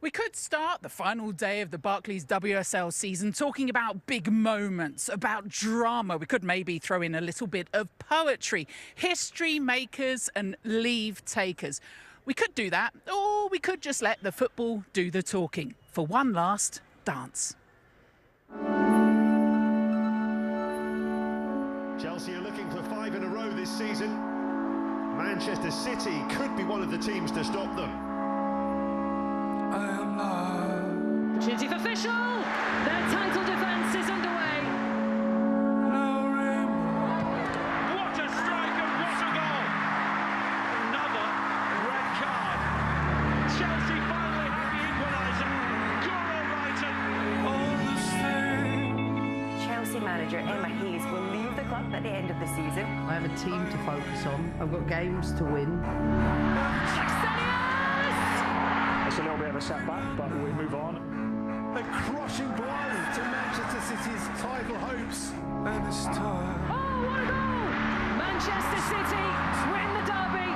We could start the final day of the Barclays WSL season talking about big moments, about drama. We could maybe throw in a little bit of poetry, history makers and leave takers. We could do that, or we could just let the football do the talking for one last dance. Chelsea are looking for 5 in a row this season. Manchester City could be one of the teams to stop them. Opportunity for Fischl. Their title defence is underway. What a strike and what a goal! Another red card. Chelsea finally have the equaliser. Chelsea manager Emma Hayes will leave the club at the end of the season. I have a team to focus on. I've got games to win. It's a little bit of a setback, but we move on. A crushing blow to Manchester City's title hopes. And this time. Oh, what a goal! Manchester City win the derby.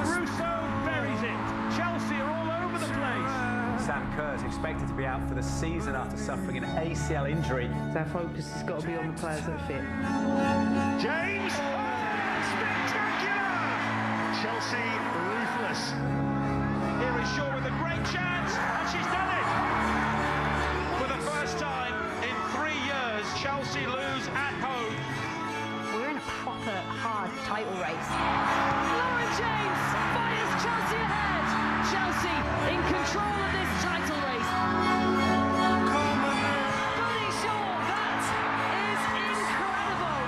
Rousseau buries it. Chelsea are all over the place. Sam Kerr is expected to be out for the season after suffering an ACL injury. So our focus has got to be on the players that are fit. James! Oh, spectacular! Chelsea ruthless. Here is Shaw with a great chance, and she's done it. For the first time in 3 years, Chelsea lose at home. We're in a proper hard title race. Lauren James fires Chelsea ahead. Chelsea in control of this title race. Bunny Shaw, that is incredible.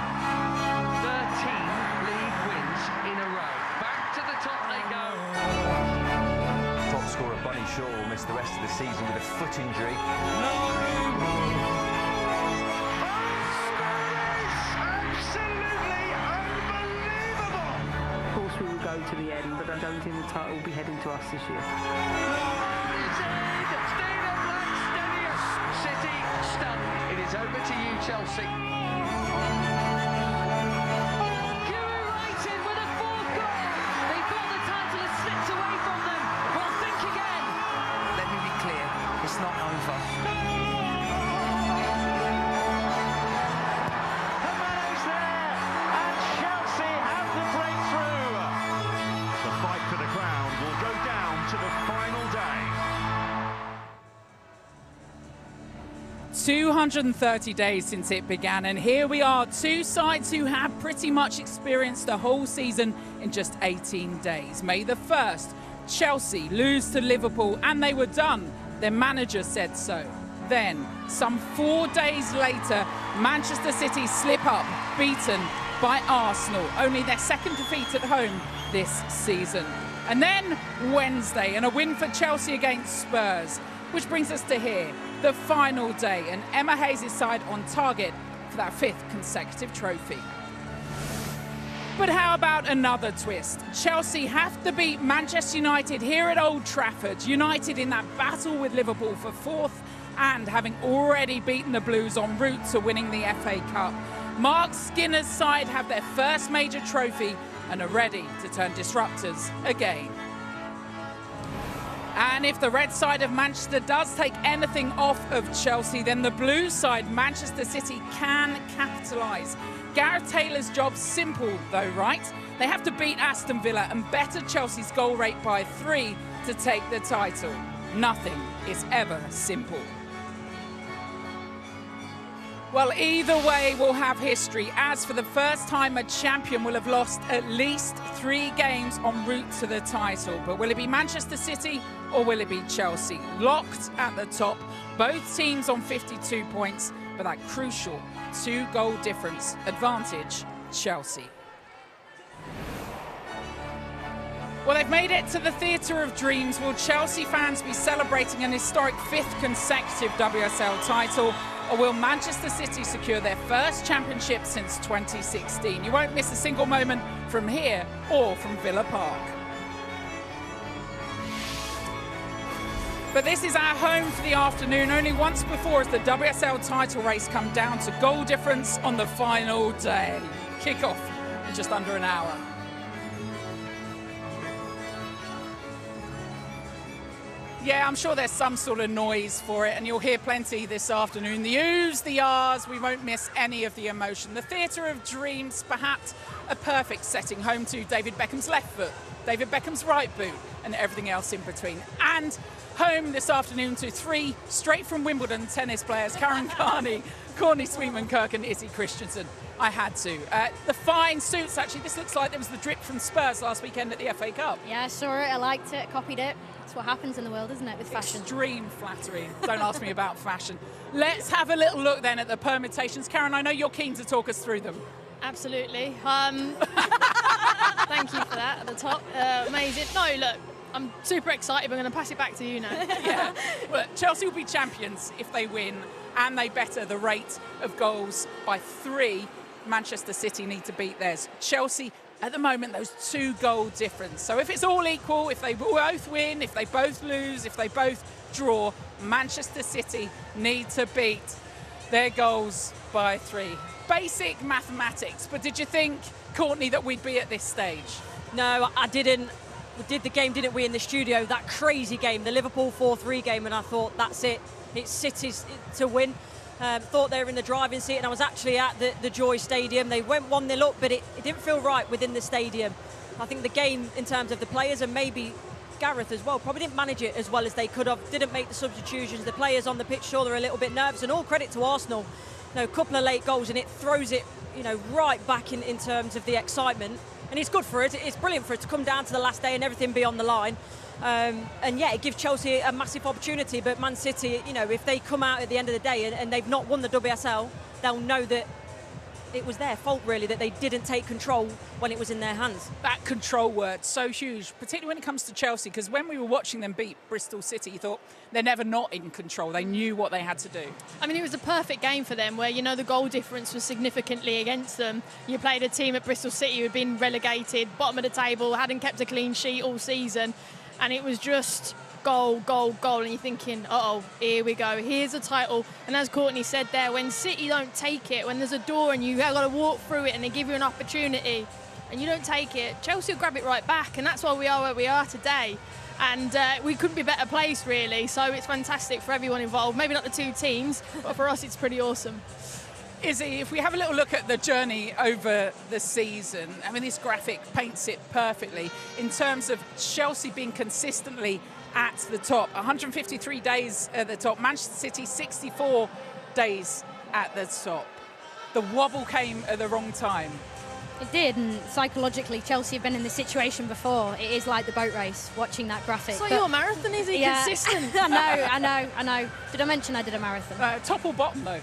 13 league wins in a row. Back to the top they go. Top scorer Bunny Shaw will miss the rest of the season with a foot injury. Absolutely unbelievable! Of course we will go to the end, but I don't think the title will be heading to us this year. City stunned. It is over to you, Chelsea. United with a fourth goal. They thought the title had slipped away from them. Well, think again. Let me be clear, it's not over. The Mano's there, and Chelsea have the breakthrough. The fight for the crown will go down to the final day. 230 days since it began, and here we are, two sides who have pretty much experienced the whole season in just 18 days. May the 1st, Chelsea lose to Liverpool, and they were done. Their manager said so. Then, some 4 days later, Manchester City slip up, beaten by Arsenal, only their second defeat at home this season. And then Wednesday, and a win for Chelsea against Spurs, which brings us to here, the final day, and Emma Hayes' side on target for that 5th consecutive trophy. But how about another twist? Chelsea have to beat Manchester United here at Old Trafford. United in that battle with Liverpool for 4th, and having already beaten the Blues en route to winning the FA Cup. Mark Skinner's side have their first major trophy and are ready to turn disruptors again. And if the red side of Manchester does take anything off of Chelsea, then the blue side, Manchester City, can capitalise. Gareth Taylor's job's simple though, right? They have to beat Aston Villa and better Chelsea's goal rate by 3 to take the title. Nothing is ever simple. Well, either way will have history, as for the first time a champion will have lost at least 3 games en route to the title. But will it be Manchester City or will it be Chelsea? Locked at the top, both teams on 52 points, but that crucial 2-goal difference advantage, Chelsea. Well, they've made it to the Theatre of Dreams. Will Chelsea fans be celebrating an historic 5th consecutive WSL title? Or will Manchester City secure their first championship since 2016? You won't miss a single moment from here or from Villa Park. But this is our home for the afternoon, only once before as the WSL title race come down to goal difference on the final day. Kick-off in just under an hour. Yeah, I'm sure there's some sort of noise for it, and you'll hear plenty this afternoon. The oohs, the ahs, we won't miss any of the emotion. The Theatre of Dreams, perhaps a perfect setting, home to David Beckham's left foot, David Beckham's right boot, and everything else in between. And home this afternoon to 3 straight from Wimbledon tennis players, Karen Carney, Courtney Sweetman-Kirk and Izzy Christensen. I had to. The fine suits, actually, this looks like there was the drip from Spurs last weekend at the FA Cup. Yeah, I saw it, I liked it, copied it. That's what happens in the world, isn't it, with fashion? Extreme flattery. Don't ask me about fashion. Let's have a little look then at the permutations. Karen, I know you're keen to talk us through them. Absolutely. Thank you for that at the top. Amazing. No, look, I'm super excited. I'm going to pass it back to you now. Yeah. Well, Chelsea will be champions if they win and they better the rate of goals by 3. Manchester City need to beat theirs. Chelsea, at the moment, those 2-goal difference. So if it's all equal, if they both win, if they both lose, if they both draw, Manchester City need to beat their goals by 3. Basic mathematics, but did you think, Courtney, that we'd be at this stage? No, I didn't. We did the game, didn't we, in the studio? That crazy game, the Liverpool 4-3 game, and I thought, that's it. It's City's to win. Thought they were in the driving seat, and I was actually at the Joy Stadium. They went 1-0 up, but it didn't feel right within the stadium. I think the game, in terms of the players, and maybe Gareth as well, probably didn't manage it as well as they could have, didn't make the substitutions. The players on the pitch, sure, they're a little bit nervous, and all credit to Arsenal. A couple of late goals, and it throws it, right back in terms of the excitement. And it's good for it. It's brilliant for it to come down to the last day and everything be on the line. And yeah, it gives Chelsea a massive opportunity. But Man City, if they come out at the end of the day and they've not won the WSL, they'll know that it was their fault, really, that they didn't take control when it was in their hands. That control word, so huge, particularly when it comes to Chelsea, because when we were watching them beat Bristol City, you thought they're never not in control. They knew what they had to do. I mean, it was a perfect game for them where, the goal difference was significantly against them. You played a team at Bristol City who had been relegated, bottom of the table, hadn't kept a clean sheet all season, and it was just goal, goal, goal, and you're thinking, uh-oh, here we go, here's a title. And as Courtney said there, when City don't take it, when there's a door and you've got to walk through it and they give you an opportunity and you don't take it, Chelsea will grab it right back, and that's why we are where we are today. And we couldn't be better placed, really, so it's fantastic for everyone involved. Maybe not the 2 teams, but for us it's pretty awesome. Izzy, if we have a little look at the journey over the season, I mean, this graphic paints it perfectly in terms of Chelsea being consistently at the top. 153 days at the top. Manchester City, 64 days at the top. The wobble came at the wrong time. It did, and psychologically, Chelsea have been in this situation before. It is like the boat race, watching that graphic. So your marathon, is it consistent? I know. Did I mention I did a marathon? Top or bottom, though.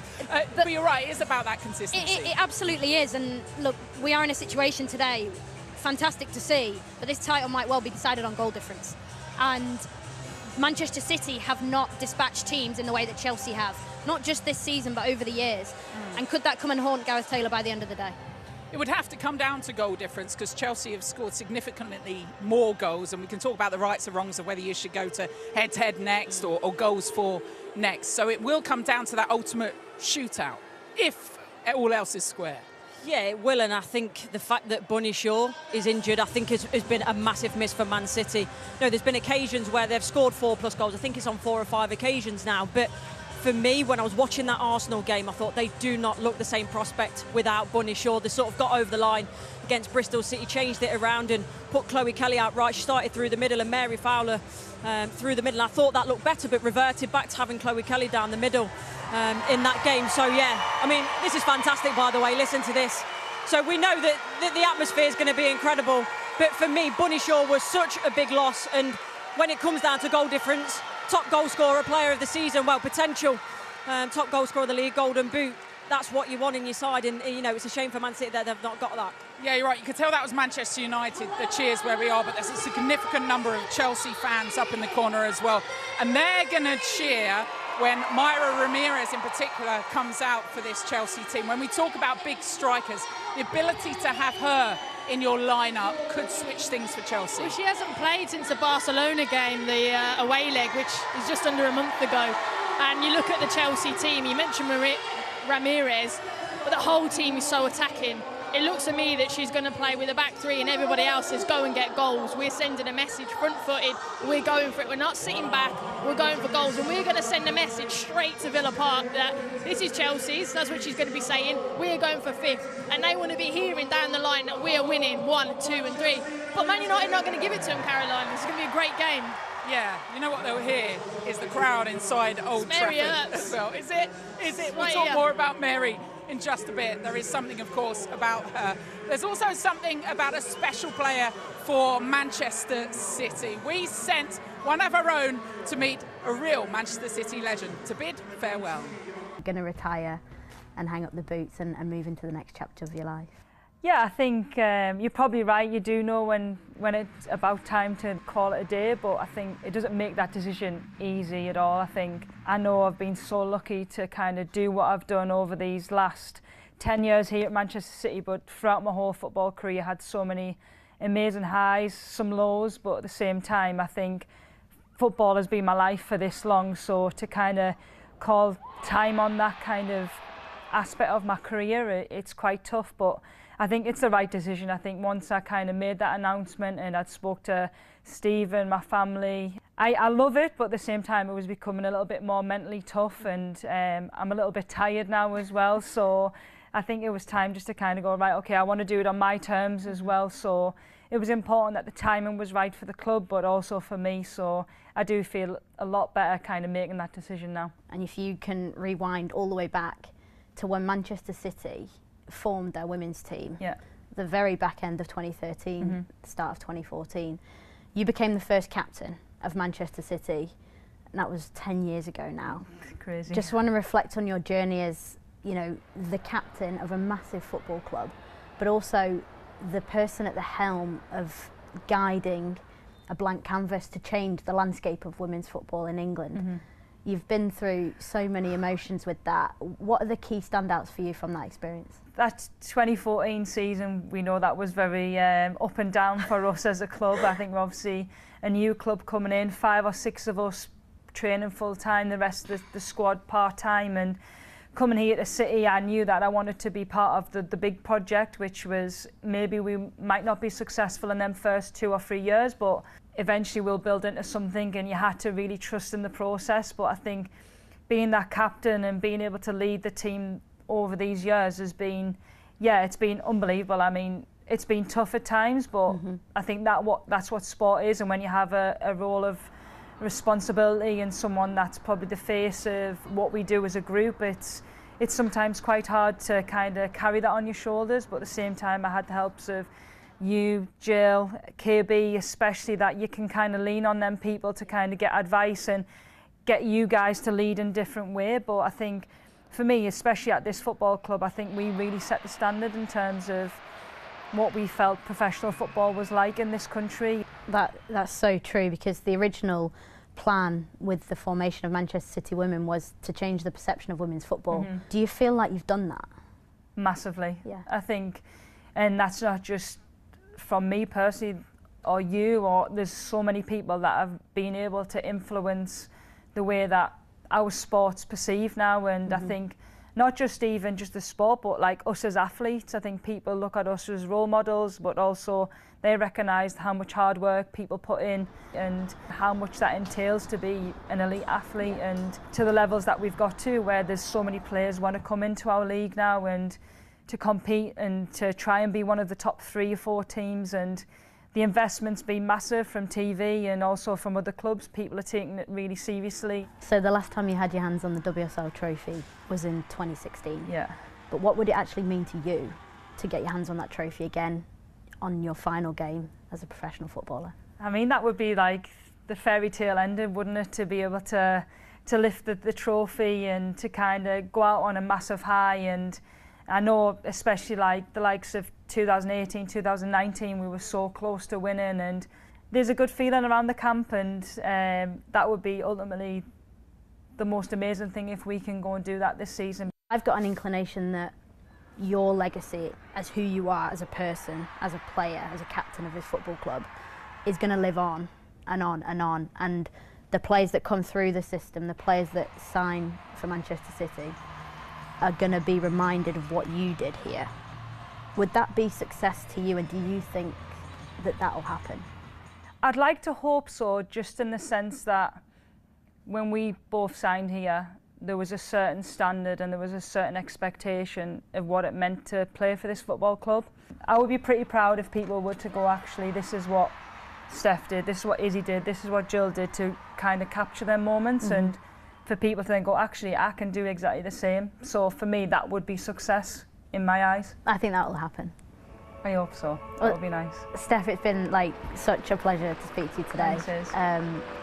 But you're right, it is about that consistency. It absolutely is, and look, we are in a situation today, fantastic to see, but this title might well be decided on goal difference. And Manchester City have not dispatched teams in the way that Chelsea have, not just this season, but over the years. And could that come and haunt Gareth Taylor by the end of the day? It would have to come down to goal difference, because Chelsea have scored significantly more goals, and we can talk about the rights and wrongs of whether you should go to head-to-head next or goals for next. So it will come down to that ultimate shootout, if all else is square. Yeah, it will, and I think the fact that Bunny Shaw is injured, I think has been a massive miss for Man City. There's been occasions where they've scored 4+ goals. I think it's on 4 or 5 occasions now, but for me, when I was watching that Arsenal game, I thought they do not look the same prospect without Bunny Shaw. They sort of got over the line against Bristol City, changed it around and put Chloe Kelly out right. She started through the middle and Mary Fowler through the middle. I thought that looked better, but reverted back to having Chloe Kelly down the middle in that game. So, yeah, I mean, this is fantastic, by the way. Listen to this. So we know that the atmosphere is going to be incredible. But for me, Bunny Shaw was such a big loss. And when it comes down to goal difference, top goal scorer, player of the season, well, potential top goal scorer of the league, golden boot. That's what you want in your side, and it's a shame for Man City that they've not got that. Yeah, you're right. You could tell that was Manchester United, the cheers where we are, but there's a significant number of Chelsea fans up in the corner as well. And they're going to cheer when Mayra Ramirez in particular comes out for this Chelsea team. When we talk about big strikers, the ability to have her in your lineup could switch things for Chelsea. Well, she hasn't played since the Barcelona game, the away leg, which is just under a month ago. And you look at the Chelsea team, you mentioned Ramirez, but the whole team is so attacking. it looks to me that she's going to play with a back three and everybody else says go and get goals. We're sending a message front-footed, we're going for it, we're not sitting back, we're going for goals, and we're going to send a message straight to Villa Park that this is Chelsea's, that's what she's going to be saying, we're going for fifth, and they want to be hearing down the line that we're winning 1, 2 and 3. But Man United are not going to give it to them, Caroline. This is going to be a great game. Yeah, you know what they'll hear is the crowd inside Old Trafford as well. Is it? We'll talk more about Mary in just a bit. There is something, of course, about her. There's also something about a special player for Manchester City. We sent one of our own to meet a real Manchester City legend to bid farewell. Going to retire and hang up the boots and move into the next chapter of your life. Yeah, I think you're probably right. You do know when it's about time to call it a day, but I think it doesn't make that decision easy at all. I know I've been so lucky to kind of do what I've done over these last 10 years here at Manchester City, but throughout my whole football career I had so many amazing highs, some lows, but at the same time I think football has been my life for this long, so to kind of call time on that kind of aspect of my career, it's quite tough, but I think it's the right decision. I think once I kind of made that announcement and I'd spoke to Stephen, my family, I love it, but at the same time it was becoming a little bit more mentally tough, and I'm a little bit tired now as well, so I think it was time just to kind of go, right, okay, I want to do it on my terms as well, so it was important that the timing was right for the club but also for me, so I do feel a lot better kind of making that decision now. And if you can rewind all the way back to when Manchester City formed their women's team, the very back end of 2013, start of 2014, you became the first captain of Manchester City, and that was 10 years ago now. It's crazy. Just want to reflect on your journey as, you know, the captain of a massive football club, but also the person at the helm of guiding a blank canvas to change the landscape of women's football in England. You've been through so many emotions with that. What are the key standouts for you from that experience? That 2014 season, we know that was very up and down for us as a club. I think we're obviously a new club coming in, 5 or 6 of us training full time, the rest of the squad part time, and coming here to City, I knew that I wanted to be part of the big project, which was maybe we might not be successful in them first 2 or 3 years, but eventually we'll build into something, and you had to really trust in the process. But I think being that captain and being able to lead the team over these years has been, it's been unbelievable. I mean, it's been tough at times, but I think that's what sport is, and when you have a role of responsibility and someone that's probably the face of what we do as a group, it's sometimes quite hard to kind of carry that on your shoulders, but at the same time I had the helps of you, Jill, KB especially, that you can kind of lean on them people to kind of get advice and get you guys to lead in different way. But I think for me, especially at this football club, I think we really set the standard in terms of what we felt professional football was like in this country. That's so true, because the original plan with the formation of Manchester City Women was to change the perception of women's football. Do you feel like you've done that? Massively. Yeah. I think, and that's not just from me personally or you, or there's so many people that have been able to influence the way that our sport's perceived now, and I think not just even just the sport, but like us as athletes, I think people look at us as role models, but also they recognise how much hard work people put in and how much that entails to be an elite athlete, and to the levels that we've got to, where there's so many players want to come into our league now and to compete and to try and be one of the top 3 or 4 teams, and the investment's been massive from TV and also from other clubs. People are taking it really seriously. So the last time you had your hands on the WSL trophy was in 2016. Yeah. But what would it actually mean to you to get your hands on that trophy again on your final game as a professional footballer? I mean, that would be like the fairy tale ending, wouldn't it, to be able to lift the trophy and to kind of go out on a massive high. And I know especially like the likes of 2018, 2019, we were so close to winning, and there's a good feeling around the camp, and that would be ultimately the most amazing thing if we can go and do that this season. I've got an inclination that your legacy as who you are as a person, as a player, as a captain of this football club is going to live on and on and on, and the players that come through the system, the players that sign for Manchester City, are going to be reminded of what you did here. Would that be success to you, and do you think that that'll happen? I'd like to hope so, just in the sense that when we both signed here, there was a certain standard and there was a certain expectation of what it meant to play for this football club. I would be pretty proud if people were to go, actually, this is what Steph did, this is what Izzy did, this is what Jill did, to kind of capture their moments, and for people to then go, actually, I can do exactly the same. So for me, that would be success in my eyes. I think that will happen. I hope so. That would be nice. Steph, it's been like such a pleasure to speak to you today.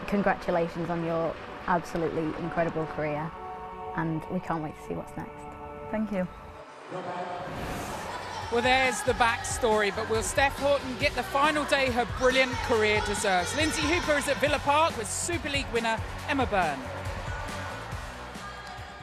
Congratulations on your absolutely incredible career, and we can't wait to see what's next. Thank you. Well, there's the backstory, but will Steph Houghton get the final day her brilliant career deserves? Lindsay Hooper is at Villa Park with Super League winner Emma Byrne.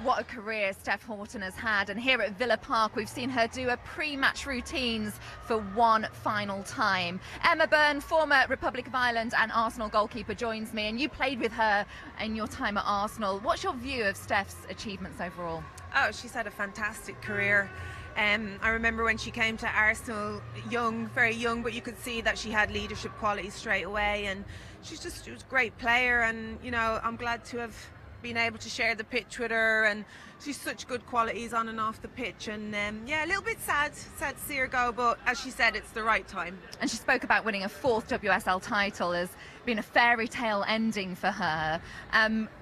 What a career Steph Houghton has had, and here at Villa Park we've seen her do a pre-match routines for one final time. Emma Byrne, former Republic of Ireland and Arsenal goalkeeper, joins me, and you played with her in your time at Arsenal. What's your view of Steph's achievements overall? Oh, she's had a fantastic career. I remember when she came to Arsenal, young, very young, but you could see that she had leadership qualities straight away, and she was a great player, and you know, I'm glad to have been able to share the pitch with her, and she's such good qualities on and off the pitch, and yeah, a little bit sad to see her go, but as she said, it's the right time. And she spoke about winning a 4th WSL title as being a fairy tale ending for her.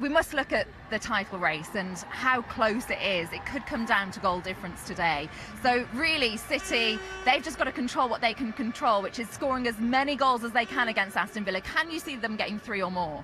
We must look at the title race and how close it is. It could come down to goal difference today. So really, City, they've just got to control what they can control, which is scoring as many goals as they can against Aston Villa. Can you see them getting 3 or more?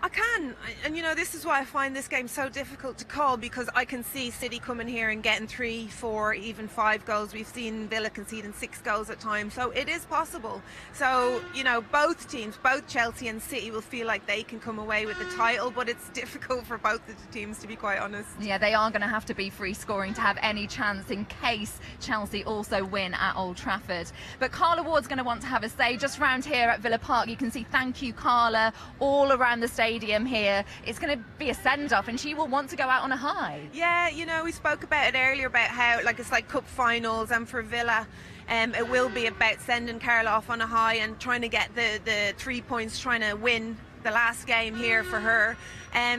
I can, and you know, this is why I find this game so difficult to call, because I can see City coming here and getting 3, 4, even 5 goals. We've seen Villa conceding 6 goals at times, so it is possible. So, you know, both teams, both Chelsea and City, will feel like they can come away with the title, but it's difficult for both of the teams, to be quite honest. Yeah, they are going to have to be free scoring to have any chance in case Chelsea also win at Old Trafford. But Carla Ward's going to want to have a say. Just round here at Villa Park, you can see "Thank you, Carla" all around the stadium here. It's going to be a send-off, and she will want to go out on a high. Yeah, you know, we spoke about it earlier about how it's like cup finals, and for Villa it will be about sending Carla off on a high and trying to get the 3 points, trying to win the last game here for her.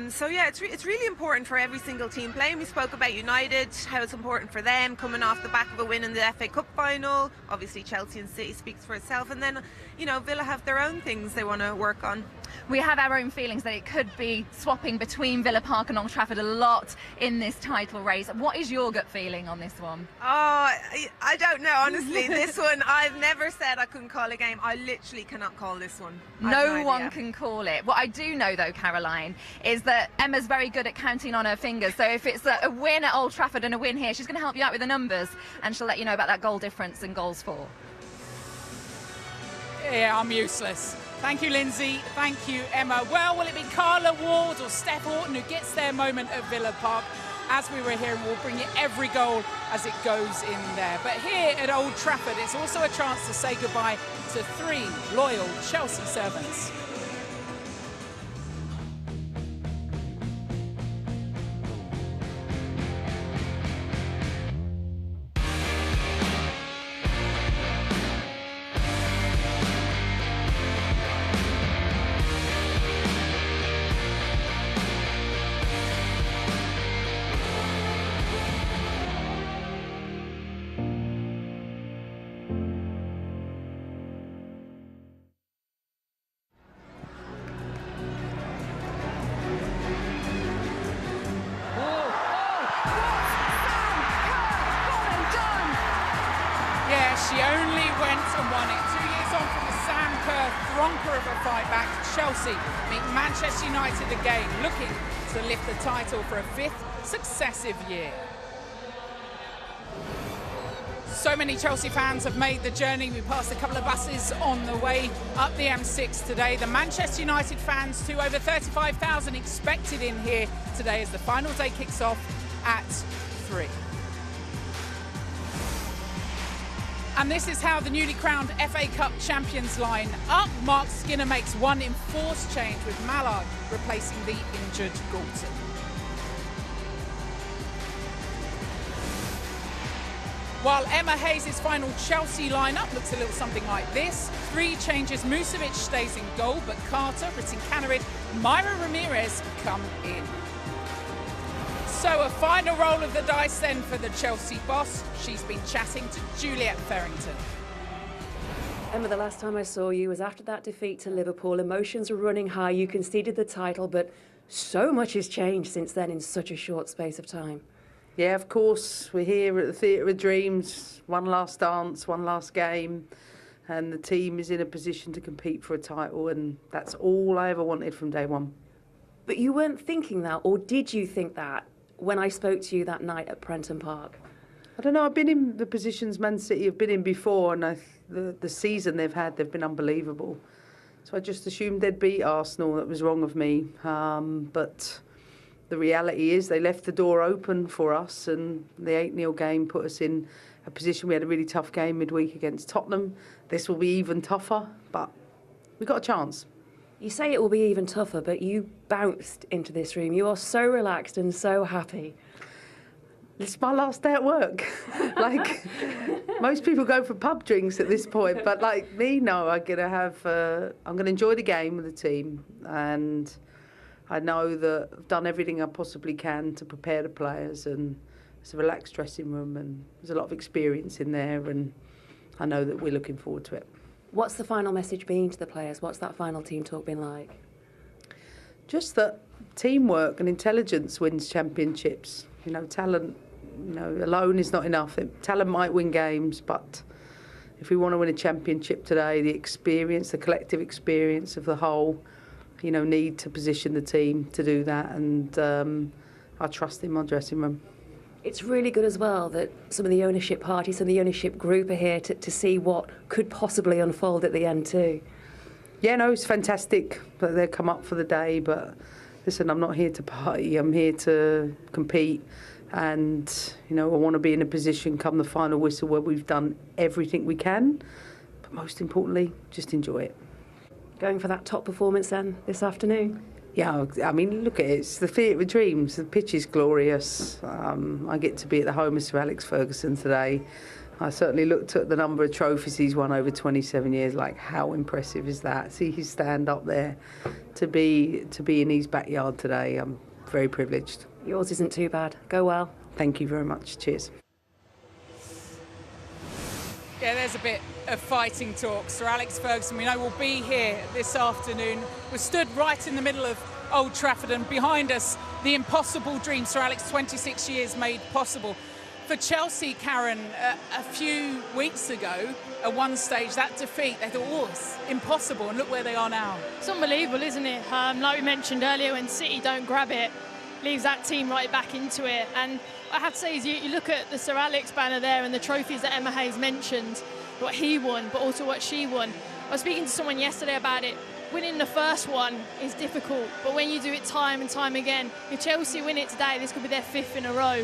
So yeah, it's really important for every single team playing. We spoke about United, how it's important for them coming off the back of a win in the FA Cup final. Obviously Chelsea and City speaks for itself, and then, you know, Villa have their own things they want to work on. We have our own feelings that it could be swapping between Villa Park and Old Trafford a lot in this title race. What is your gut feeling on this one? Oh, I don't know, honestly. This one, I've never said I couldn't call a game. I literally cannot call this one. No one can call it. What I do know, though, Caroline, is that Emma's very good at counting on her fingers. So if it's a win at Old Trafford and a win here, she's going to help you out with the numbers, and she'll let you know about that goal difference and goals for. Yeah, I'm useless. Thank you, Lindsay. Thank you, Emma. Well, will it be Carla Ward or Steph Houghton who gets their moment at Villa Park? As we were hearing, we'll bring you every goal as it goes in there. But here at Old Trafford, it's also a chance to say goodbye to 3 loyal Chelsea servants. She only went and won it. 2 years on from the Sam Kerr thronker of a fight back, Chelsea meet Manchester United again, looking to lift the title for a 5th successive year. So many Chelsea fans have made the journey. We passed a couple of buses on the way up the M6 today. The Manchester United fans too, over 35,000 expected in here today as the final day kicks off at 3. And this is how the newly crowned FA Cup champions line up. Mark Skinner makes one enforced change with Mallard replacing the injured Galton. While Emma Hayes' final Chelsea lineup looks a little something like this. 3 changes, Musovic stays in goal, but Carter, Ritin-Canarid, Myra Ramirez come in. So a final roll of the dice then for the Chelsea boss. She's been chatting to Juliet Farrington. Emma, the last time I saw you was after that defeat to Liverpool. Emotions were running high, you conceded the title, but so much has changed since then in such a short space of time. Yeah, of course, we're here at the Theatre of Dreams, one last dance, one last game, and the team is in a position to compete for a title, and that's all I ever wanted from day one. But you weren't thinking that, or did you think that when I spoke to you that night at Prenton Park? I don't know, I've been in the positions Man City have been in before, and the season they've had, they've been unbelievable. So I just assumed they'd beat Arsenal. That was wrong of me, but the reality is they left the door open for us, and the 8-0 game put us in a position. We had a really tough game midweek against Tottenham. This will be even tougher, but we got a chance. You say it will be even tougher, but you bounced into this room. You are so relaxed and so happy. It's my last day at work. Like, most people go for pub drinks at this point, but like me, no, I'm going to enjoy the game with the team, and I know that I've done everything I possibly can to prepare the players, and it's a relaxed dressing room, and there's a lot of experience in there, and I know that we're looking forward to it. What's the final message been to the players? What's that final team talk been like? Just that teamwork and intelligence wins championships. You know, talent, alone is not enough. Talent might win games, but if we want to win a championship today, the experience, the collective experience of the whole, need to position the team to do that, and I trust in my dressing room. It's really good as well that some of the ownership parties and the ownership group are here to see what could possibly unfold at the end too. Yeah, no, it's fantastic that they've come up for the day, but listen, I'm not here to party, I'm here to compete, and I want to be in a position come the final whistle where we've done everything we can, but most importantly, just enjoy it. Going for that top performance then this afternoon? Yeah, I mean, look at it. It's the Theatre of Dreams. The pitch is glorious. I get to be at the home of Sir Alex Ferguson today. I certainly looked at the number of trophies he's won over 27 years. Like, how impressive is that? See his stand up there. To be in his backyard today, I'm very privileged. Yours isn't too bad. Go well. Thank you very much. Cheers. Yeah, there's a bit of fighting talk. Sir Alex Ferguson, we know, will be here this afternoon. We're stood right in the middle of Old Trafford, and behind us, the impossible dream Sir Alex 26 years made possible. For Chelsea, Karen, a few weeks ago, at one stage, that defeat, they thought, oh, it's impossible, and look where they are now. It's unbelievable, isn't it? Like we mentioned earlier, when City don't grab it, leaves that team right back into it. And I have to say, is you look at the Sir Alex banner there and the trophies that Emma Hayes mentioned, what he won, but also what she won. I was speaking to someone yesterday about it. Winning the first one is difficult, but when you do it time and time again, if Chelsea win it today, this could be their 5th in a row.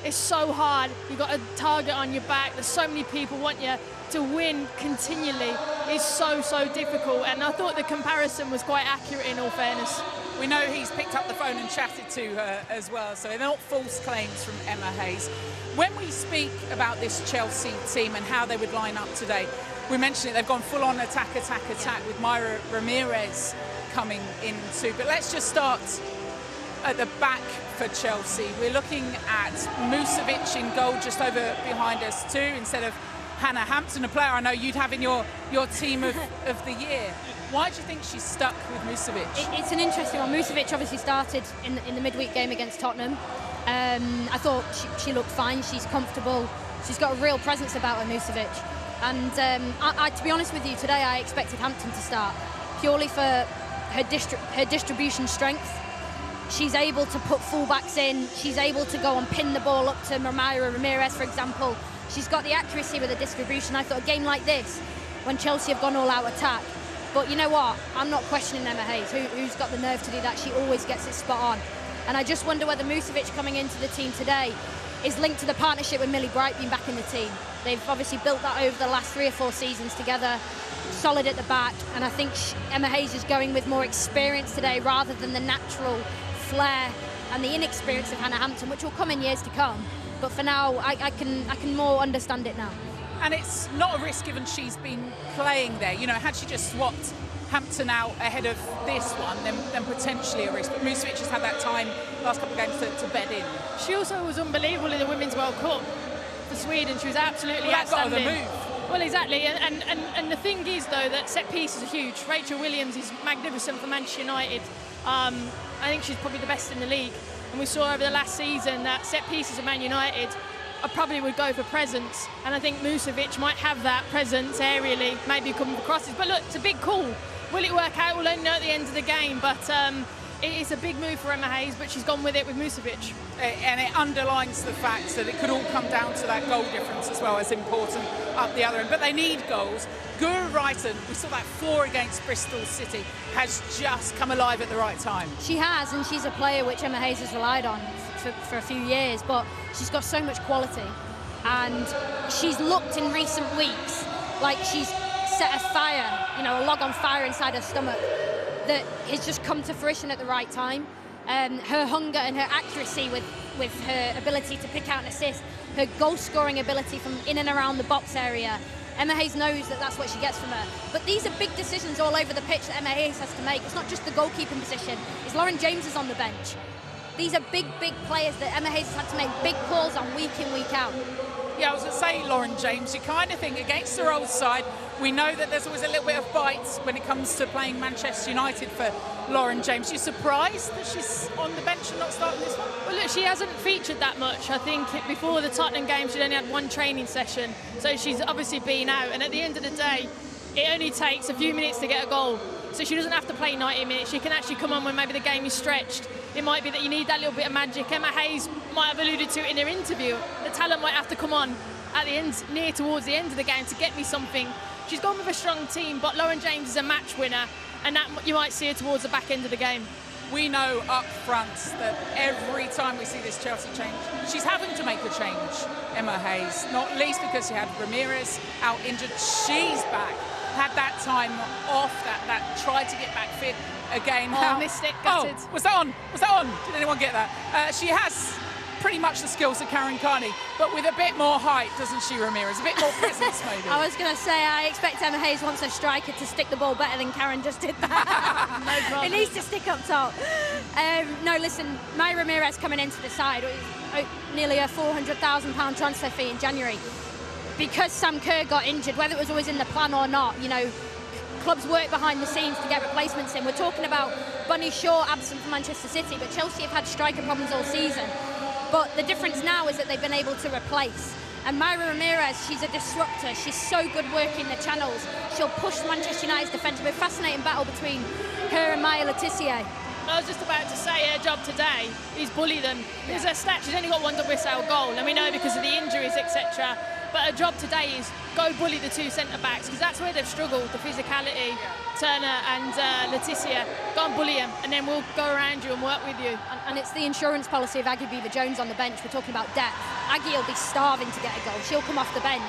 It's so hard. You've got a target on your back. There's so many people want you to win continually. It's so, so difficult. And I thought the comparison was quite accurate, in all fairness. We know he's picked up the phone and chatted to her as well, so they're not false claims from Emma Hayes. When we speak about this Chelsea team and how they would line up today, we mentioned it, they've gone full on attack with Myra Ramirez coming in too. But let's just start at the back for Chelsea. We're looking at Musovic in goal just over behind us too, instead of Hannah Hampton, a player I know you'd have in your team of the year. Why do you think she's stuck with Musovic? It's an interesting one. Musovic obviously started in the midweek game against Tottenham. I thought she looked fine. She's comfortable. She's got a real presence about her, Musovic. And to be honest with you, today I expected Hampton to start purely for her distribution strength. She's able to put fullbacks in. She's able to go and pin the ball up to Myra Ramirez, for example. She's got the accuracy with the distribution. I thought a game like this, when Chelsea have gone all-out attack. But you know what? I'm not questioning Emma Hayes, who's got the nerve to do that. She always gets it spot on. And I just wonder whether Musovic coming into the team today is linked to the partnership with Millie Bright being back in the team. They've obviously built that over the last 3 or 4 seasons together, solid at the back. And I think Emma Hayes is going with more experience today rather than the natural flair and the inexperience of Hannah Hampton, which will come in years to come. But for now, I can more understand it now. And it's not a risk given she's been playing there. You know, had she just swapped Hampton out ahead of this one, then potentially a risk. But Musovic has had that time last couple of games to bed in. She also was unbelievable in the Women's World Cup for Sweden. She was absolutely Got outstanding. her the move. Well, exactly. And the thing is, though, that set pieces are huge. Rachel Williams is magnificent for Manchester United. I think she's probably the best in the league. And we saw over the last season that set pieces of Man United, I probably would go for presence. And I think Musovic might have that presence aerially, maybe coming for crosses. But look, it's a big call. Will it work out? We'll only know at the end of the game. But it is a big move for Emma Hayes, but she's gone with it with Musovic. And it underlines the fact that it could all come down to that goal difference as well as important up the other end. But they need goals. Guru Wrighton, we saw that 4 against Bristol City, has just come alive at the right time. She has, and she's a player which Emma Hayes has relied on for a few years, but she's got so much quality. And she's looked in recent weeks like she's set a fire, a log on fire inside her stomach that has just come to fruition at the right time. Her hunger and her accuracy with her ability to pick out an assist, her goal-scoring ability from in and around the box area. Emma Hayes knows that that's what she gets from her. But these are big decisions all over the pitch that Emma Hayes has to make. It's not just the goalkeeping position. It's Lauren James is on the bench. These are big players that Emma Hayes has had to make big calls on week in, week out. Yeah, I was going to say, Lauren James, you kind of think against her old side, we know that there's always a little bit of bite when it comes to playing Manchester United for Lauren James. You surprised that she's on the bench and not starting this one? Well, look, she hasn't featured that much. I think before the Tottenham game, she'd only had 1 training session. So she's obviously been out. And at the end of the day, it only takes a few minutes to get a goal. So she doesn't have to play 90 minutes. She can actually come on when maybe the game is stretched. It might be that you need that little bit of magic. Emma Hayes might have alluded to it in her interview. The talent might have to come on at the end, towards the end of the game to get me something. She's gone with a strong team, but Lauren James is a match winner, and that you might see her towards the back end of the game. We know up front that every time we see this Chelsea change, she's having to make a change, Emma Hayes, not least because she had Ramirez out injured. She's back. Had that time off, that tried to get back fit again. Missed it, gutted. Oh, was that on? Was that on? Did anyone get that? She has pretty much the skills of Karen Carney, but with a bit more height, doesn't she, Ramirez? A bit more presence, maybe. I was going to say, I expect Emma Hayes wants her striker to stick the ball better than Karen just did that. No problem. It needs to stick up top. No, listen, Maya Ramirez coming into the side, nearly a £400,000 transfer fee in January. Because Sam Kerr got injured, whether it was always in the plan or not, clubs work behind the scenes to get replacements in. We're talking about Bunny Shaw absent from Manchester City, but Chelsea have had striker problems all season. But the difference now is that they've been able to replace. And Myra Ramirez, she's a disruptor. She's so good working the channels. She'll push Manchester United's defence. It'll be a fascinating battle between her and Maya Letizia. I was just about to say her job today is bully them. Because her stat, she's only got 1 WSL goal, and we know because of the injuries, etc. But her job today is go bully the 2 centre-backs, because that's where they've struggled, the physicality. Turner and Letizia, go and bully them, and then we'll go around you and work with you. And it's the insurance policy of Aggie Beaver-Jones on the bench. We're talking about depth. Aggie will be starving to get a goal. She'll come off the bench.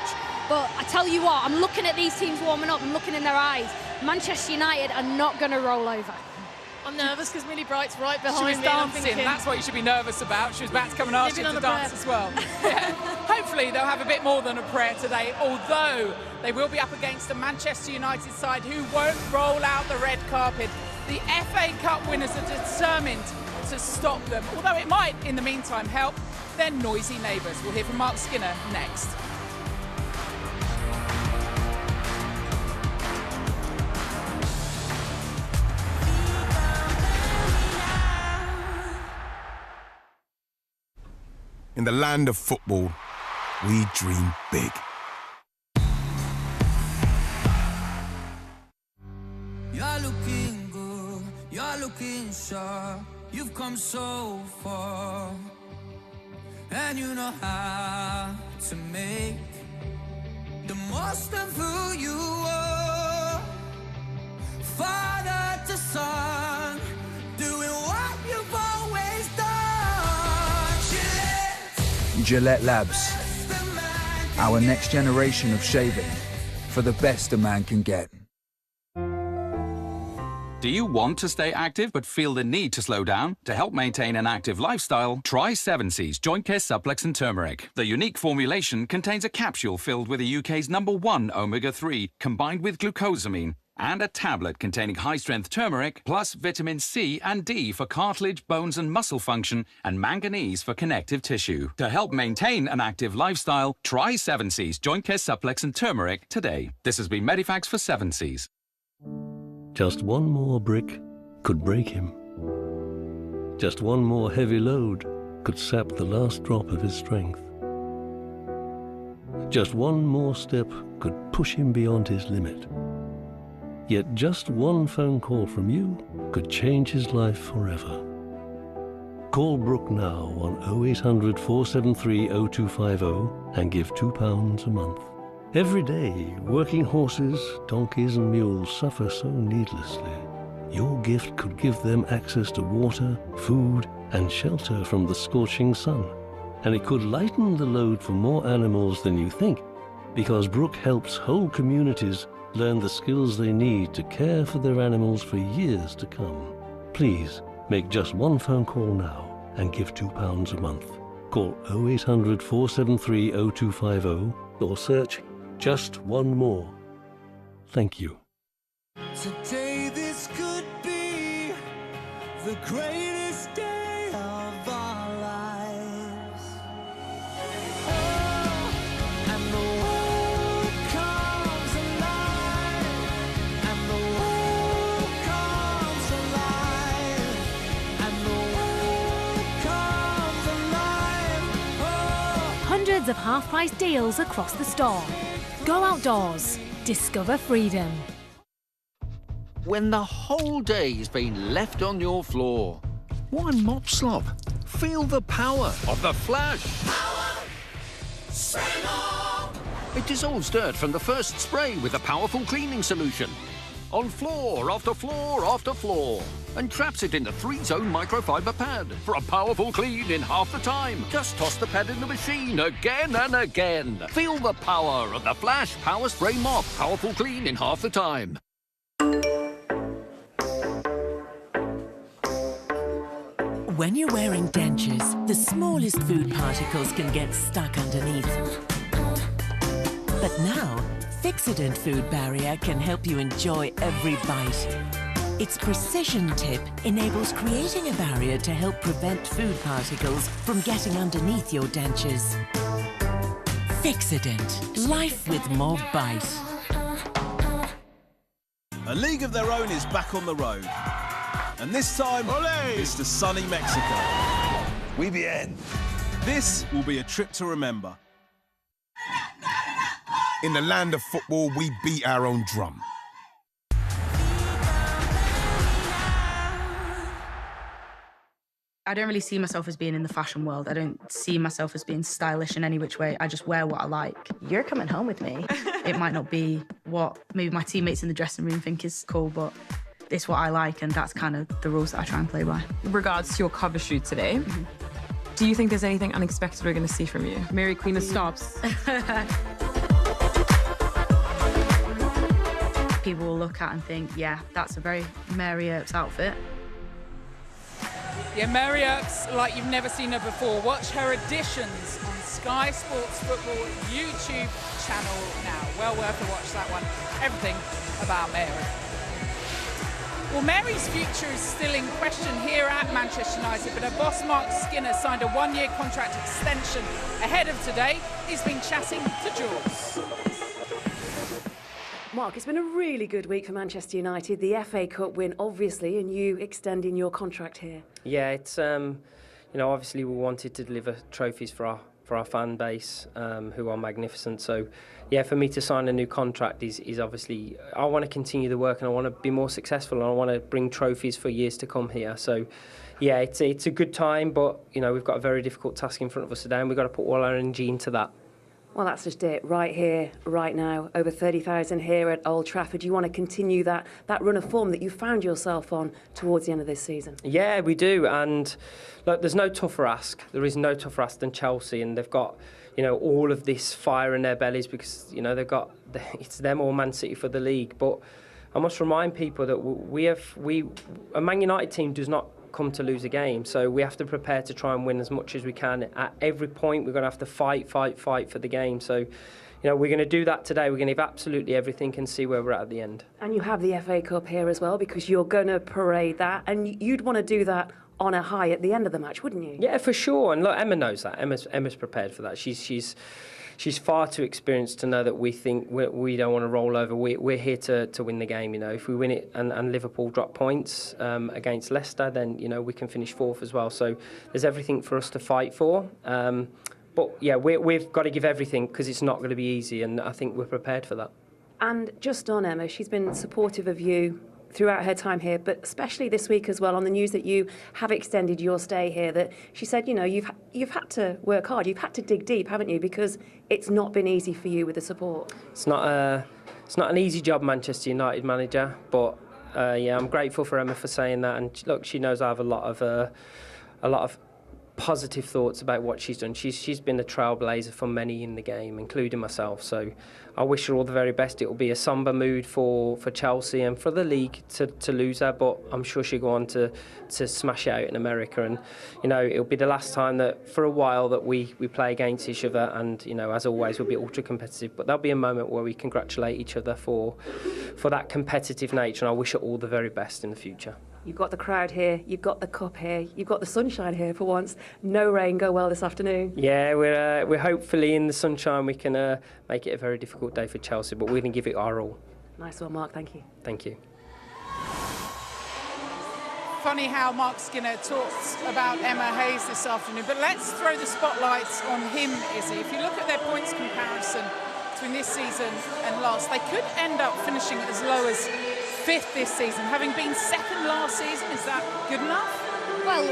But I tell you what, I'm looking at these teams warming up. I'm looking in their eyes. Manchester United are not going to roll over. I'm nervous because Millie Bright's right behind me. She was dancing. That's what you should be nervous about. She was about to come and ask you to dance as well. Yeah. Hopefully they'll have a bit more than a prayer today, although they will be up against a Manchester United side who won't roll out the red carpet. The FA Cup winners are determined to stop them, although it might, in the meantime, help their noisy neighbours. We'll hear from Mark Skinner next. In the land of football, we dream big. You're looking good, you're looking sharp. You've come so far, and you know how to make the most of who you are. Father to son, doing what you've always done. Gillette Labs, our next generation of shaving for the best a man can get. Do Do you want to stay active but feel the need to slow down? To help maintain an active lifestyle, try 7C's Joint Care Supplex and Turmeric. The unique formulation contains a capsule filled with the UK's #1 omega-3 combined with glucosamine, and a tablet containing high-strength turmeric plus vitamin C and D for cartilage, bones and muscle function, and manganese for connective tissue. To help maintain an active lifestyle, try 7C's Joint Care Supplex and Turmeric today. This has been Medifax for 7C's. Just one more brick could break him. Just one more heavy load could sap the last drop of his strength. Just one more step could push him beyond his limit. Yet just one phone call from you could change his life forever. Call Brooke now on 0800 473 0250 and give £2 a month. Every day, working horses, donkeys and mules suffer so needlessly. Your gift could give them access to water, food and shelter from the scorching sun. And it could lighten the load for more animals than you think, because Brooke helps whole communities learn the skills they need to care for their animals for years to come. Please, make just one phone call now and give £2 a month. Call 0800 473 0250 or search Just One More. Thank you. Today this could be the greatest day of our lives. Oh, and the world comes alive, and the world comes alive, and the world comes alive. Oh. Hundreds of half-price deals across the store. Go outdoors. Discover freedom. When the whole day's been left on your floor, why mop slop? Feel the power of the Flash. It dissolves dirt from the first spray with a powerful cleaning solution. On floor after floor after floor. And traps it in the 3-zone microfiber pad for a powerful clean in half the time. Just toss the pad in the machine again and again. Feel the power of the Flash Power Spray Mop. Powerful clean in half the time. When you're wearing dentures, the smallest food particles can get stuck underneath. But now, Fixodent Food Barrier can help you enjoy every bite. Its precision tip enables creating a barrier to help prevent food particles from getting underneath your dentures. Fixodent. Life with more bite. A League of Their Own is back on the road. And this time, it's to sunny Mexico. Muy bien. This will be a trip to remember. In the land of football, we beat our own drum. I don't really see myself as being in the fashion world. I don't see myself as being stylish in any which way. I just wear what I like. You're coming home with me. It might not be what maybe my teammates in the dressing room think is cool, but it's what I like, and that's kind of the rules that I try and play by. In regards to your cover shoot today, do you think there's anything unexpected we're going to see from you? Mary Queen of Stops. People will look at and think, yeah, that's a very Mary Earps outfit. Yeah, Mary Earps like you've never seen her before. Watch her editions on Sky Sports Football YouTube channel now. Well worth a watch, that one. Everything about Mary. Well, Mary's future is still in question here at Manchester United, but her boss, Mark Skinner, signed a one-year contract extension ahead of today. He's been chatting to Jules. Mark, it's been a really good week for Manchester United. The FA Cup win, obviously, and you extending your contract here. Yeah, it's obviously we wanted to deliver trophies for our fan base, who are magnificent. So, yeah, for me to sign a new contract is obviously, I want to continue the work and I want to be more successful and I want to bring trophies for years to come here. So, yeah, it's a good time, but we've got a very difficult task in front of us today, and we've got to put all our energy into that. Well, that's just it. Right here, right now. Over 30,000 here at Old Trafford. You want to continue that run of form that you found yourself on towards the end of this season? Yeah, we do. And look, there's no tougher ask. There is no tougher ask than Chelsea, and they've got all of this fire in their bellies because they've got it's them or Man City for the league. But I must remind people that a Man United team does not come to lose a game, so we have to prepare to try and win as much as we can. At every point, we're going to have to fight for the game. So, we're going to do that today. We're going to give absolutely everything and see where we're at the end. And you have the FA Cup here as well, because you're going to parade that, and you'd want to do that on a high at the end of the match, wouldn't you? Yeah, for sure. And look, Emma knows that. Emma's prepared for that. She's far too experienced to know that we think we don't want to roll over. We're here to win the game. If we win it and Liverpool drop points against Leicester, then we can finish fourth as well. So there's everything for us to fight for. But yeah, we've got to give everything, because it's not going to be easy, and I think we're prepared for that. And just on Emma, she's been supportive of you throughout her time here, but especially this week as well, on the news that you have extended your stay here, that she said, you've had to work hard, you've had to dig deep, haven't you, because it's not been easy for you with the support. It's not an easy job, Manchester United manager, but I'm grateful for Emma for saying that. And look, she knows I have a lot of positive thoughts about what she's done. She's been a trailblazer for many in the game, including myself. So I wish her all the very best. It will be a somber mood for Chelsea and for the league to lose her, but I'm sure she'll go on to smash it out in America. And it'll be the last time that for a while that we play against each other. And as always, we'll be ultra competitive. But there'll be a moment where we congratulate each other for that competitive nature. And I wish her all the very best in the future. You've got the crowd here, you've got the cup here, you've got the sunshine here for once. No rain, go well this afternoon. Yeah, we're hopefully in the sunshine. We can make it a very difficult day for Chelsea, but we're going to give it our all. Nice one, Mark. Thank you. Thank you. Funny how Mark Skinner talked about Emma Hayes this afternoon, but let's throw the spotlights on him, Izzy. If you look at their points comparison between this season and last, they could end up finishing as low as 5th this season, having been 2nd last season. Is that good enough? Well,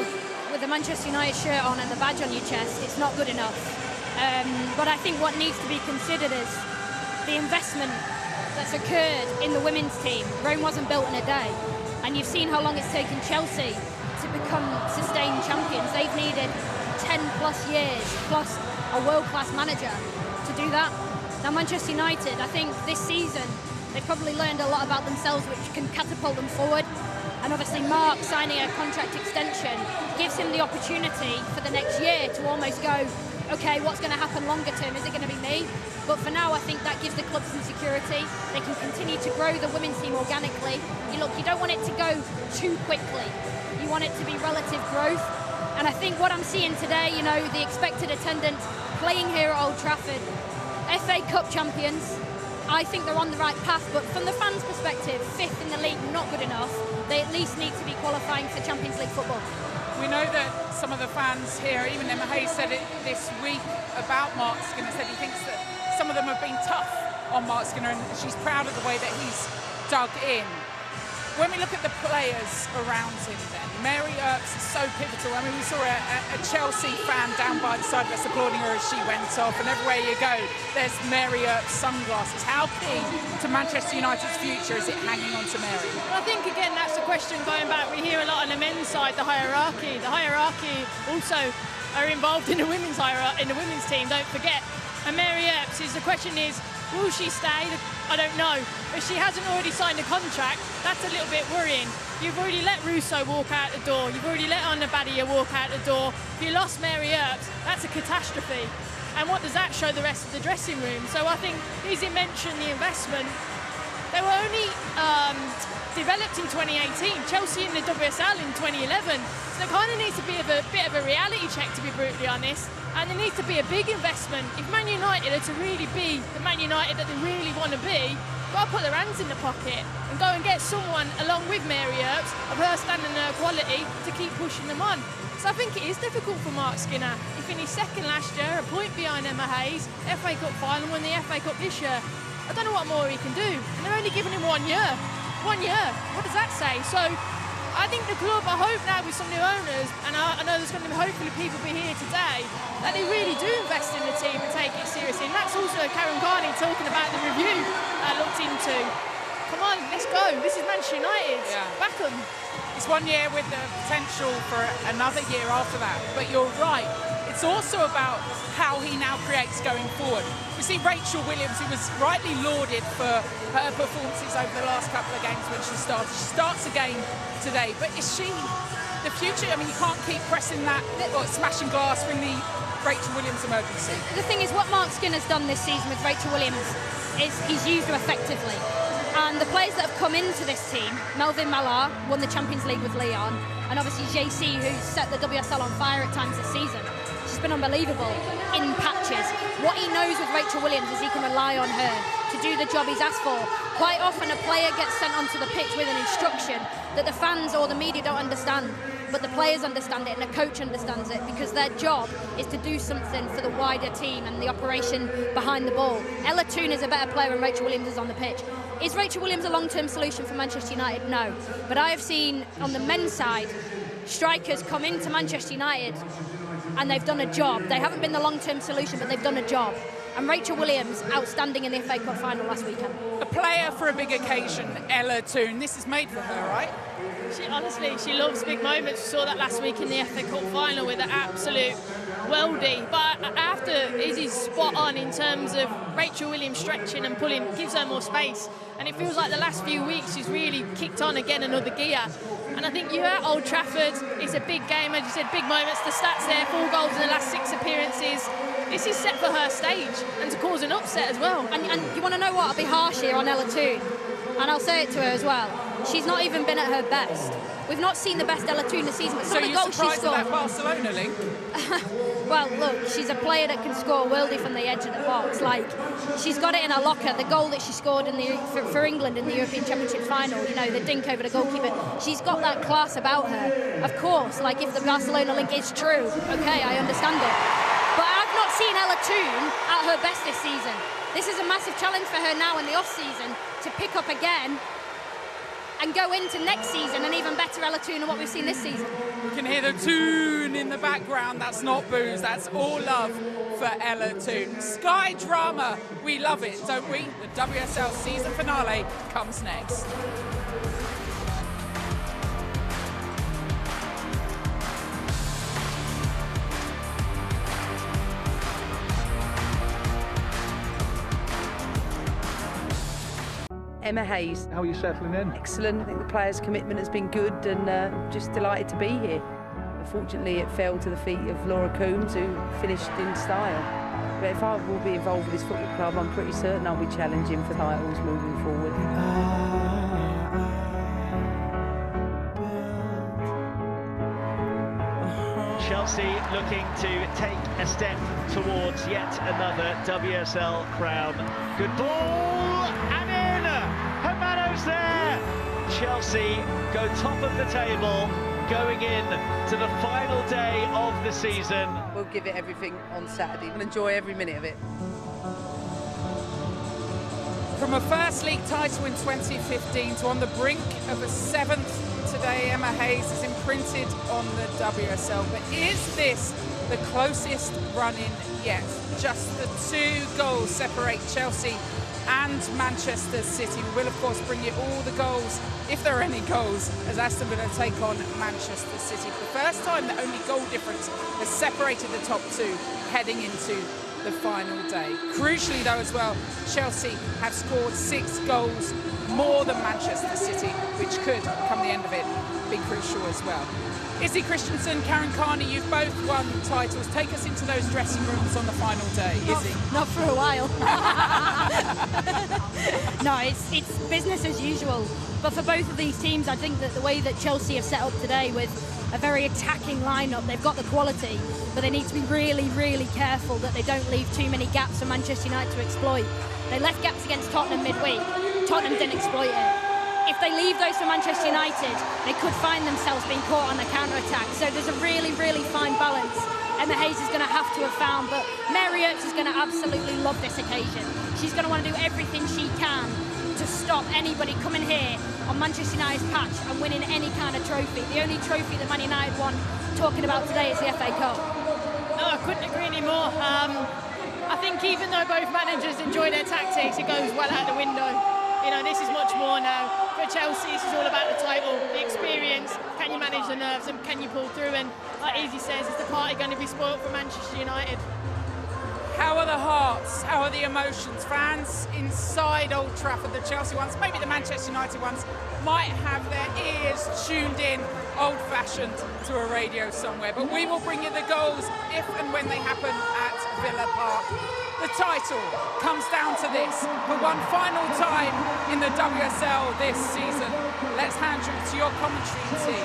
with the Manchester United shirt on and the badge on your chest, it's not good enough. But I think what needs to be considered is the investment that's occurred in the women's team. Rome wasn't built in a day, and you've seen how long it's taken Chelsea to become sustained champions. They've needed 10 plus years, plus a world-class manager to do that. Now Manchester United, I think this season, they've probably learned a lot about themselves which can catapult them forward. And obviously Mark signing a contract extension gives him the opportunity for the next year to almost go, okay, what's going to happen longer term? Is it going to be me? But for now, I think that gives the club some security. They can continue to grow the women's team organically. You don't want it to go too quickly. You want it to be relative growth. And I think what I'm seeing today, the expected attendance playing here at Old Trafford, FA Cup champions, I think they're on the right path, but from the fans' perspective, 5th in the league, not good enough. They at least need to be qualifying for Champions League football. We know that some of the fans here, even Emma Hayes said it this week about Mark Skinner, said he thinks that some of them have been tough on Mark Skinner, and she's proud of the way that he's dug in. When we look at the players around him then, Mary Earps is so pivotal. I mean, we saw a Chelsea fan down by the side of us applauding her as she went off, and everywhere you go, there's Mary Earps sunglasses. How key to Manchester United's future is it hanging on to Mary? Well, I think, again, that's a question going back. We hear a lot on the men's side, the hierarchy. The hierarchy also are involved in the women's team, don't forget. And Mary Earps, the question is, will she stay? I don't know. If she hasn't already signed a contract, that's a little bit worrying. You've already let Russo walk out the door. You've already let Anna Badia walk out the door. If you lost Mary Earps, that's a catastrophe. And what does that show the rest of the dressing room? So I think, Izzy mentioned the investment. They were only developed in 2018. Chelsea in the WSL in 2011. So there kind of needs to be a bit of a reality check, to be brutally honest. And there needs to be a big investment. If Man United are to really be the Man United that they really want to be, got to put their hands in the pocket and go and get someone along with Mary Earps of her standard and her quality to keep pushing them on. So I think it is difficult for Mark Skinner. He finished 2nd last year, a point behind Emma Hayes, FA Cup final, won the FA Cup this year. I don't know what more he can do. And they're only giving him 1 year. 1 year. What does that say? So I think the club, I hope now with some new owners, and I know there's going to be hopefully people be here today, that they really do invest in the team and take it seriously. And that's also Karen Carney talking about the review I looked into. Come on, let's go. This is Manchester United. Yeah. Back them. It's 1 year with the potential for another year after that. But you're right. it's also about how he now creates going forward. We see Rachel Williams, who was rightly lauded for her performances over the last couple of games when she started. She starts again today, but is she the future? I mean, you can't keep pressing that, or smashing glass from the Rachel Williams emergency. The thing is, what Mark Skinner's done this season with Rachel Williams is he's used her effectively. And the players that have come into this team, Melvin Mallard won the Champions League with Lyon, and obviously JC, who's set the WSL on fire at times this season. She's been unbelievable in patches. What he knows with Rachel Williams is he can rely on her to do the job he's asked for. Quite often a player gets sent onto the pitch with an instruction that the fans or the media don't understand, but the players understand it and the coach understands it, because their job is to do something for the wider team and the operation behind the ball. Ella Toone is a better player when Rachel Williams is on the pitch. Is Rachel Williams a long-term solution for Manchester United? No. But I have seen on the men's side strikers come into Manchester United and they've done a job. They haven't been the long-term solution, but they've done a job. And Rachel Williams, outstanding in the FA Cup final last weekend. A player for a big occasion, Ella Toone. This is made for her, right? She loves big moments. We saw that last week in the FA Cup final with an absolute worldie. But after Izzy's spot on in terms of Rachel Williams stretching and pulling, gives her more space. And it feels like the last few weeks she's really kicked on again another gear. And I think you're at Old Trafford, it's a big game, as you said, big moments. The stats there, 4 goals in the last 6 appearances. This is set for her stage and to cause an upset as well. And you want to know what? I'll be harsh here on Ella Toone, and I'll say it to her as well. She's not even been at her best. We've not seen the best Ella Toone this season. But so you're surprised at that Barcelona link? Well, look, she's a player that can score worldie from the edge of the box. Like, she's got it in her locker. The goal that she scored in for England in the European Championship final, you know, the dink over the goalkeeper. She's got that class about her. Of course, like if the Barcelona link is true, okay, I understand it. But I've not seen Ella Toone at her best this season. This is a massive challenge for her now in the off-season to pick up again and go into next season an even better Ella Toone than what we've seen this season. You can hear the tune in the background. That's not booze, that's all love for Ella Toone. Sky drama, we love it, don't we? The WSL season finale comes next. Emma Hayes. How are you settling in? Excellent. I think the players' commitment has been good, and just delighted to be here. Unfortunately, it fell to the feet of Laura Coombs, who finished in style. But if I will be involved with this football club, I'm pretty certain I'll be challenging for titles moving forward. Chelsea looking to take a step towards yet another WSL crown. Good ball, and in! Hermano's there! Chelsea go top of the table, going in to the final day of the season. We'll give it everything on Saturday and enjoy every minute of it. From a first league title in 2015 to on the brink of a 7th today, Emma Hayes is imprinted on the WSL. But is this the closest run-in yet? Just the 2 goals separate Chelsea and Manchester City. We will, of course, bring you all the goals, if there are any goals, as Aston Villa take on Manchester City. For the first time, the only goal difference has separated the top 2 heading into the final day. Crucially, though, as well, Chelsea have scored 6 goals more than Manchester City, which could, come the end of it, be crucial as well. Izzy Christensen, Karen Carney, you've both won titles. Take us into those dressing rooms on the final day. Izzy? Not for a while. No, it's business as usual. But for both of these teams, I think that the way that Chelsea have set up today with a very attacking lineup, they've got the quality, but they need to be really, really careful that they don't leave too many gaps for Manchester United to exploit. They left gaps against Tottenham midweek. Tottenham didn't exploit it. If they leave those for Manchester United, they could find themselves being caught on the counter-attack. So there's a really, really fine balance Emma Hayes is going to have to have found, but Mary Earps is going to absolutely love this occasion. She's going to want to do everything she can to stop anybody coming here on Manchester United's patch and winning any kind of trophy. The only trophy that Man United won, talking about today, is the FA Cup. No, I couldn't agree anymore. I think even though both managers enjoy their tactics, it goes well out the window. You know, this is much more now. For Chelsea, this is all about the title, the experience. Can you manage the nerves and can you pull through? And like Easy says, is the party going to be spoilt for Manchester United? How are the hearts? How are the emotions? Fans inside Old Trafford, the Chelsea ones, maybe the Manchester United ones, might have their ears tuned in, old-fashioned, to a radio somewhere. But we will bring you the goals if and when they happen at Villa Park. The title comes down to this. For one final time in the WSL this season, let's hand you to your commentary team,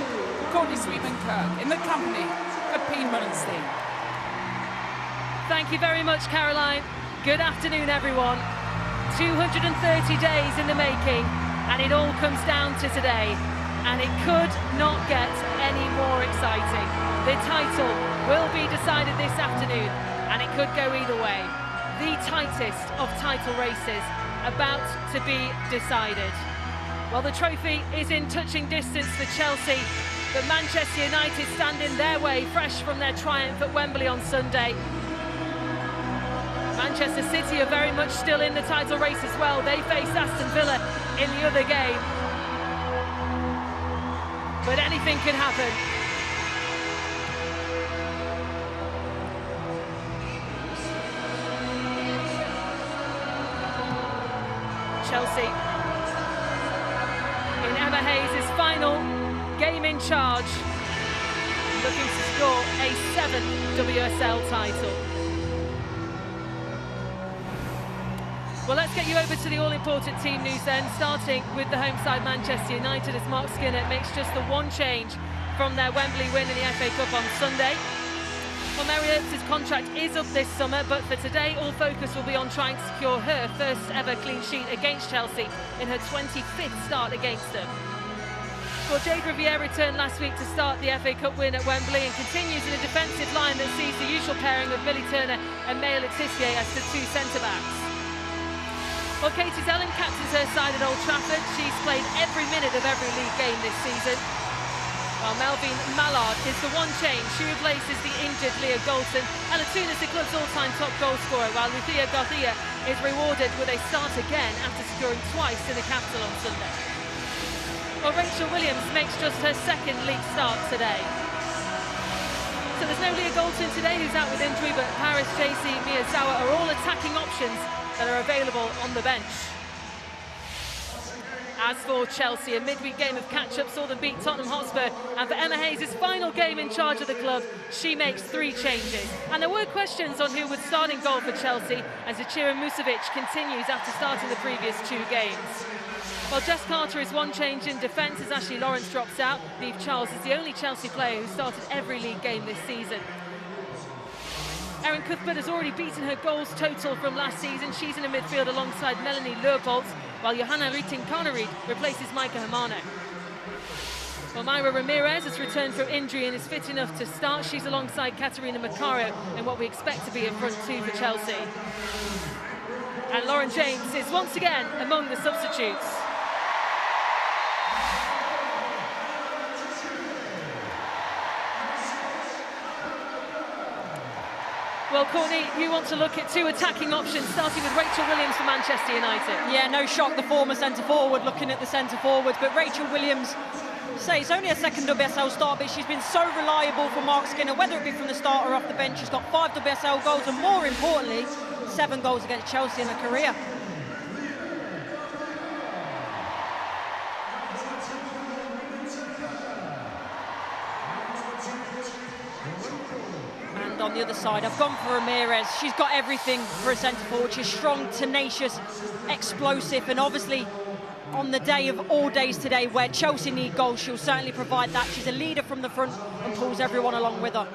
Courtney Sweetman-Kirk, in the company of Pete Mullenstein. Thank you very much, Caroline. Good afternoon, everyone. 230 days in the making, and it all comes down to today. And it could not get any more exciting. The title will be decided this afternoon, and it could go either way. The tightest of title races about to be decided. Well, the trophy is in touching distance for Chelsea, but Manchester United stand in their way, fresh from their triumph at Wembley on Sunday. Manchester City are very much still in the title race as well. They face Aston Villa in the other game. But anything can happen. Chelsea in Emma Hayes' final game in charge, looking to score a 7th WSL title. Well, let's get you over to the all-important team news then, starting with the home side Manchester United, as Mark Skinner makes just the one change from their Wembley win in the FA Cup on Sunday. Well, Mary Earps' contract is up this summer, but for today all focus will be on trying to secure her first ever clean sheet against Chelsea in her 25th start against them. Well, Jade Riviere returned last week to start the FA Cup win at Wembley and continues in a defensive line that sees the usual pairing of Millie Turner and Maya Letitia as the two centre-backs. Well, Katie Zellin captains her side at Old Trafford. She's played every minute of every league game this season. While Melvin Mallard is the one change. She replaces the injured Leah Golton. Alatoona is the club's all-time top goal scorer, while Luthia Garcia is rewarded with a start again after securing twice in the capital on Sunday. Well, Rachel Williams makes just her second league start today. So there's no Leah Golton today, who's out with injury, but Paris, JC, Miyazawa are all attacking options that are available on the bench. As for Chelsea, a midweek game of catch-up saw them beat Tottenham Hotspur, and for Emma Hayes' final game in charge of the club, she makes 3 changes. And there were questions on who would start in goal for Chelsea, as Zecira Musovic continues after starting the previous 2 games. While Jess Carter is one change in defence as Ashley Lawrence drops out, Niamh Charles is the only Chelsea player who started every league game this season. Erin Cuthbert has already beaten her goals total from last season. She's in the midfield alongside Melanie Leopold, while Johanna Rytting-Kaneryd replaces Maika Hamano. Well, Myra Ramirez has returned from injury and is fit enough to start. She's alongside Katerina Macario in what we expect to be a front 2 for Chelsea. And Lauren James is once again among the substitutes. Well, Courtney, you want to look at 2 attacking options, starting with Rachel Williams for Manchester United. Yeah, no shock, the former centre-forward looking at the centre-forward, but Rachel Williams, say it's only her second WSL start, but she's been so reliable for Mark Skinner, whether it be from the start or off the bench. She's got 5 WSL goals, and more importantly, 7 goals against Chelsea in her career. On the other side, I've gone for Ramirez. She's got everything for a centre-forward. She's strong, tenacious, explosive, and obviously on the day of all days today where Chelsea need goals, she'll certainly provide that. She's a leader from the front and pulls everyone along with her.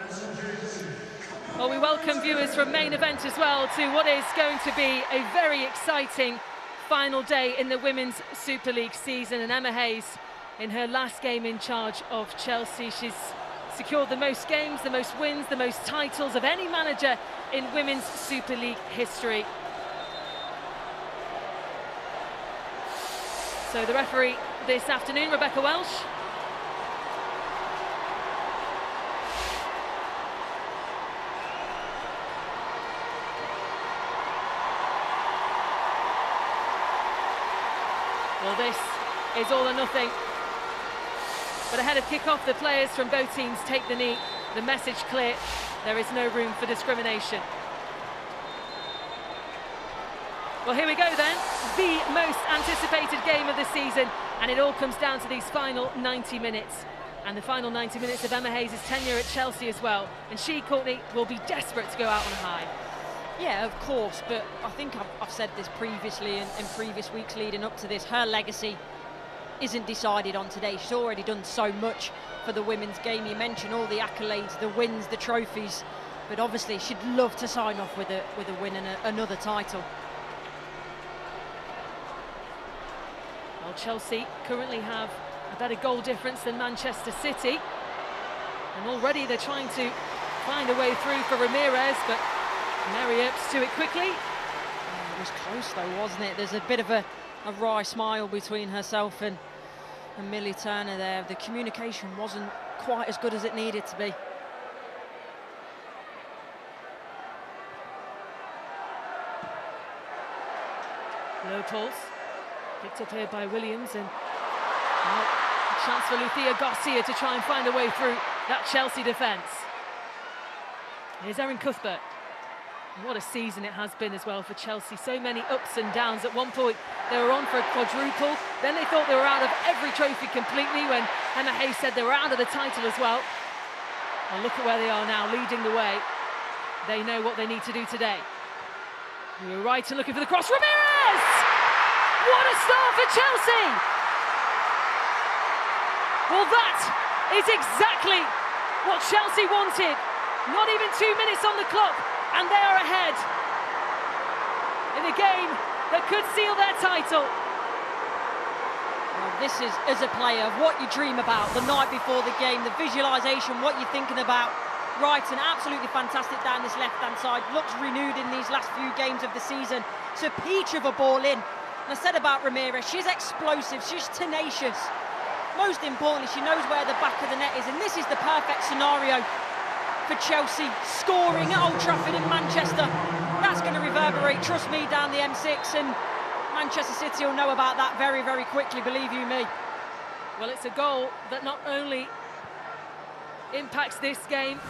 Well, we welcome viewers from Main Event as well to what is going to be a very exciting final day in the Women's Super League season, and Emma Hayes in her last game in charge of Chelsea. She's secured the most games, the most wins, the most titles of any manager in Women's Super League history. So the referee this afternoon, Rebecca Welsh. Well, this is all or nothing. But ahead of kick-off, the players from both teams take the knee. The message clear, there is no room for discrimination. Well, here we go then, the most anticipated game of the season, and it all comes down to these final 90 minutes. And the final 90 minutes of Emma Hayes' tenure at Chelsea as well. And she, Courtney, will be desperate to go out on a high. Yeah, of course, but I think I've said this previously in previous weeks leading up to this, her legacy isn't decided on today. She's already done so much for the women's game. You mentioned all the accolades, the wins, the trophies, but obviously she'd love to sign off with a win and another title. Well, Chelsea currently have a better goal difference than Manchester City, and already they're trying to find a way through for Ramirez, but Mary ups to it quickly. It was close though, wasn't it? There's a bit of a wry smile between herself and Millie Turner there. The communication wasn't quite as good as it needed to be. Low pulse, picked up here by Williams, and a chance for Lucia Garcia to try and find a way through that Chelsea defence. Here's Erin Cuthbert. What a season it has been as well for Chelsea. So many ups and downs. At one point they were on for a quadruple, then they thought they were out of every trophy completely when Emma Hayes said they were out of the title as well. And look at where they are now, leading the way. They know what they need to do today. We were right and looking for the cross. Ramirez! What a start for Chelsea! Well, that is exactly what Chelsea wanted. Not even 2 minutes on the clock, and they are ahead in a game that could seal their title. Well, this is, as a player, what you dream about the night before the game, the visualisation, what you're thinking about. Wrighton, absolutely fantastic down this left-hand side, looks renewed in these last few games of the season. It's a peach of a ball in. And I said about Ramirez, she's explosive, she's tenacious. Most importantly, she knows where the back of the net is, and this is the perfect scenario for Chelsea, scoring at Old Trafford in Manchester. That's going to reverberate, trust me, down the M6, and Manchester City will know about that very, very quickly, believe you me. Well, it's a goal that not only impacts this game,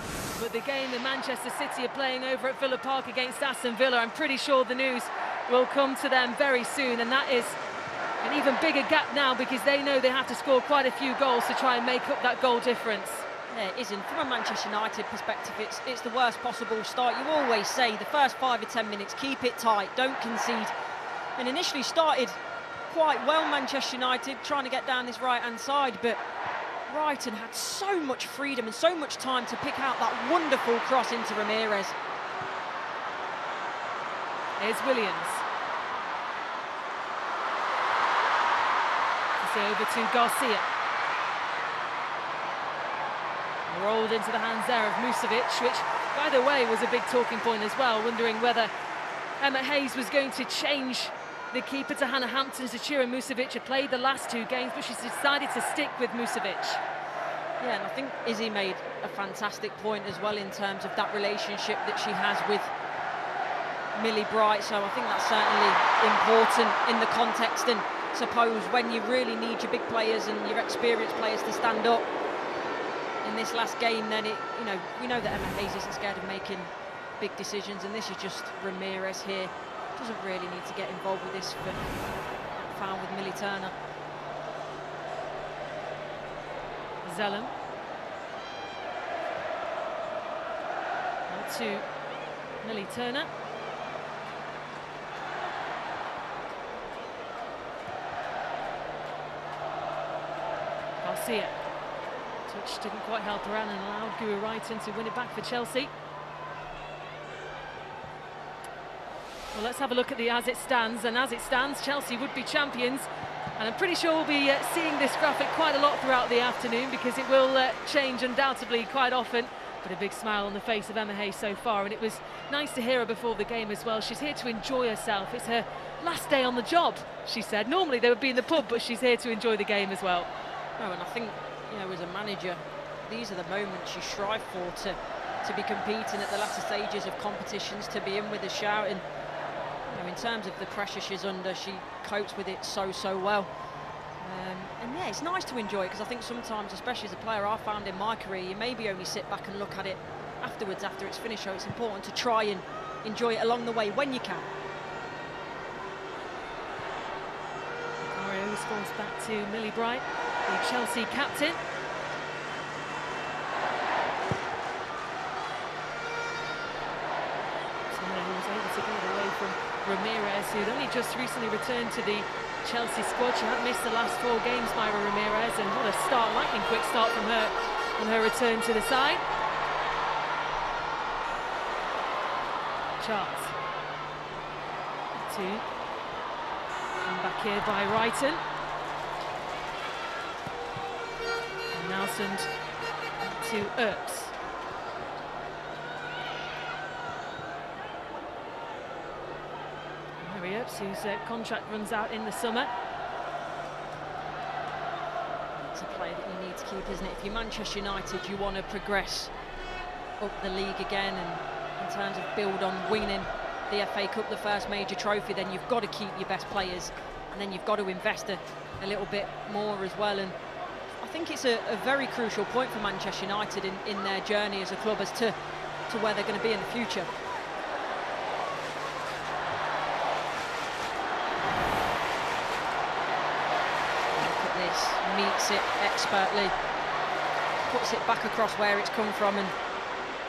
but the game that Manchester City are playing over at Villa Park against Aston Villa. I'm pretty sure the news will come to them very soon, and that is an even bigger gap now because they know they have to score quite a few goals to try and make up that goal difference. Yeah, it isn't. From a Manchester United perspective, it's the worst possible start. You always say the first 5 or 10 minutes, keep it tight, don't concede. And initially started quite well, Manchester United, trying to get down this right-hand side, but Wrighton had so much freedom and so much time to pick out that wonderful cross into Ramirez. Here's Williams. Over to Garcia. Rolled into the hands there of Musovic, which, by the way, was a big talking point as well, wondering whether Emma Hayes was going to change the keeper to Hannah Hampton. Zecira Musovic had played the last 2 games, but she's decided to stick with Musovic. Yeah, and I think Izzy made a fantastic point as well in terms of that relationship that she has with Millie Bright, so I think that's certainly important in the context, and suppose when you really need your big players and your experienced players to stand up in this last game, then we know that Emma Hayes isn't scared of making big decisions, and this is just Ramirez here. Doesn't really need to get involved with this for foul with Millie Turner. Zellum. Now to Millie Turner. Garcia. Touch didn't quite help her out and allowed Guru Wrighton to win it back for Chelsea. Well, let's have a look at the as it stands, and as it stands, Chelsea would be champions, and I'm pretty sure we'll be seeing this graphic quite a lot throughout the afternoon because it will change undoubtedly quite often. But a big smile on the face of Emma Hayes so far, and it was nice to hear her before the game as well. She's here to enjoy herself. It's her last day on the job, she said. Normally they would be in the pub, but she's here to enjoy the game as well. No, and I think, as a manager, these are the moments you strive for, to be competing at the latter stages of competitions, to be in with a shout. And You know, in terms of the pressure she's under, she copes with it so well. And yeah, it's nice to enjoy it, because I think sometimes, especially as a player I've found in my career, you maybe only sit back and look at it afterwards, after it's finished. So it's important to try and enjoy it along the way when you can. Mario responds back to Millie Bright, the Chelsea captain. Who was able to get away from Ramirez, who'd only just recently returned to the Chelsea squad. She had missed the last 4 games, Myra Ramirez, and what a start, lightning quick start from her on her return to the side. Charles. 2. And back here by Wrighton. And Nelson to Earps. Mary Earps, whose contract runs out in the summer. It's a player that you need to keep, isn't it? If you're Manchester United, you want to progress up the league again, and in terms of build on winning the FA Cup, the first major trophy, then you've got to keep your best players, and then you've got to invest a little bit more as well. And I think it's a very crucial point for Manchester United in their journey as a club as to where they're going to be in the future. Look at this, meets it expertly, puts it back across where it's come from, and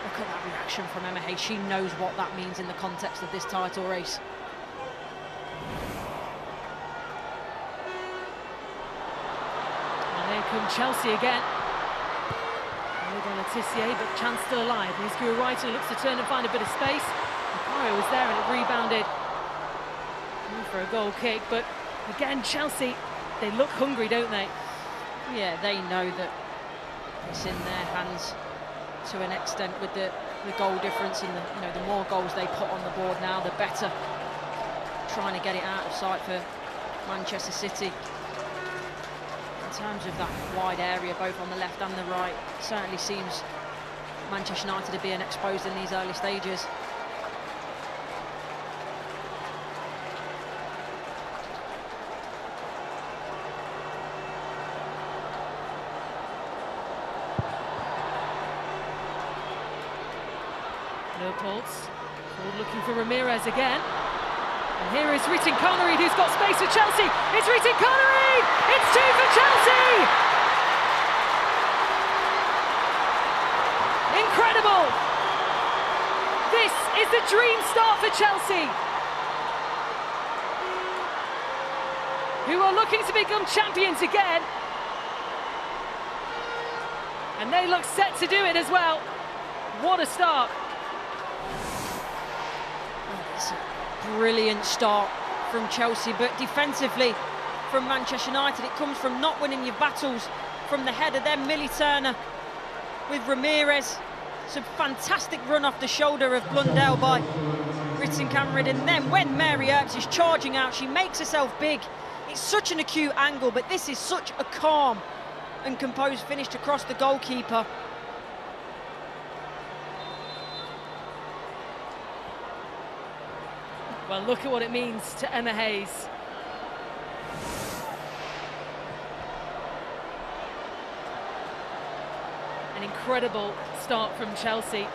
look at that reaction from Emma Hayes. She knows what that means in the context of this title race. And here come Chelsea again. Letitia, but chance still alive. Here's Guru Wrighton, looks to turn and find a bit of space. Macario was there and it rebounded for a goal kick. But again, Chelsea, they look hungry, don't they? Yeah, they know that it's in their hands to an extent with the goal difference, and the more goals they put on the board now, the better. Trying to get it out of sight for Manchester City. In terms of that wide area, both on the left and the right, it certainly seems Manchester United are being exposed in these early stages. Leopold's looking for Ramirez again. And here is Ritin Connery, who's got space for Chelsea. It's Ritin Connery! It's 2 for Chelsea! Incredible! This is the dream start for Chelsea, who are looking to become champions again. And they look set to do it as well. What a start. It's a brilliant start from Chelsea, but defensively from Manchester United, it comes from not winning your battles from the header. Then Millie Turner with Ramirez. It's a fantastic run off the shoulder of Blundell by Ritin Connery, and then when Mary Earps is charging out, she makes herself big. It's such an acute angle, but this is such a calm and composed finish across the goalkeeper. Well, look at what it means to Emma Hayes. An incredible start from Chelsea.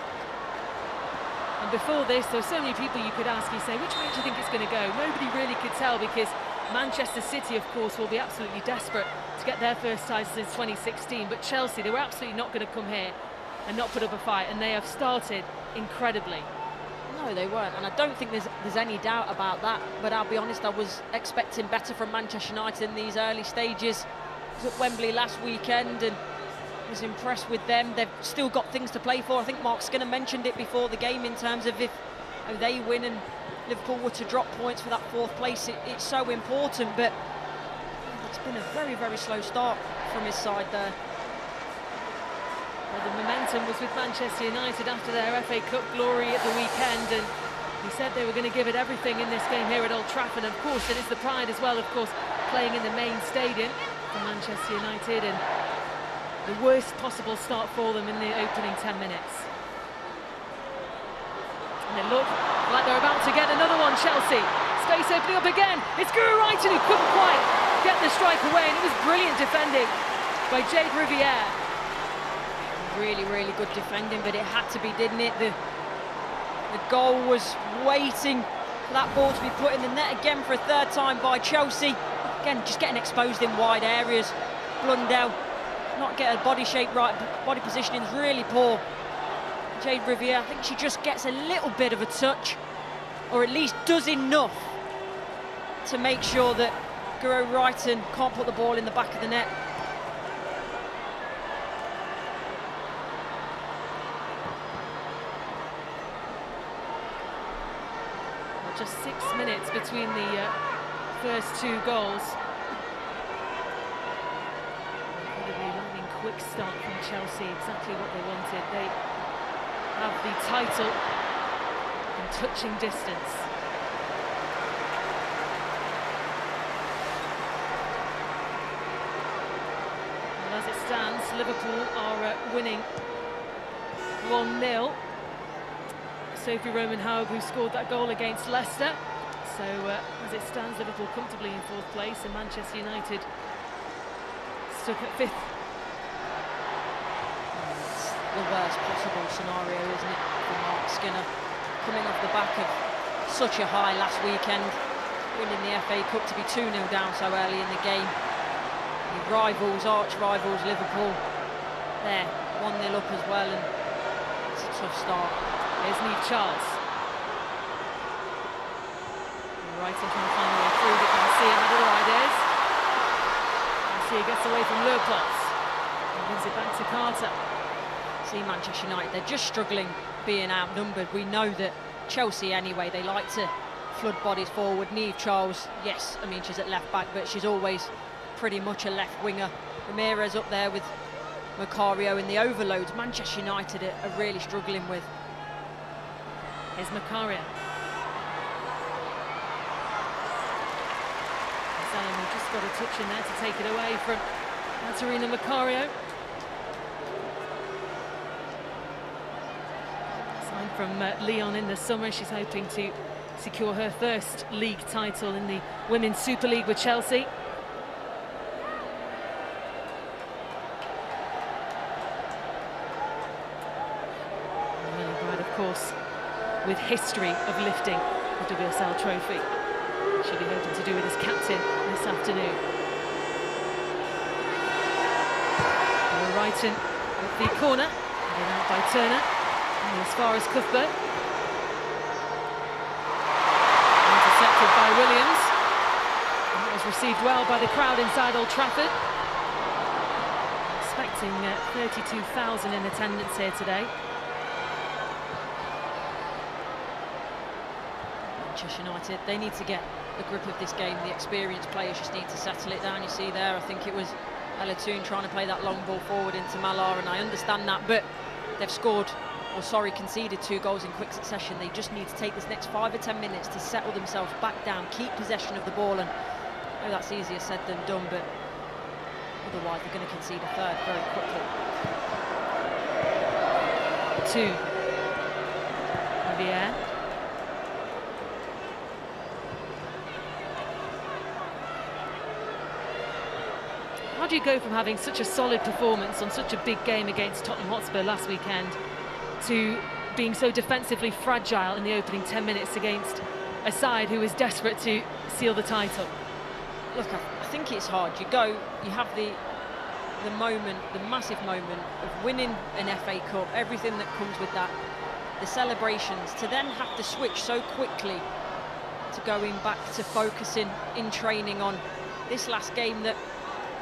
And before this, there were so many people you could ask, you say, which way do you think it's going to go? Nobody really could tell, because Manchester City, of course, will be absolutely desperate to get their first title since 2016. But Chelsea, they were absolutely not going to come here and not put up a fight, and they have started incredibly. No, they weren't, and I don't think there's any doubt about that. But I'll be honest, I was expecting better from Manchester United in these early stages. I was at Wembley last weekend and was impressed with them. They've still got things to play for. I think Mark Skinner mentioned it before the game in terms of if they win and Liverpool were to drop points for that 4th place, it's so important. But it's been a very, very slow start from his side there. Well, the momentum was with Manchester United after their FA Cup glory at the weekend, and he said they were going to give it everything in this game here at Old Trafford. And of course, it is the pride as well, of course, playing in the main stadium for Manchester United, and the worst possible start for them in the opening 10 minutes. And it looked like they're about to get another one, Chelsea. Space opening up again. It's Guru Wrighton who couldn't quite get the strike away, and it was brilliant defending by Jade Riviere. Really, really good defending, but it had to be, didn't it? The goal was waiting for that ball to be put in the net again for a third time by Chelsea. Again, just getting exposed in wide areas. Blundell not get her body shape right, body positioning is really poor. Jade Riviere, I think she just gets a little bit of a touch, or at least does enough to make sure that Guro Wrighton can't put the ball in the back of the net. Well, just 6 minutes between the first two goals. Incredibly lightning quick start from Chelsea, exactly what they wanted. They have the title in touching distance. Well, as it stands, Liverpool are winning 1-0. Sophie Roman-Haug, who scored that goal against Leicester. So as it stands, Liverpool comfortably in fourth place, and Manchester United stuck at fifth. The worst possible scenario, isn't it, for Mark Skinner, coming off the back of such a high last weekend, winning the FA Cup to be 2-0 down so early in the game. The rivals, arch rivals, Liverpool, they're 1-0 up as well, and it's a tough start. Here's Niamh Charles. Wrighton trying to find a way through, but Garcia had other ideas. Garcia gets away from Leupolz and gives it back to Carter. See, Manchester United, they're just struggling being outnumbered. We know that Chelsea anyway, they like to flood bodies forward. Niamh Charles, yes, I mean, she's at left back, but she's always pretty much a left winger. Ramirez up there with Macario in the overloads. Manchester United are really struggling with. Here's Macario. Salomon just got a touch in there to take it away from Katarina Macario. Signed from Lyon in the summer. She's hoping to secure her first league title in the Women's Super League with Chelsea. Lily Bride, of course, with history of lifting the WSL trophy. She'll be hoping to do it as captain this afternoon. Wrighton with the corner, headed out by Turner, and as far as Cuthbert. Intercepted by Williams, and that was received well by the crowd inside Old Trafford. Expecting 32,000 in attendance here today. Manchester United, they need to get the grip of this game. The experienced players just need to settle it down. You see there, I think it was Ella Toon trying to play that long ball forward into Malar, and I understand that, but they've conceded 2 goals in quick succession. They just need to take this next 5 or 10 minutes to settle themselves back down, keep possession of the ball, and I know that's easier said than done, but otherwise they're going to concede a third very quickly. 2. Riviere. How do you go from having such a solid performance on such a big game against Tottenham Hotspur last weekend to being so defensively fragile in the opening 10 minutes against a side who is desperate to seal the title? Look, I think it's hard. You have the moment, the massive moment of winning an FA Cup, everything that comes with that, the celebrations, to then have to switch so quickly to going back to focusing in training on this last game that,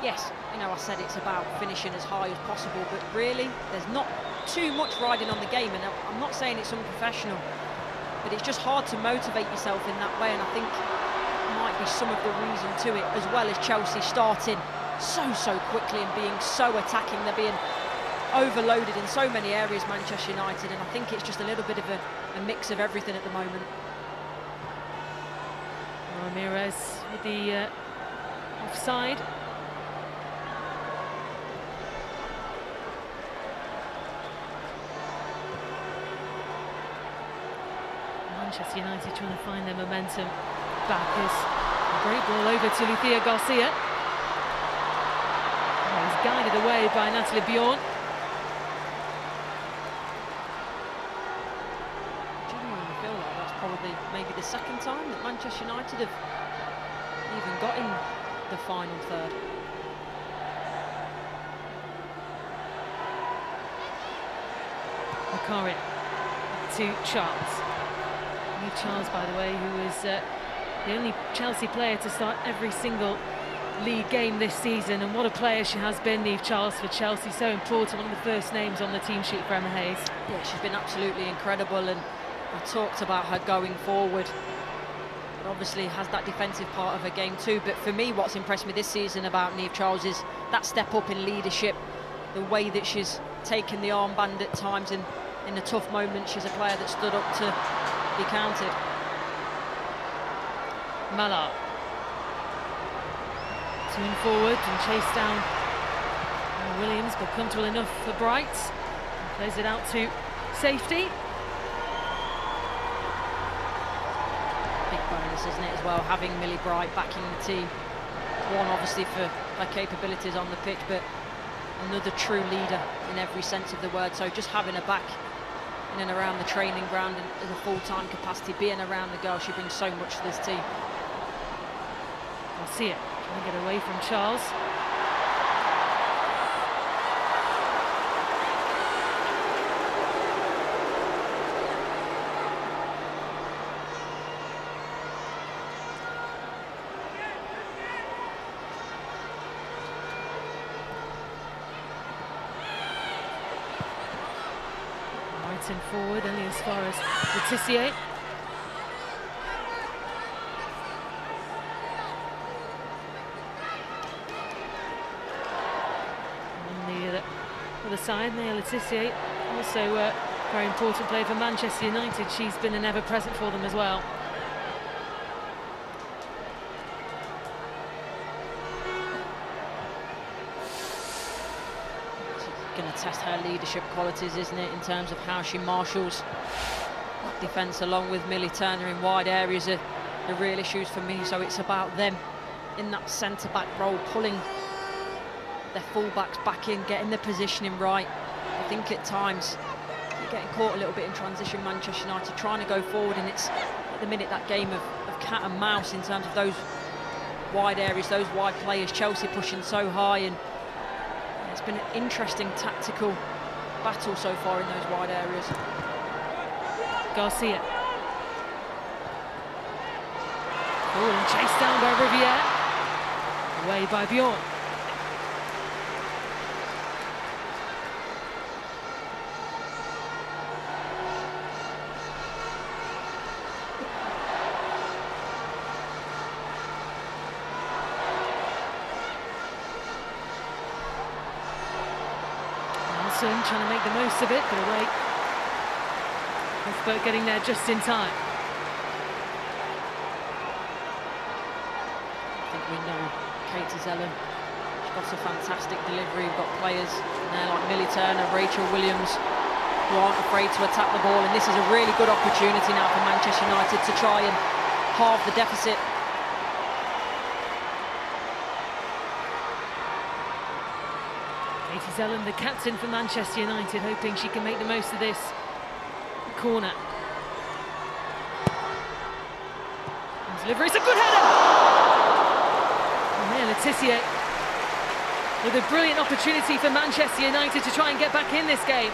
yes, you know, I said it's about finishing as high as possible, but really, there's not too much riding on the game, and I'm not saying it's unprofessional, but it's just hard to motivate yourself in that way, and I think might be some of the reason to it, as well as Chelsea starting so quickly and being so attacking. They're being overloaded in so many areas, Manchester United, and I think it's just a little bit of a mix of everything at the moment. Ramirez with the offside. Manchester United trying to find their momentum back as a great ball over to Lucia Garcia. Oh, he's guided away by Natalie Bjorn. Genuinely feel like that's probably maybe the second time that Manchester United have even got in the final third. Macaria to Charles. Eve Charles, by the way, who was the only Chelsea player to start every single league game this season, and what a player she has been, Eve Charles, for Chelsea. So important, one of the first names on the team sheet for Emma Hayes. Yeah, she's been absolutely incredible, and I talked about her going forward. But obviously has that defensive part of her game too. But for me, what's impressed me this season about Niamh Charles is that step up in leadership, the way that she's taken the armband at times, and in a tough moment, she's a player that stood up to be counted. Mallard. To and forward and chased down Williams, but comfortable enough for Bright. And plays it out to safety. Big bonus, isn't it, as well, having Millie Bright backing the team. One, obviously, for her capabilities on the pitch, but another true leader in every sense of the word. So just having her back in and around the training ground in a full-time capacity, being around the girl, she brings so much to this team. I'll see it. Trying to get away from Charles. Right in forward, only as far as Letitia. The side, Naya Letitia, also a very important player for Manchester United. She's been an ever-present for them as well. It's going to test her leadership qualities, isn't it, in terms of how she marshals that defence along with Millie Turner in wide areas are the real issues for me. So it's about them in that centre-back role, pulling their full-backs back in, getting the positioning right. I think at times you're getting caught a little bit in transition, Manchester United, trying to go forward, and it's at the minute that game of cat and mouse in terms of those wide areas, those wide players. Chelsea pushing so high, and it's been an interesting tactical battle so far in those wide areas. Garcia. Oh, and chased down by Riviere. Away by Bjorn. Trying to make the most of it, but away. Cuthbert getting there just in time. I think we know Katie Zellen. She's got a fantastic delivery. We've got players now like Millie Turner, Rachel Williams, who aren't afraid to attack the ball, and this is a really good opportunity now for Manchester United to try and halve the deficit. Katie Zellen, the captain for Manchester United, hoping she can make the most of this corner. And delivery, it's a good header! And there, Letitia with a brilliant opportunity for Manchester United to try and get back in this game.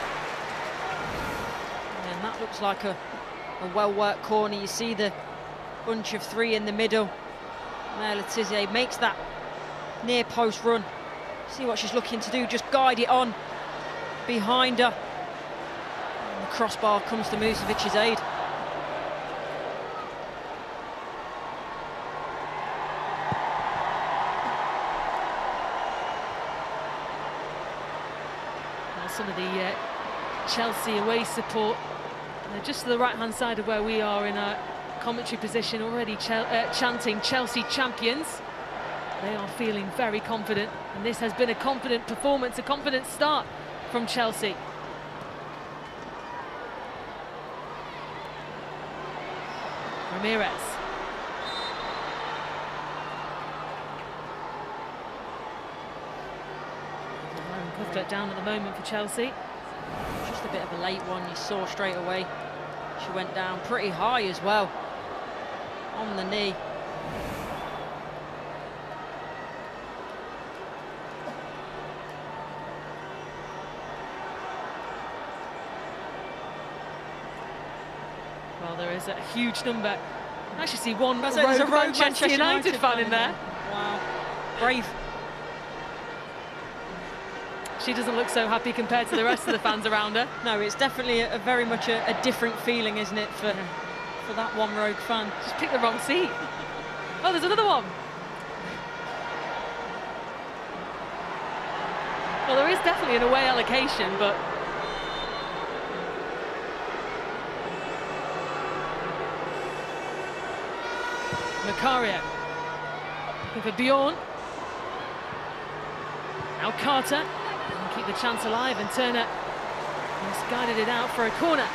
And that looks like a well-worked corner. You see the bunch of three in the middle. There, Letitia makes that near post run. See what she's looking to do, just guide it on behind her. And the crossbar comes to Musevic's aid. Now some of the Chelsea away support, just to the right-hand side of where we are in our commentary position, already chanting Chelsea champions. They are feeling very confident, and this has been a confident performance, a confident start from Chelsea. Ramirez. Cuthbert down at the moment for Chelsea. Just a bit of a late one, you saw straight away. She went down pretty high as well, on the knee. Well, there is a huge number. I actually see one There's rogue Manchester United fan in there. Wow, brave. She doesn't look so happy compared to the rest of the fans around her. No, it's definitely a very much a different feeling, isn't it, for that one rogue fan. Just picked the wrong seat. Oh, there's another one. Well, there is definitely an away allocation, but Macario looking for Bjorn. Now Carter can keep the chance alive, and Turner has guided it out for a corner.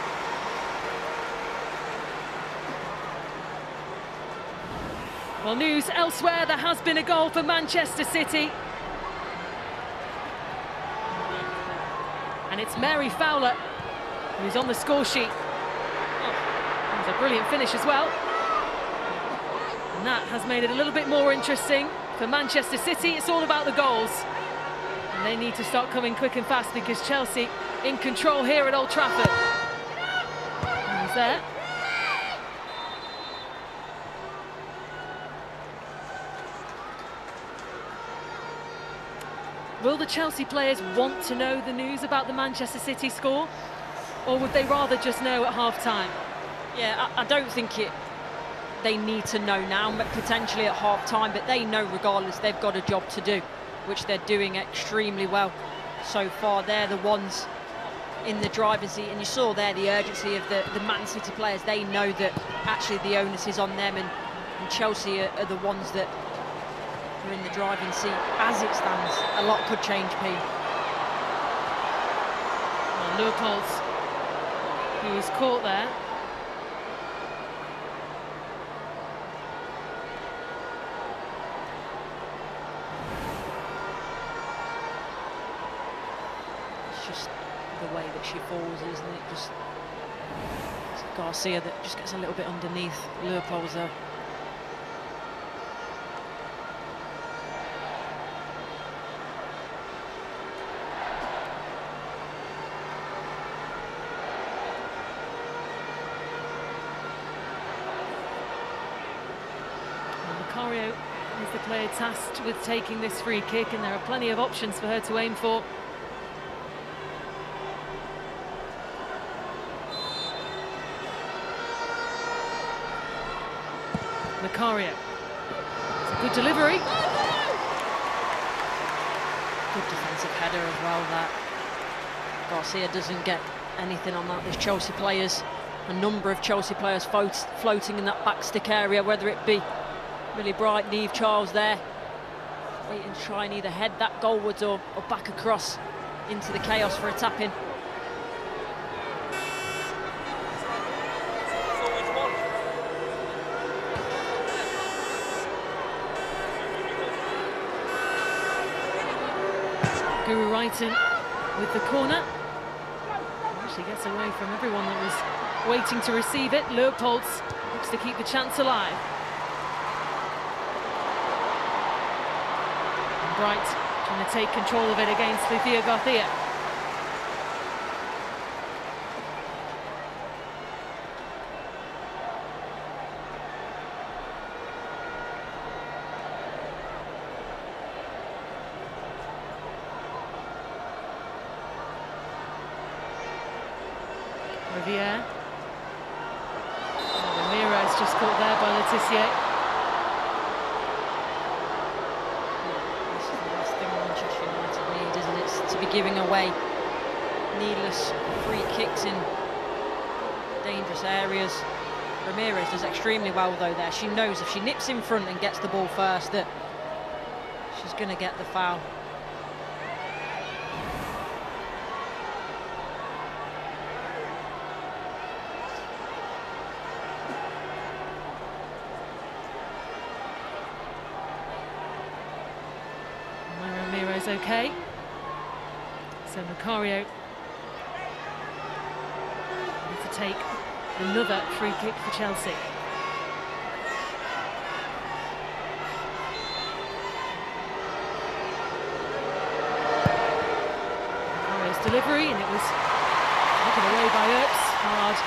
Well, news elsewhere, there has been a goal for Manchester City. And it's Mary Fowler who's on the score sheet. Oh, that was a brilliant finish as well. And that has made it a little bit more interesting for Manchester City. It's all about the goals. And they need to start coming quick and fast, because Chelsea in control here at Old Trafford. And he's there. Will the Chelsea players want to know the news about the Manchester City score? Or would they rather just know at half-time? Yeah, I don't think they need to know now, but potentially at half-time, but they know regardless they've got a job to do, which they're doing extremely well so far. They're the ones in the driver's seat, and you saw there the urgency of the Man City players. They know that actually the onus is on them, and Chelsea are the ones that are in the driving seat. As it stands, a lot could change, Pete. Well, Leopold's, who was caught there. It's just the way that she falls, isn't it? Just it's Garcia that just gets a little bit underneath Leopold's there. Macario is the player tasked with taking this free kick, and there are plenty of options for her to aim for. Macario. It's a good delivery. Good defensive header as well, that. Garcia doesn't get anything on that. There's Chelsea players, a number of Chelsea players floating in that back stick area, whether it be really bright Niamh Charles there, waiting to try and either head that goalwards or back across into the chaos for a tap-in. Guru Wrighton with the corner. Actually gets away from everyone that was waiting to receive it. Leopold's looks to keep the chance alive. Bright trying to take control of it against Lucia Garcia. Riviere. Ramirez just caught there by Letitia. This is the last thing Manchester United need, isn't it? It's to be giving away needless free kicks in dangerous areas. Ramirez does extremely well though there. She knows if she nips in front and gets the ball first that she's going to get the foul. Ramirez okay. So Macario needs to take another free kick for Chelsea. Macario's delivery, and it was taken away by Earps. Hard.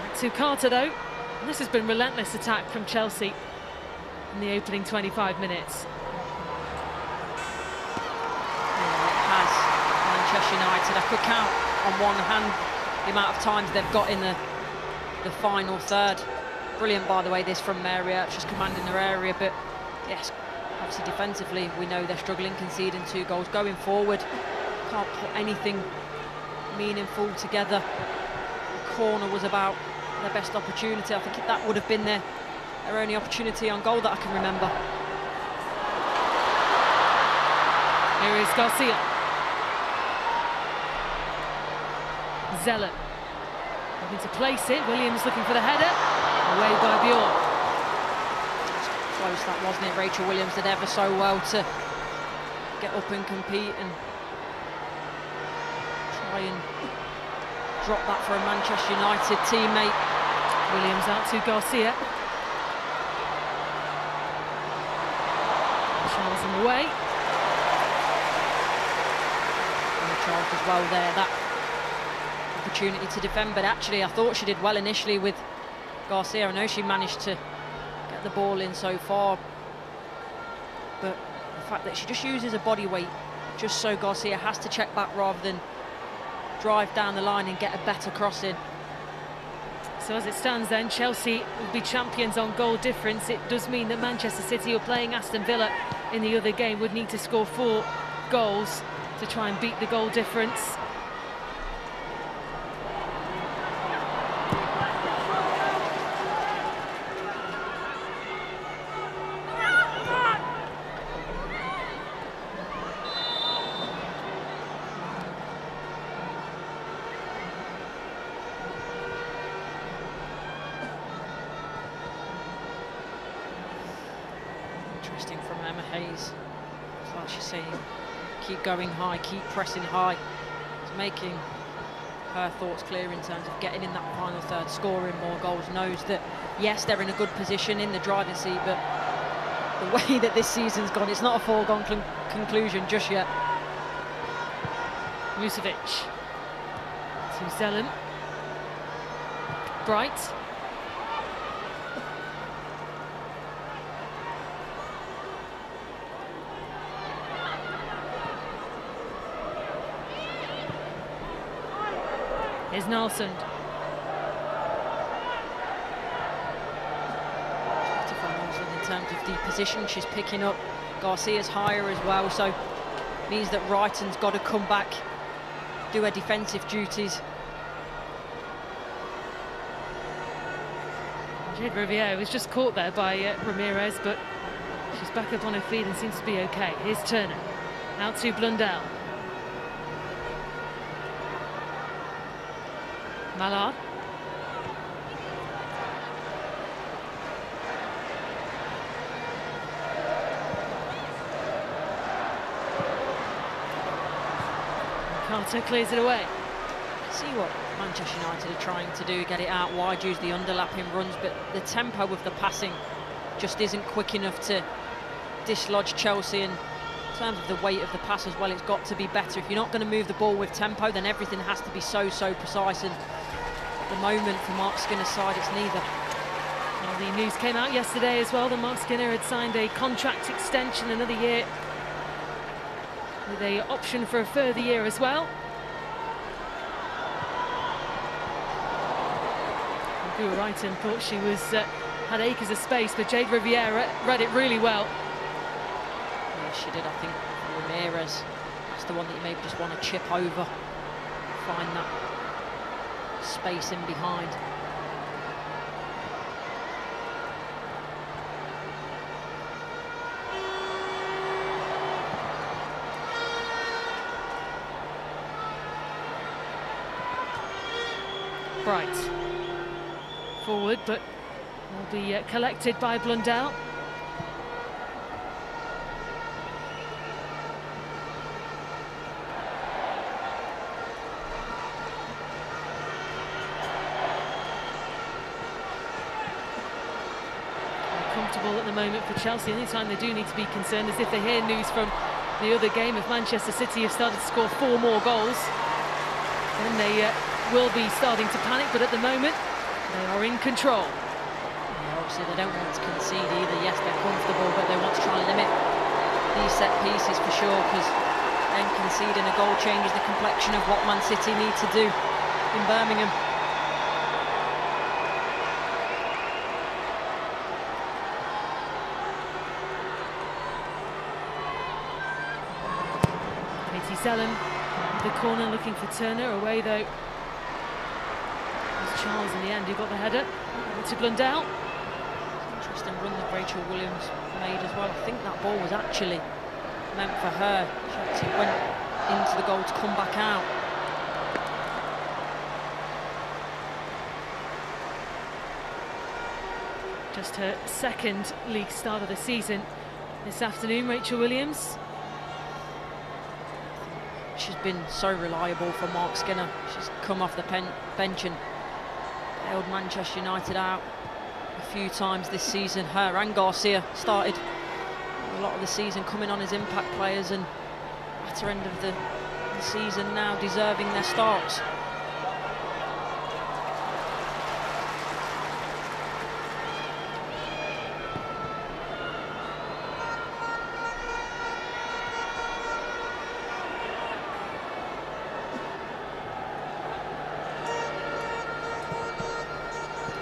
Back to Carter though. And this has been relentless attack from Chelsea in the opening 25 minutes. Manchester United, I could count on one hand the amount of times they've got in the final third. Brilliant, by the way, this from Mary Earps, just commanding their area, but yes, obviously defensively we know they're struggling, conceding 2 goals. Going forward, can't put anything meaningful together. The corner was about their best opportunity. I think that would have been their only opportunity on goal that I can remember. Here is Garcia. Zeller looking to place it. Williams looking for the header. Away by Bjorn. Close that, wasn't it? Rachel Williams did ever so well to get up and compete and try and drop that for a Manchester United teammate. Williams out to Garcia. Charles in the way. And Charles as well there. That opportunity to defend, but actually I thought she did well initially with Garcia. I know she managed to get the ball in so far, but the fact that she just uses a body weight just so Garcia has to check back rather than drive down the line and get a better cross in. So as it stands then, Chelsea will be champions on goal difference. It does mean that Manchester City, who are playing Aston Villa in the other game, would need to score 4 goals to try and beat the goal difference. Interesting from Emma Hayes. It's like she's saying, keep going high, keep pressing high. It's making her thoughts clear in terms of getting in that final third, scoring more goals. Knows that, yes, they're in a good position in the driving seat, but the way that this season's gone, it's not a foregone conclusion just yet. Vucevic to Zelen. Bright. Here's Nalsund. In terms of the position she's picking up, Garcia's higher as well, so means that Wrighton's got to come back, do her defensive duties. Jade Riviere was just caught there by Ramirez, but she's back up on her feet and seems to be okay. Here's Turner, out to Blundell. Mallard. Carter clears it away. See what Manchester United are trying to do, get it out wide, use the underlapping runs, but the tempo of the passing just isn't quick enough to dislodge Chelsea. And in terms of the weight of the pass as well, it's got to be better. If you're not going to move the ball with tempo, then everything has to be so precise, and at the moment for Mark Skinner's side it's neither. Well, the news came out yesterday as well that Mark Skinner had signed a contract extension, another year, with an option for a further year as well. Gua Wrighton thought she was had acres of space, but Jade Riviere read it really well. Yeah, she did. I think Ramirez, that's the one that you maybe just want to chip over, find that space in behind. Bright forward, but will be collected by Blundell. comfortable at the moment for Chelsea. The only time they do need to be concerned is if they hear news from the other game. If Manchester City have started to score 4 more goals, then they will be starting to panic, but at the moment they are in control. Yeah, obviously they don't want to concede either. Yes, they're comfortable, but they want to try and limit these set pieces for sure, because then conceding a goal changes the complexion of what Man City need to do in Birmingham. Katie Sellen, the corner looking for Turner, away though. It was Charles in the end who got the header. To Blundell. Interesting run that Rachel Williams made as well. I think that ball was actually meant for her. She went into the goal to come back out. Just her second league start of the season this afternoon, Rachel Williams. She's been so reliable for Mark Skinner. She's come off the bench and held Manchester United out a few times this season. Her and Garcia started a lot of the season coming on as impact players, and at the end of the season now deserving their starts.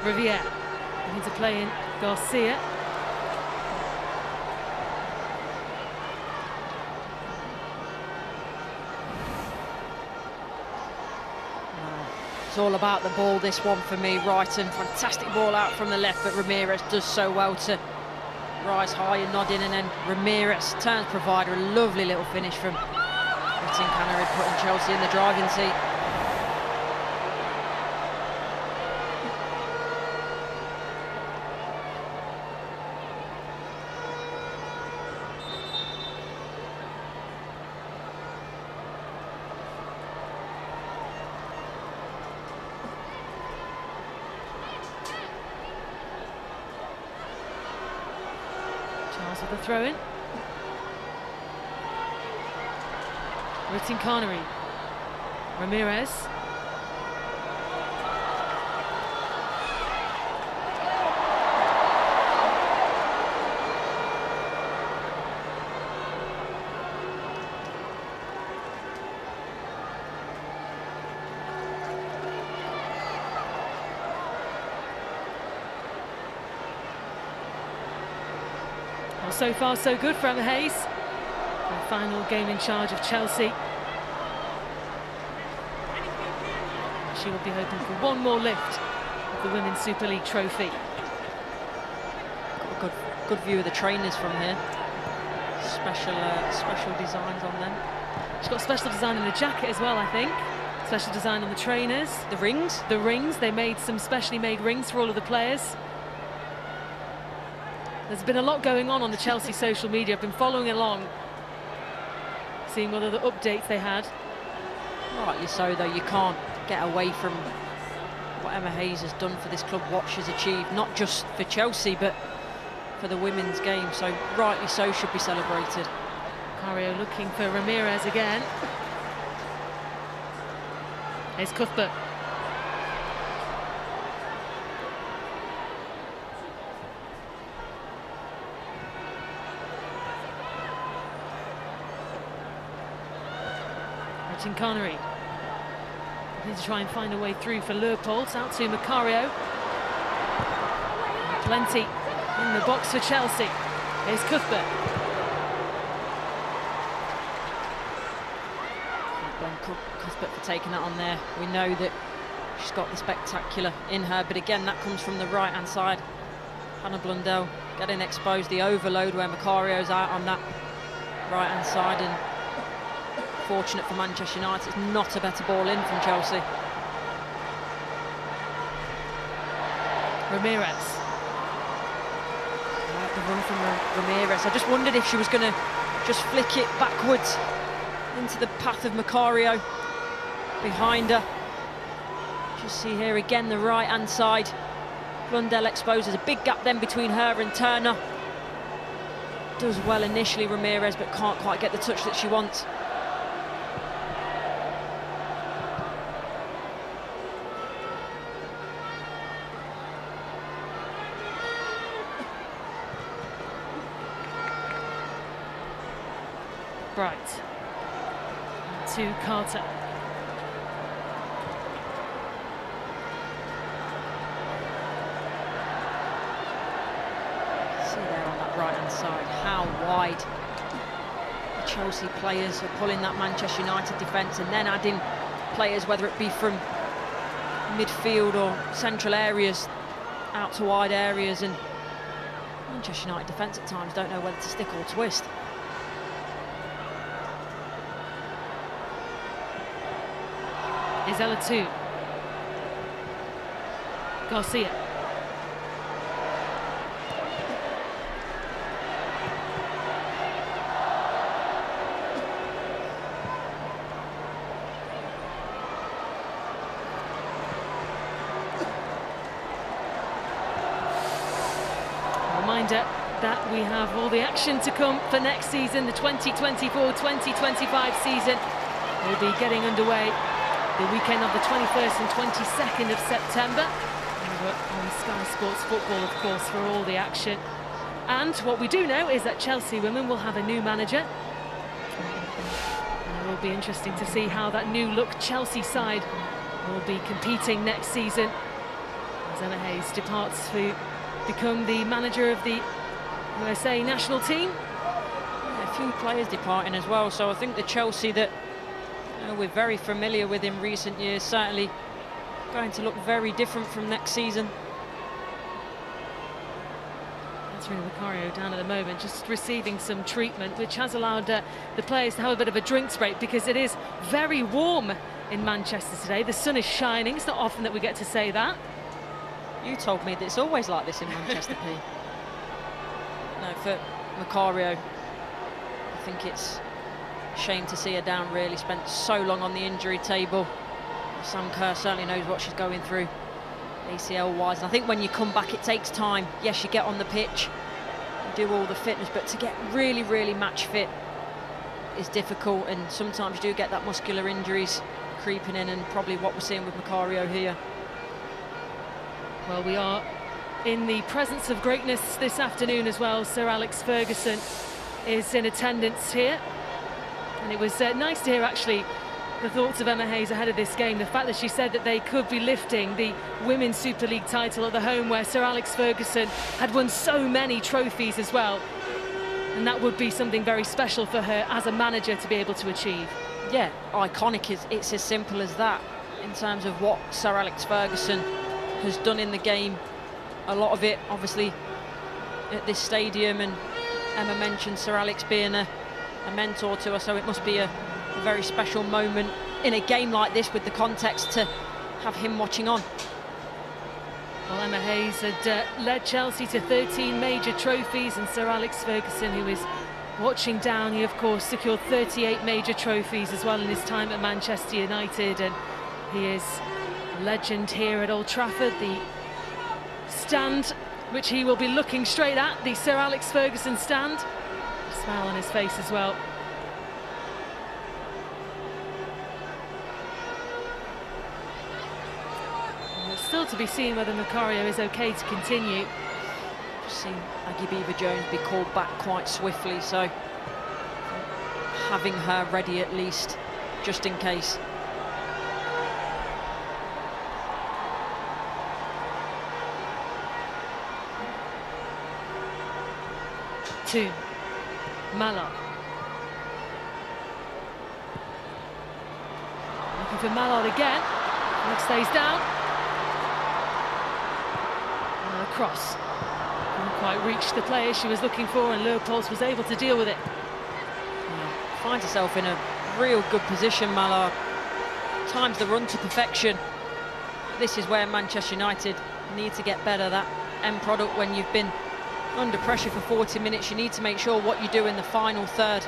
Riviere into play in Garcia. It's all about the ball, this one for me. Wrighton, fantastic ball out from the left, but Ramirez does so well to rise high and nod in, and then Ramirez turns provider. A lovely little finish from Martin Canary, putting Chelsea in the driving seat. With the throw-in. Martin Canary. Ramirez. Well, so far so good for Emma Hayes. The final game in charge of Chelsea. She will be hoping for one more lift of the Women's Super League trophy. Got a good view of the trainers from here. Special designs on them. She's got special design on the jacket as well, I think. Special design on the trainers. The rings? The rings. They made some specially made rings for all of the players. There's been a lot going on the Chelsea social media. I've been following along, seeing what other updates they had. Rightly so, though. You can't get away from what Emma Hayes has done for this club, what she's achieved, not just for Chelsea, but for the women's game. So rightly so, should be celebrated. Cario looking for Ramirez again. Here's Cuthbert. Connery. Need to try and find a way through for Leupolz, out to Macario. Plenty in the box for Chelsea. Here's Cuthbert. Cuthbert for taking that on there. We know that she's got the spectacular in her, but again that comes from the right hand side. Hannah Blundell getting exposed, the overload where Macario's out on that right hand side, and fortunate for Manchester United, it's not a better ball in from Chelsea. Ramirez. I like the run from Ramirez. I just wondered if she was going to just flick it backwards into the path of Macario behind her. Just see here again the right hand side. Blundell exposes a big gap then between her and Turner. does well initially, Ramirez, but can't quite get the touch that she wants. Bright to Carter. See there on that right-hand side how wide the Chelsea players are pulling that Manchester United defence, and then adding players, whether it be from midfield or central areas, out to wide areas, and Manchester United defence at times don't know whether to stick or twist. Isella 2. Garcia. Reminder that we have all the action to come for next season. The 2024-2025 season will be getting underway the weekend of the 21st and 22nd of September. Over on Sky Sports Football, of course, for all the action. And what we do know is that Chelsea women will have a new manager. And it will be interesting to see how that new look Chelsea side will be competing next season, as Emma Hayes departs to become the manager of the USA national team. Yeah, a few players departing as well, so I think the Chelsea that we're very familiar with in recent years certainly going to look very different from next season. Catherine Macario down at the moment, just receiving some treatment, which has allowed the players to have a bit of a drinks break, because it is very warm in Manchester today. The sun is shining. It's not often that we get to say that. You told me that it's always like this in Manchester, P. No, for Macario, I think it's a shame to see her down, really. Spent so long on the injury table. Sam Kerr certainly knows what she's going through, ACL-wise. And I think when you come back, it takes time. Yes, you get on the pitch, you do all the fitness, but to get really, really match fit is difficult. And sometimes you do get that muscular injuries creeping in, and probably what we're seeing with Macario here. Well, we are in the presence of greatness this afternoon as well. Sir Alex Ferguson is in attendance here. And it was nice to hear, actually, the thoughts of Emma Hayes ahead of this game. The fact that she said that they could be lifting the Women's Super League title at the home where Sir Alex Ferguson had won so many trophies as well. And that would be something very special for her as a manager to be able to achieve. Yeah, iconic. It's as simple as that in terms of what Sir Alex Ferguson has done in the game. A lot of it, obviously, at this stadium, and Emma mentioned Sir Alex being a mentor to her, so it must be a very special moment in a game like this with the context to have him watching on. Well, Emma Hayes had led Chelsea to 13 major trophies, and Sir Alex Ferguson, who is watching down, he of course secured 38 major trophies as well in his time at Manchester United, and he is a legend here at Old Trafford. The stand which he will be looking straight at, the Sir Alex Ferguson stand. A smile on his face as well. Still to be seen whether Macario is okay to continue. Just seen Aggie Beaver-Jones be called back quite swiftly, so having her ready at least, just in case. To Mallard. Looking for Mallard again. It stays down. Cross. Couldn't quite reach the player she was looking for, and Leupolz was able to deal with it. Yeah, finds herself in a real good position, Mallard. Times the run to perfection. This is where Manchester United need to get better. That end product, when you've been under pressure for 40 minutes, you need to make sure what you do in the final third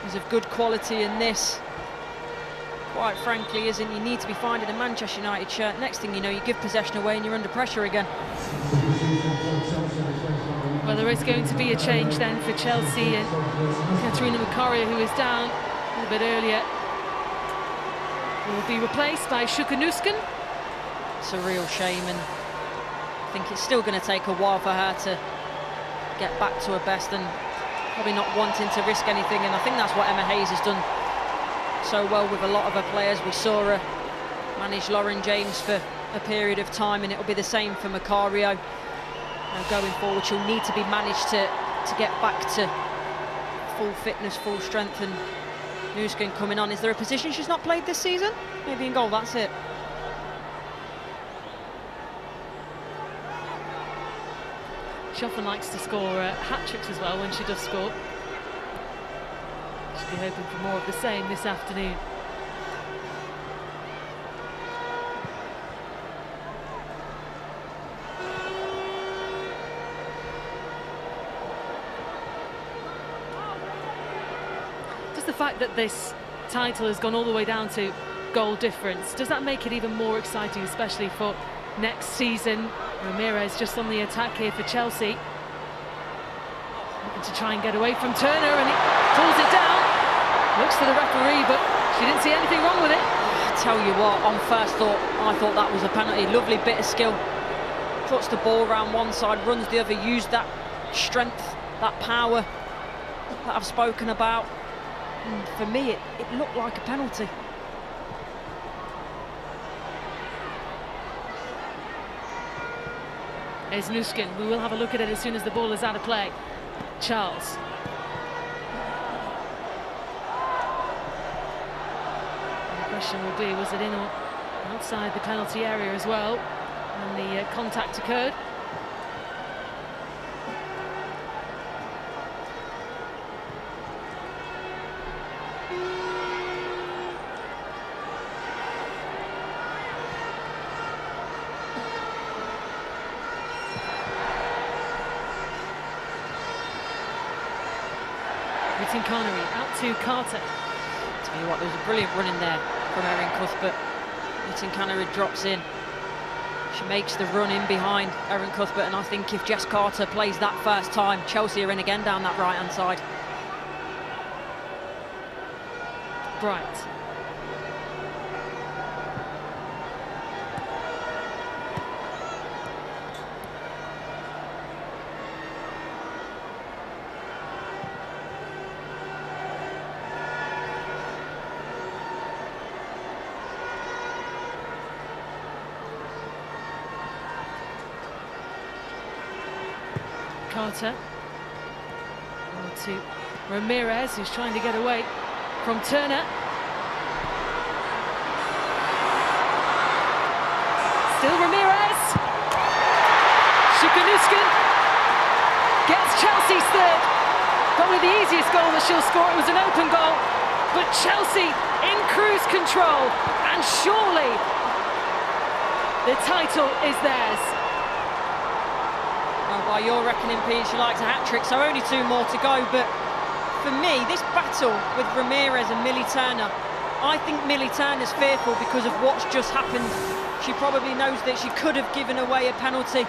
is of good quality, and this, quite frankly, isn't. You need to be finding a Manchester United shirt. Next thing you know, you give possession away and you're under pressure again. Well, Well, there is going to be a change then for Chelsea, and Katerina Makaria, who is down a little bit earlier, will be replaced by Shukanuskan. It's a real shame, and I think it's still going to take a while for her to get back to her best, and probably not wanting to risk anything. And I think that's what Emma Hayes has done so well with a lot of her players. We saw her manage Lauren James for a period of time, and it'll be the same for Makario. Going forward, she'll need to be managed to get back to full fitness, full strength. And Nuskin coming on. Is there a position she's not played this season? Maybe in goal, that's it. She often likes to score hat-tricks as well when she does score. She'll be hoping for more of the same this afternoon. Does the fact that this title has gone all the way down to goal difference, does that make it even more exciting, especially for next season? Ramirez just on the attack here for Chelsea, looking to try and get away from Turner, and he pulls it down. Looks to the referee, but she didn't see anything wrong with it. I tell you what, on first thought, I thought that was a penalty. Lovely bit of skill. Puts the ball around one side, runs the other, used that strength, that power that I've spoken about. And for me, it looked like a penalty. Here's Nuskin. We will have a look at it as soon as the ball is out of play. Charles. And the question will be, was it in or outside the penalty area as well when the contact occurred? Connery out to Carter. Tell you what, there was a brilliant run in there from Erin Cuthbert. Connery drops in. She makes the run in behind Erin Cuthbert, and I think if Jess Carter plays that first time, Chelsea are in again down that right-hand side. Bright. Carter. To Ramirez, who's trying to get away from Turner. Still Ramirez. Shukanuskan gets Chelsea's third. Probably the easiest goal that she'll score. It was an open goal, but Chelsea in cruise control, and surely the title is theirs. By your reckoning, Pete, she likes a hat-trick, so only 2 more to go. But for me, this battle with Ramirez and Millie Turner, I think Millie Turner's fearful because of what's just happened. She probably knows that she could have given away a penalty.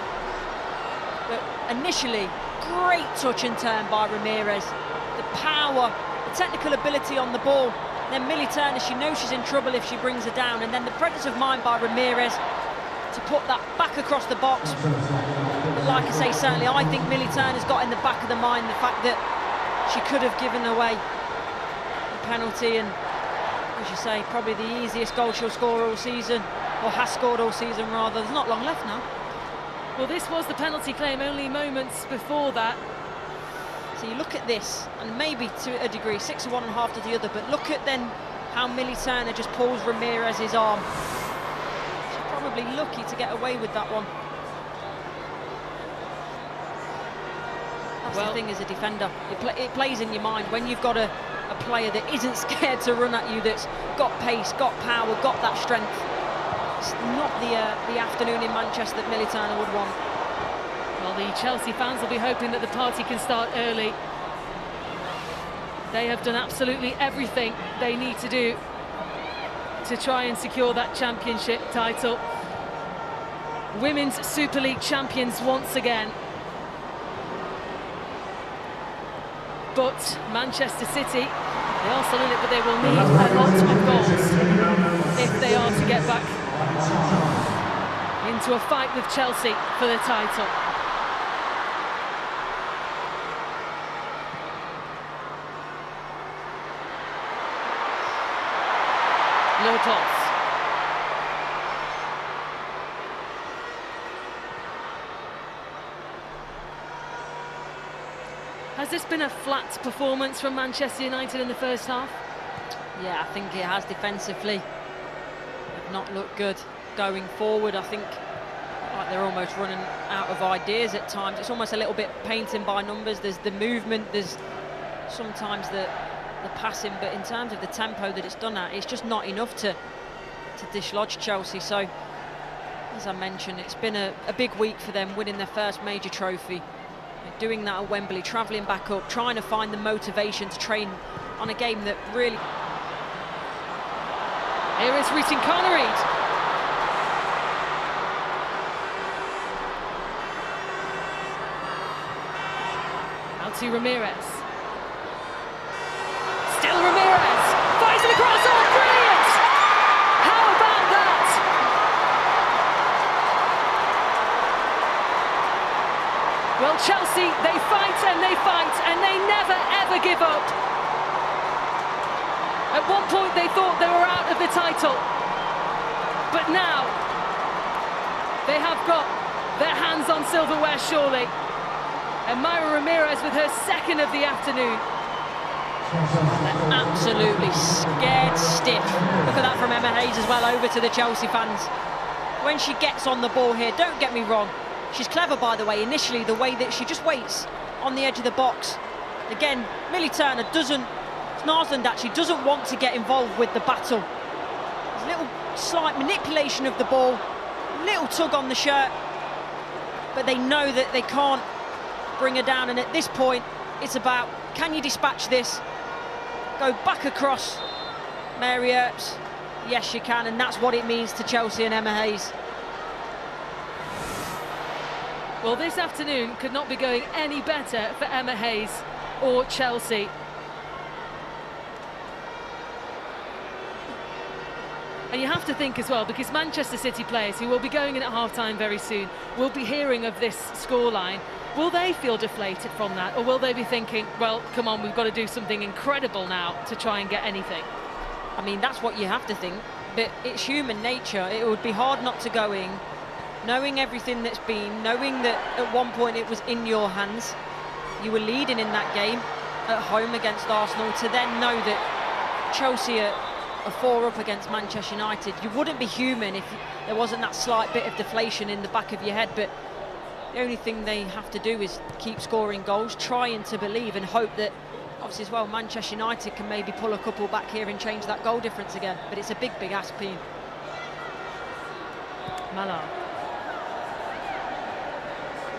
But initially, great touch and turn by Ramirez. The power, the technical ability on the ball. And then Millie Turner, she knows she's in trouble if she brings her down. And then the presence of mind by Ramirez to put that back across the box. Like I say, certainly I think Millie Turner's got in the back of the mind the fact that she could have given away a penalty, and as you say, probably the easiest goal she'll score all season, or has scored all season rather. There's not long left now. Well, this was the penalty claim only moments before that. So you look at this, and maybe to a degree, 6 to 1 and a half to the other, but look at then how Millie Turner just pulls Ramirez's arm. She's probably lucky to get away with that one. That's the thing as a defender, it plays in your mind when you've got a player that isn't scared to run at you, that's got pace, got power, got that strength. It's not the afternoon in Manchester that Millie Turner would want. Well, the Chelsea fans will be hoping that the party can start early. They have done absolutely everything they need to do to try and secure that championship title. Women's Super League champions once again. But Manchester City, they are still in it, but they will need a lot of goals if they are to get back into a fight with Chelsea for the title. Leupolz. Has this been a flat performance from Manchester United in the first half? Yeah, I think it has defensively. They've not looked good going forward. I think like they're almost running out of ideas at times. It's almost a little bit painting by numbers. There's the movement, there's sometimes the passing, but in terms of the tempo that it's done at, it's just not enough to dislodge Chelsea. So, as I mentioned, it's been a big week for them, winning their first major trophy. Doing that at Wembley, travelling back up, trying to find the motivation to train on a game that really... Here is Reeting Connery. Out to Ramirez. Still Ramirez! Fires it across! Oh, brilliant! How about that? Well, Chelsea, they fight and they never ever give up. At one point they thought they were out of the title, but now they have got their hands on silverware surely. And Myra Ramirez with her second of the afternoon. They're absolutely scared stiff. Look at that from Emma Hayes as well, over to the Chelsea fans. When she gets on the ball here, don't get me wrong, she's clever, by the way, initially, the way that she just waits on the edge of the box. Again, Millie Turner Snarsland actually doesn't want to get involved with the battle. There's a little slight manipulation of the ball, little tug on the shirt, but they know that they can't bring her down, and at this point, it's about, can you dispatch this? Go back across Mary Earps. Yes, you can, and that's what it means to Chelsea and Emma Hayes. Well, this afternoon could not be going any better for Emma Hayes or Chelsea. And you have to think as well, because Manchester City players who will be going in at half-time very soon will be hearing of this scoreline. Will they feel deflated from that, or will they be thinking, well, come on, we've got to do something incredible now to try and get anything? I mean, that's what you have to think, but it's human nature. It would be hard not to go in, knowing everything that's been, knowing that at one point it was in your hands. You were leading in that game at home against Arsenal, to then know that Chelsea are 4 up against Manchester United. You wouldn't be human if there wasn't that slight bit of deflation in the back of your head, but the only thing they have to do is keep scoring goals, trying to believe and hope that, obviously as well, Manchester United can maybe pull a couple back here and change that goal difference again. But it's a big, big ask, Peen. Mallard.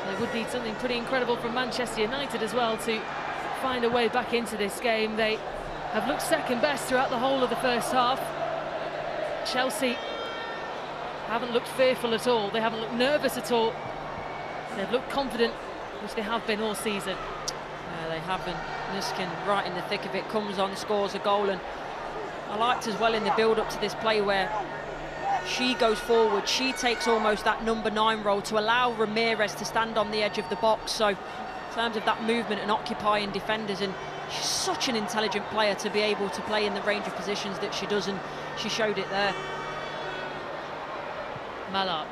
They would need something pretty incredible from Manchester United as well to find a way back into this game. They have looked second best throughout the whole of the first half. Chelsea haven't looked fearful at all. They haven't looked nervous at all. They've looked confident, which they have been all season. No, they haven't. Nuskin, right in the thick of it, comes on, scores a goal. And I liked as well in the build-up to this play where she goes forward, she takes almost that number 9 role to allow Ramirez to stand on the edge of the box. So in terms of that movement and occupying defenders, and she's such an intelligent player to be able to play in the range of positions that she does, and she showed it there. Mallard.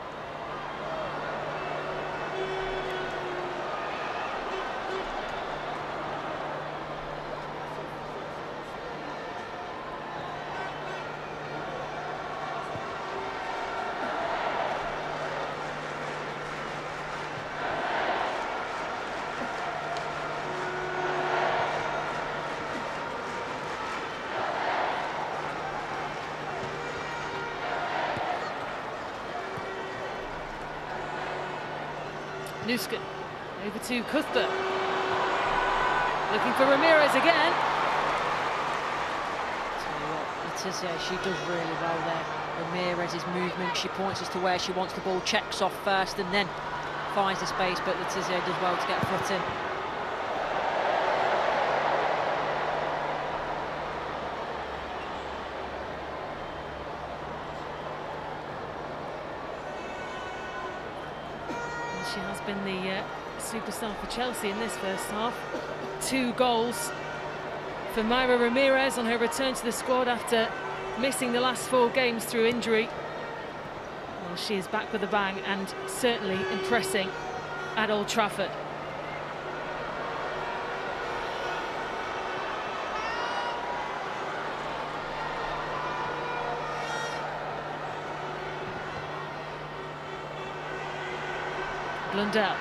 Nuskin, over to Cuthbert. Looking for Ramirez again. Letizia, she does really well there. Ramirez's movement, she points as to where she wants the ball, checks off first and then finds the space, but Letizia does well to get a foot in. Well, she has been the superstar for Chelsea in this first half. 2 goals for Mayra Ramirez on her return to the squad after missing the last 4 games through injury. Well, she is back with a bang and certainly impressing at Old Trafford. Blundell.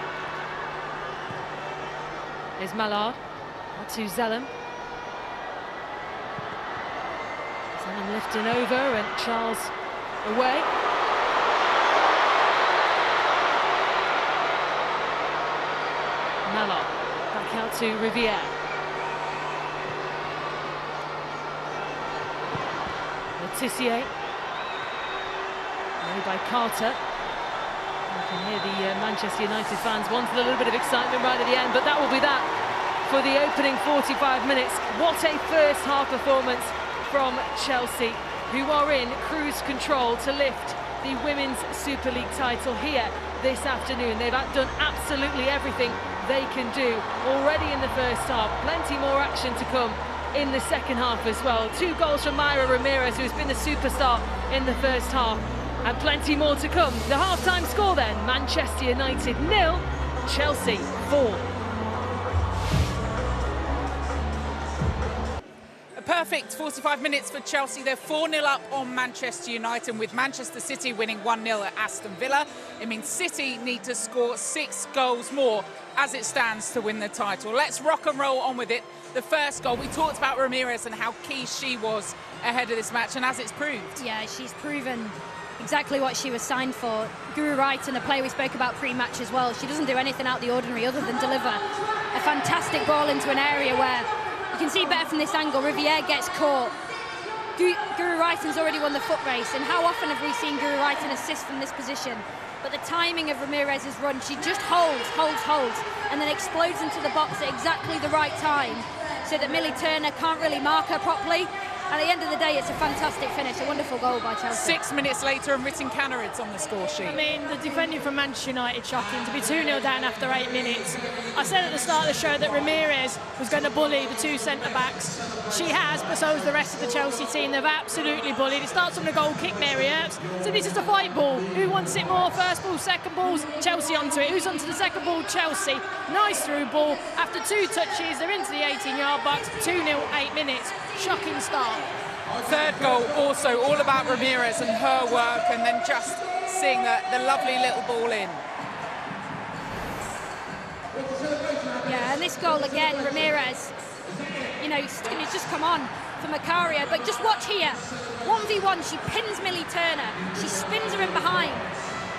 Here's Mallard. Out to Zellem. Zellem lifting over and Charles away. Mallard back out to Riviere. Letitia. Made by Carter. You can hear the Manchester United fans wanted a little bit of excitement right at the end, but that will be that for the opening 45 minutes. What a first half performance from Chelsea, who are in cruise control to lift the Women's Super League title here this afternoon. They've done absolutely everything they can do already in the first half. Plenty more action to come in the second half as well. 2 goals from Mayra Ramirez, who's been the superstar in the first half, and plenty more to come. The half-time score then, Manchester United 0, Chelsea 4. A perfect 45 minutes for Chelsea. They're 4-0 up on Manchester United, with Manchester City winning 1-0 at Aston Villa. It means City need to score 6 goals more as it stands to win the title. Let's rock and roll on with it. The first goal, we talked about Ramirez and how key she was ahead of this match, and as it's proved. Yeah, she's proven exactly what she was signed for. Guru Wright, and a player we spoke about pre-match as well, she doesn't do anything out of the ordinary other than deliver a fantastic ball into an area where you can see better from this angle. Riviere gets caught. Guru Wrighton's already won the foot race, and how often have we seen Guru Wrighton assist from this position? But the timing of Ramirez's run, she just holds, and then explodes into the box at exactly the right time, so that Millie Turner can't really mark her properly. And at the end of the day, it's a fantastic finish, a wonderful goal by Chelsea. 6 minutes later, and Ritten Canarid's on the score sheet. I mean, the defending from Manchester United, shocking. To be 2-0 down after 8 minutes. I said at the start of the show that Ramirez was going to bully the 2 centre-backs. She has, but so has the rest of the Chelsea team. They've absolutely bullied. It starts from the goal kick, Mary Earps. So this is a fight ball. Who wants it more? First ball, second balls, Chelsea onto it. Who's onto the second ball? Chelsea. Nice through ball. After 2 touches, they're into the 18-yard box. 2-0, 8 minutes. Shocking start. Third goal also all about Ramirez and her work, and then just seeing the lovely little ball in. Yeah, and this goal again, Ramirez, you know, it's just come on for Macario, but just watch here. 1v1, she pins Millie Turner, she spins her in behind,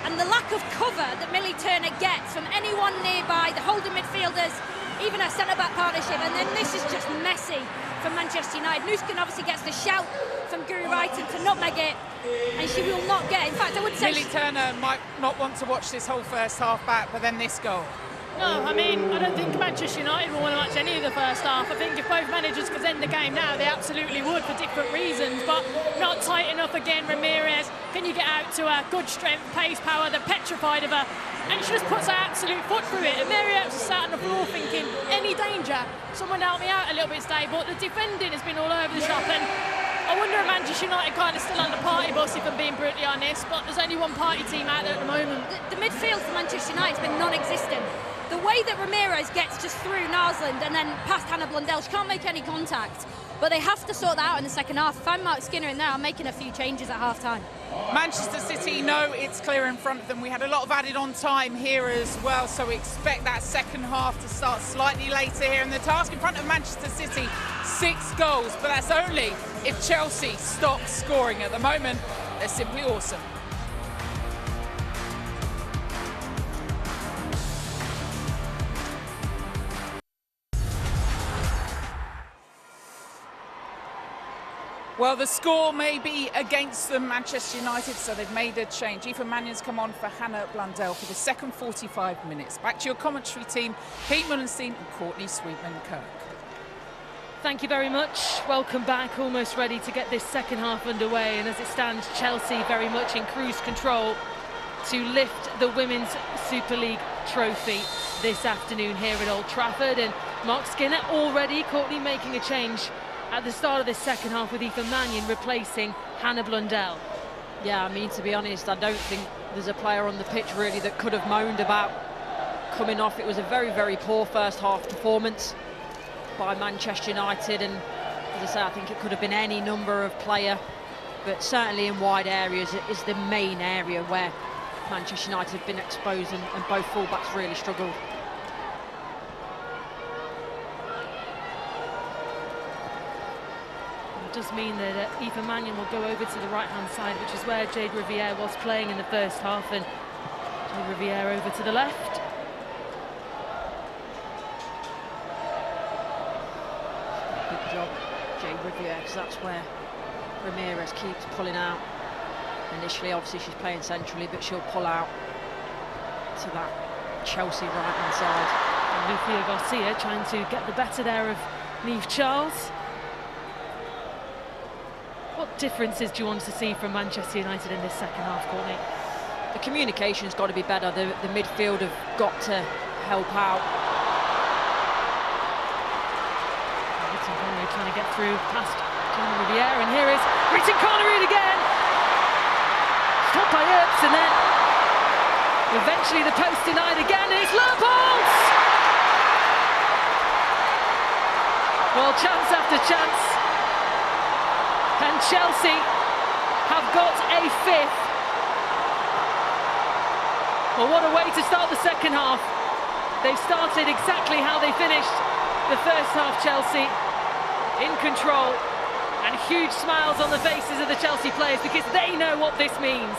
and the lack of cover that Millie Turner gets from anyone nearby, the holding midfielders, even her centre-back partnership, and then this is just messy from Manchester United. Nuskin obviously gets the shout from Guru Wrighton to nutmeg it, and she will not get. In fact, I would say Millie Turner might not want to watch this whole first half back, but then this goal. No, I mean, I don't think Manchester United will want to match any of the first half. I think if both managers could end the game now, they absolutely would for different reasons, but not tight enough again. Ramirez, can you get out to her? Good strength, pace, power, they're petrified of her, and she just puts her absolute foot through it. And Mary Earps is sat on the floor thinking, any danger? Someone help me out a little bit today, but the defending has been all over the shop, and I wonder if Manchester United kind of still on the party bus, if I'm being brutally honest, but there's only one party team out there at the moment. The midfield for Manchester United has been non-existent. The way that Ramirez gets just through Narsland and then past Hannah Blundell, she can't make any contact. But they have to sort that out in the second half. If I'm Mark Skinner in there, I'm making a few changes at half-time. Manchester City know it's clear in front of them. We had a lot of added on time here as well, so we expect that second half to start slightly later here. And the task in front of Manchester City, 6 goals, but that's only if Chelsea stop scoring. At the moment, they're simply awesome. Well, the score may be against them, Manchester United, so they've made a change. Aoife Mannion's come on for Hannah Blundell for the second 45 minutes. Back to your commentary team, Pete Mullenstein and Courtney Sweetman-Kirk. Thank you very much. Welcome back. Almost ready to get this second half underway. And as it stands, Chelsea very much in cruise control to lift the Women's Super League trophy this afternoon here at Old Trafford. And Mark Skinner already, Courtney, making a change at the start of this second half with Aoife Mannion replacing Hannah Blundell. Yeah, I mean, to be honest, I don't think there's a player on the pitch really that could have moaned about coming off. It was a very, very poor first half performance by Manchester United, and as I say, I think it could have been any number of player, but certainly in wide areas it is the main area where Manchester United have been exposed, and both fullbacks really struggled. It does mean that Aoife Mannion will go over to the right-hand side, which is where Jade Riviere was playing in the first half, and Jade Riviere over to the left. Good job, Jade Riviere, because that's where Ramirez keeps pulling out. Initially, obviously, she's playing centrally, but she'll pull out to that Chelsea right-hand side. And Lucia Garcia trying to get the better there of Niamh Charles. What differences do you want to see from Manchester United in this second half, Courtney? The communication's got to be better. The midfield have got to help out. Trying to get through past Jane Riviere, and here is Britton Connery again. Stopped by Earps, and then eventually the post denied again, and it's Leopold! Well, chance after chance, and Chelsea have got a fifth. Well, what a way to start the second half. They've started exactly how they finished the first half, Chelsea, in control, and huge smiles on the faces of the Chelsea players because they know what this means.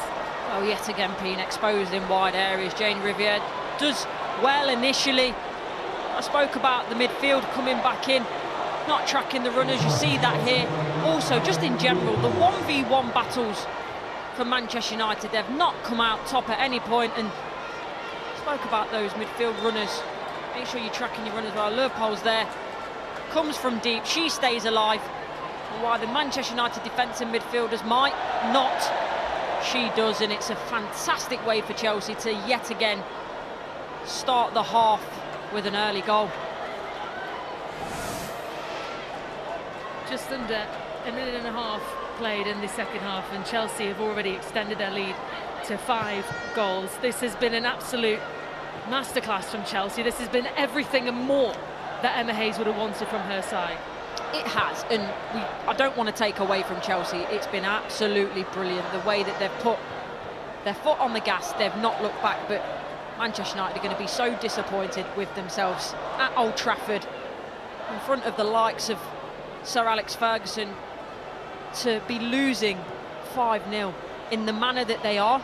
Well, yet again being exposed in wide areas. Jane Riviere does well initially. I spoke about the midfield coming back in, not tracking the runners. You see that here. Also, just in general, the 1v1 battles for Manchester United, they've not come out top at any point, and spoke about those midfield runners. Make sure you're tracking your runners well. Leopold's there, comes from deep, she stays alive. And while the Manchester United defensive midfielders might not, she does, and it's a fantastic way for Chelsea to yet again start the half with an early goal. Just under a minute and a half played in the second half, and Chelsea have already extended their lead to 5 goals. This has been an absolute masterclass from Chelsea. This has been everything and more that Emma Hayes would have wanted from her side. It has, and I don't want to take away from Chelsea. It's been absolutely brilliant the way that they've put their foot on the gas. They've not looked back, but Manchester United are going to be so disappointed with themselves at Old Trafford in front of the likes of Sir Alex Ferguson to be losing 5-0 in the manner that they are,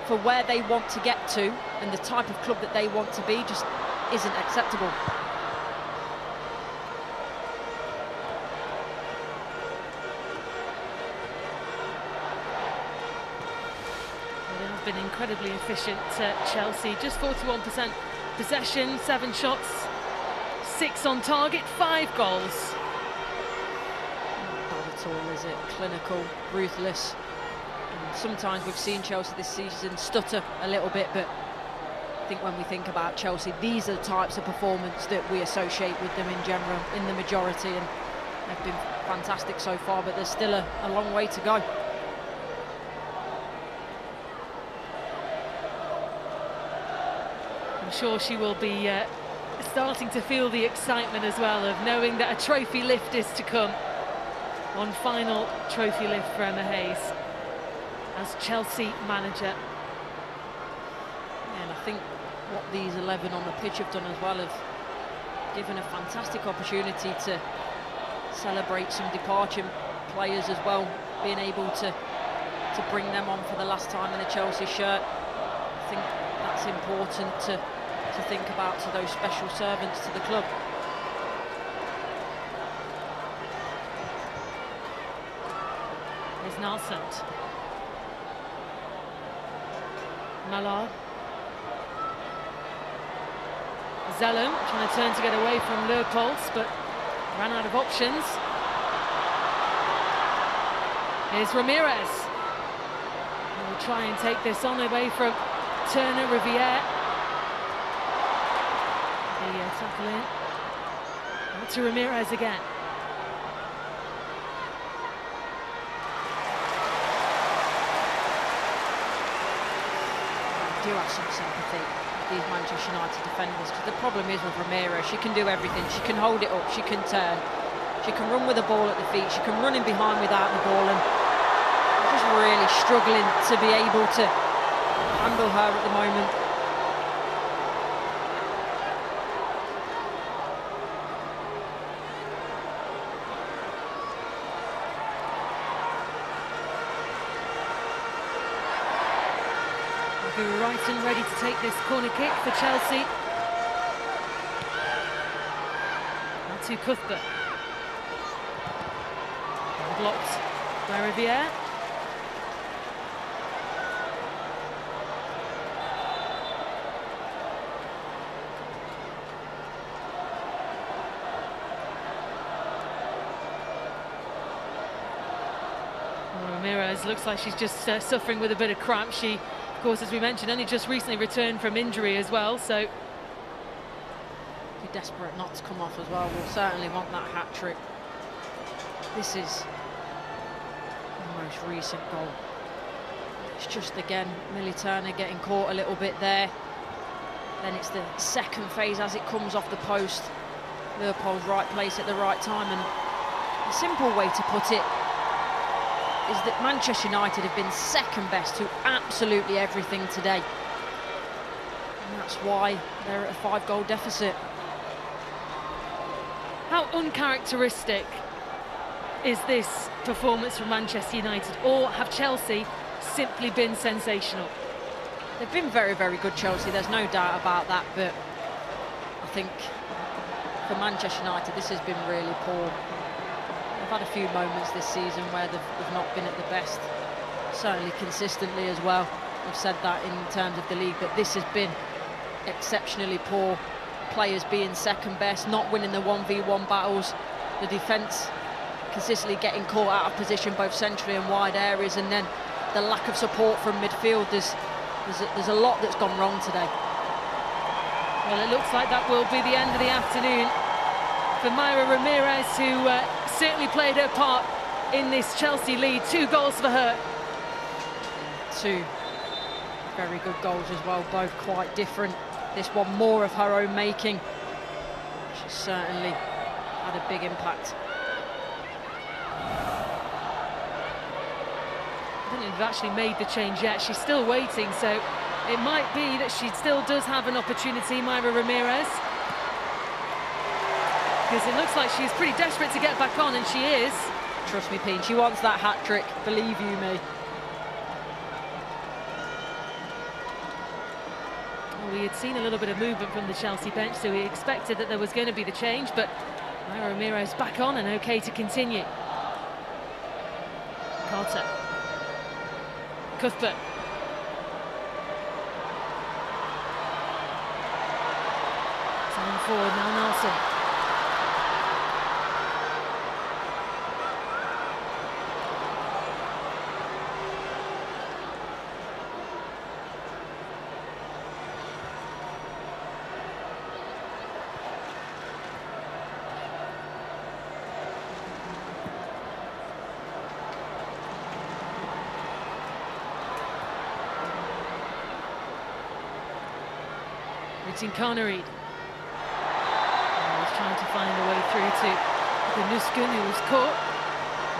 for where they want to get to and the type of club that they want to be, just isn't acceptable. They have been incredibly efficient, Chelsea. Just 41% possession, 7 shots, 6 on target, 5 goals. Not bad at all, is it? Clinical, ruthless. And sometimes we've seen Chelsea this season stutter a little bit, but I think when we think about Chelsea, these are the types of performance that we associate with them in general, in the majority, and they've been fantastic so far, but there's still a long way to go. I'm sure she will be starting to feel the excitement as well of knowing that a trophy lift is to come. One final trophy lift for Emma Hayes as Chelsea manager. And I think what these 11 on the pitch have done as well have given a fantastic opportunity to celebrate some departure players as well, being able to bring them on for the last time in a Chelsea shirt. I think that's important to think about, to those special servants to the club. There's Nalsant. Mallard. Zellum trying to turn to get away from Leopolds, but ran out of options. Here's Ramirez. We'll try and take this on away from Turner. Riviere tackle in. Back to Ramirez again. I do have some sympathy with these Manchester United defenders, because the problem is with Ramirez, she can do everything. She can hold it up, she can turn, she can run with the ball at the feet, she can run in behind without the ball, and I'm just really struggling to be able to handle her at the moment. Wrighton ready to take this corner kick for Chelsea. Now to Cuthbert. Blocked by Riviere. Ramirez looks like she's just suffering with a bit of cramp. She, of course, as we mentioned, only just recently returned from injury as well, so be desperate not to come off as well. We'll certainly want that hat-trick. This is the most recent goal. It's just, again, Millie Turner getting caught a little bit there. Then it's the second phase as it comes off the post. Leopold's right place at the right time, and a simple way to put it is that Manchester United have been second best to absolutely everything today. And that's why they're at a 5-goal deficit. How uncharacteristic is this performance from Manchester United, or have Chelsea simply been sensational? They've been very, very good, Chelsea, there's no doubt about that, but I think for Manchester United this has been really poor. They've had a few moments this season where they've not been at the best, certainly consistently as well. I've said that in terms of the league, but this has been exceptionally poor. Players being second best, not winning the 1v1 battles, the defence consistently getting caught out of position both centrally and wide areas, and then the lack of support from midfield. There's a lot that's gone wrong today. Well, it looks like that will be the end of the afternoon for Mayra Ramirez, who certainly played her part in this Chelsea lead. 2 goals for her. 2 very good goals as well, both quite different. This one more of her own making. She's certainly had a big impact. I don't think they've actually made the change yet. She's still waiting, so it might be that she still does have an opportunity, Mayra Ramirez. Because it looks like she's pretty desperate to get back on, and she is. Trust me, Peen, she wants that hat-trick, believe you me. Well, we had seen a little bit of movement from the Chelsea bench, so we expected that there was going to be the change, but Mayra Ramirez back on and okay to continue. Carter. Cuthbert. Time forward now, Nelson. Connery. He's trying to find a way through to Gunuskin, who was caught.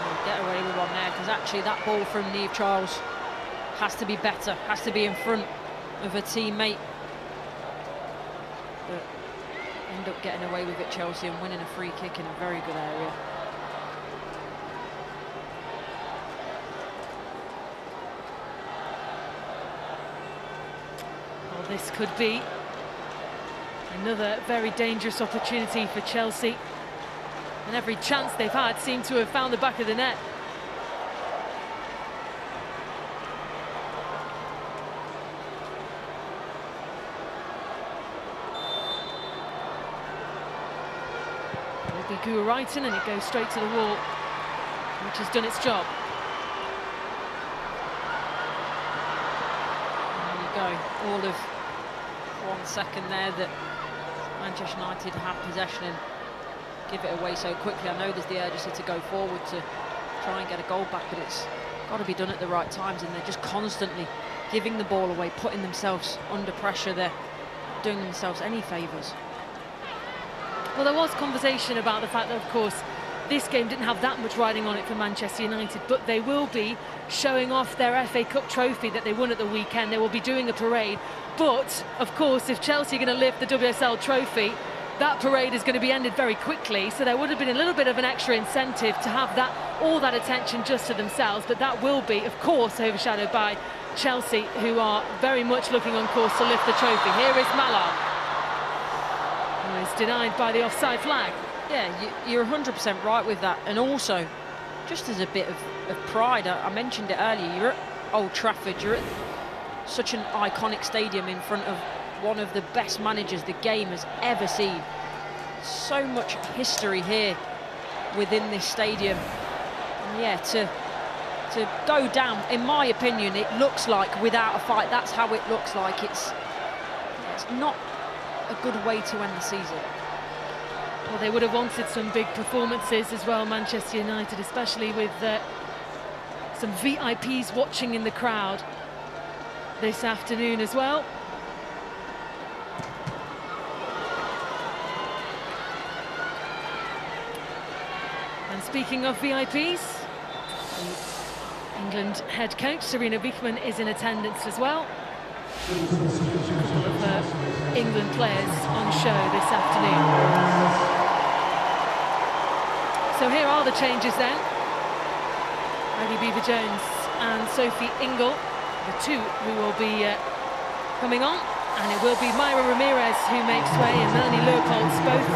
He'll get away with one there, because actually that ball from Niamh Charles has to be better, has to be in front of a teammate. But end up getting away with it, Chelsea, and winning a free kick in a very good area. Well, this could be another very dangerous opportunity for Chelsea, and every chance they've had seemed to have found the back of the net. It'll be Wrighton, and it goes straight to the wall, which has done its job. There you go, all of 1 second there that Manchester United have possession and give it away so quickly. I know there's the urgency to go forward to try and get a goal back, but it's got to be done at the right times, and they're just constantly giving the ball away, putting themselves under pressure. They're doing themselves any favours. Well, there was conversation about the fact that, of course, this game didn't have that much riding on it for Manchester United, but they will be showing off their FA Cup trophy that they won at the weekend. They will be doing a parade. But, of course, if Chelsea are going to lift the WSL trophy, that parade is going to be ended very quickly. So there would have been a little bit of an extra incentive to have all that attention just to themselves. But that will be, of course, overshadowed by Chelsea, who are very much looking on course to lift the trophy. Here is Mallard, who is denied by the offside flag. Yeah, you're 100% right with that. And also, just as a bit of pride, I mentioned it earlier, you're at Old Trafford, you're at such an iconic stadium in front of one of the best managers the game has ever seen. So much history here within this stadium. And yeah, to go down, in my opinion, it looks like without a fight. That's how it looks like. It's not a good way to end the season. Well, they would have wanted some big performances as well, Manchester United, especially with some VIPs watching in the crowd this afternoon as well. And speaking of VIPs, the England head coach Serena Wichmann is in attendance as well. A couple of England players on show this afternoon. So here are the changes then. Maddie Beever-Jones and Sophie Ingle, the two who will be coming on. And it will be Mayra Ramirez who makes way, and Melanie Leupolz, both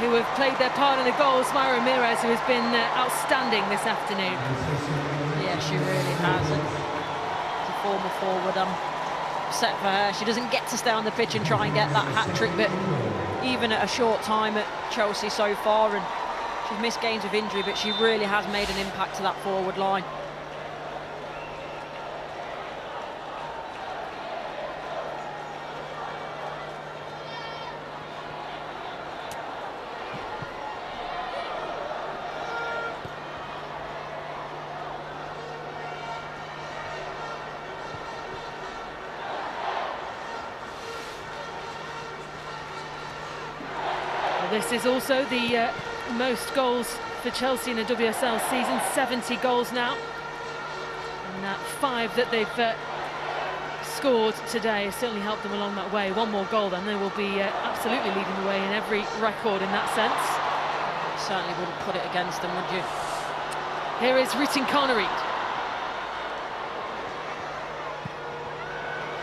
who have played their part in the goals. Mayra Ramirez, who has been outstanding this afternoon. Yeah, she really has. And as a former forward, I'm upset for her. She doesn't get to stay on the pitch and try and get that hat-trick, but even at a short time at Chelsea so far, and she's missed games with injury, but she really has made an impact to that forward line. This is also the most goals for Chelsea in a WSL season, 70 goals now. And 5 that they've scored today has certainly helped them along that way. One more goal, then they will be absolutely leading the way in every record in that sense. Certainly wouldn't put it against them, would you? Here is Ritin Connery.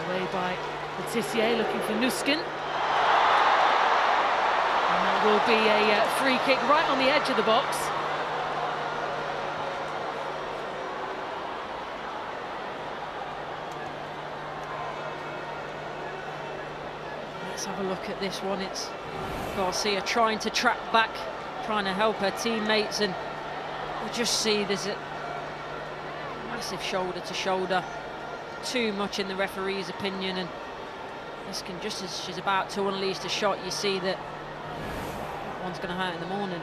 Away by Letitia, looking for Nuskin. Will be a free kick right on the edge of the box. Let's have a look at this one. It's Garcia trying to track back, trying to help her teammates, and we'll just see there's a massive shoulder to shoulder. Too much in the referee's opinion, and this can, just as she's about to unleash the shot, you see that one's going to hurt in the morning.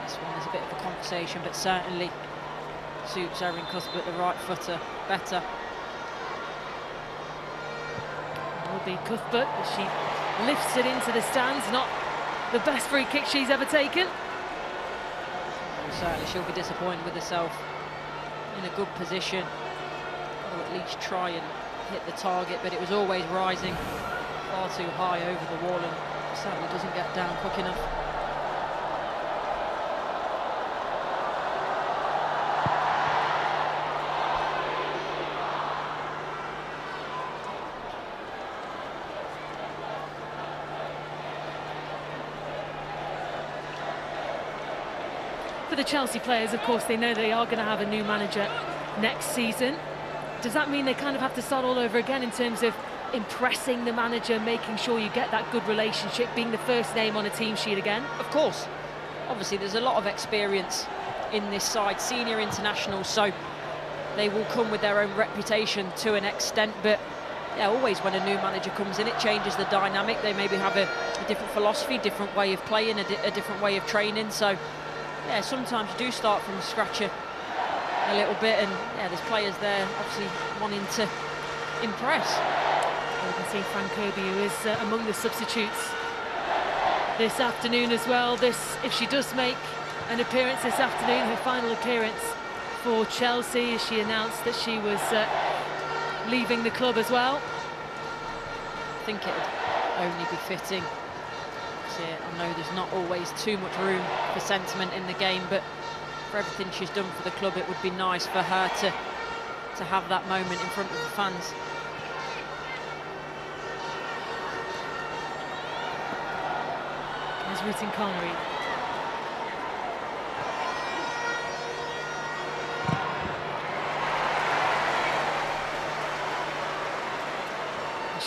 This one is a bit of a conversation, but certainly suits Erin Cuthbert, the right footer, better. It will be Cuthbert as she lifts it into the stands. Not the best free kick she's ever taken. Certainly she'll be disappointed with herself. In a good position, or at least try and hit the target, but it was always rising far too high over the wall, and certainly doesn't get down quick enough. For the Chelsea players, of course, they know they are going to have a new manager next season. Does that mean they kind of have to start all over again in terms of impressing the manager, making sure you get that good relationship, being the first name on a team sheet again? Of course. Obviously, there's a lot of experience in this side, senior internationals, so they will come with their own reputation to an extent, but yeah, always when a new manager comes in, it changes the dynamic. They maybe have a different philosophy, different way of playing, a different way of training. So yeah, sometimes you do start from scratch a little bit, and yeah, there's players there obviously wanting to impress. You can see Fran Kirby, who is among the substitutes this afternoon as well. If she does make an appearance this afternoon, her final appearance for Chelsea, she announced that she was leaving the club as well. I think it'd only be fitting. I know there's not always too much room for sentiment in the game, but for everything she's done for the club, it would be nice for her to have that moment in front of the fans. There's Ruth Connery.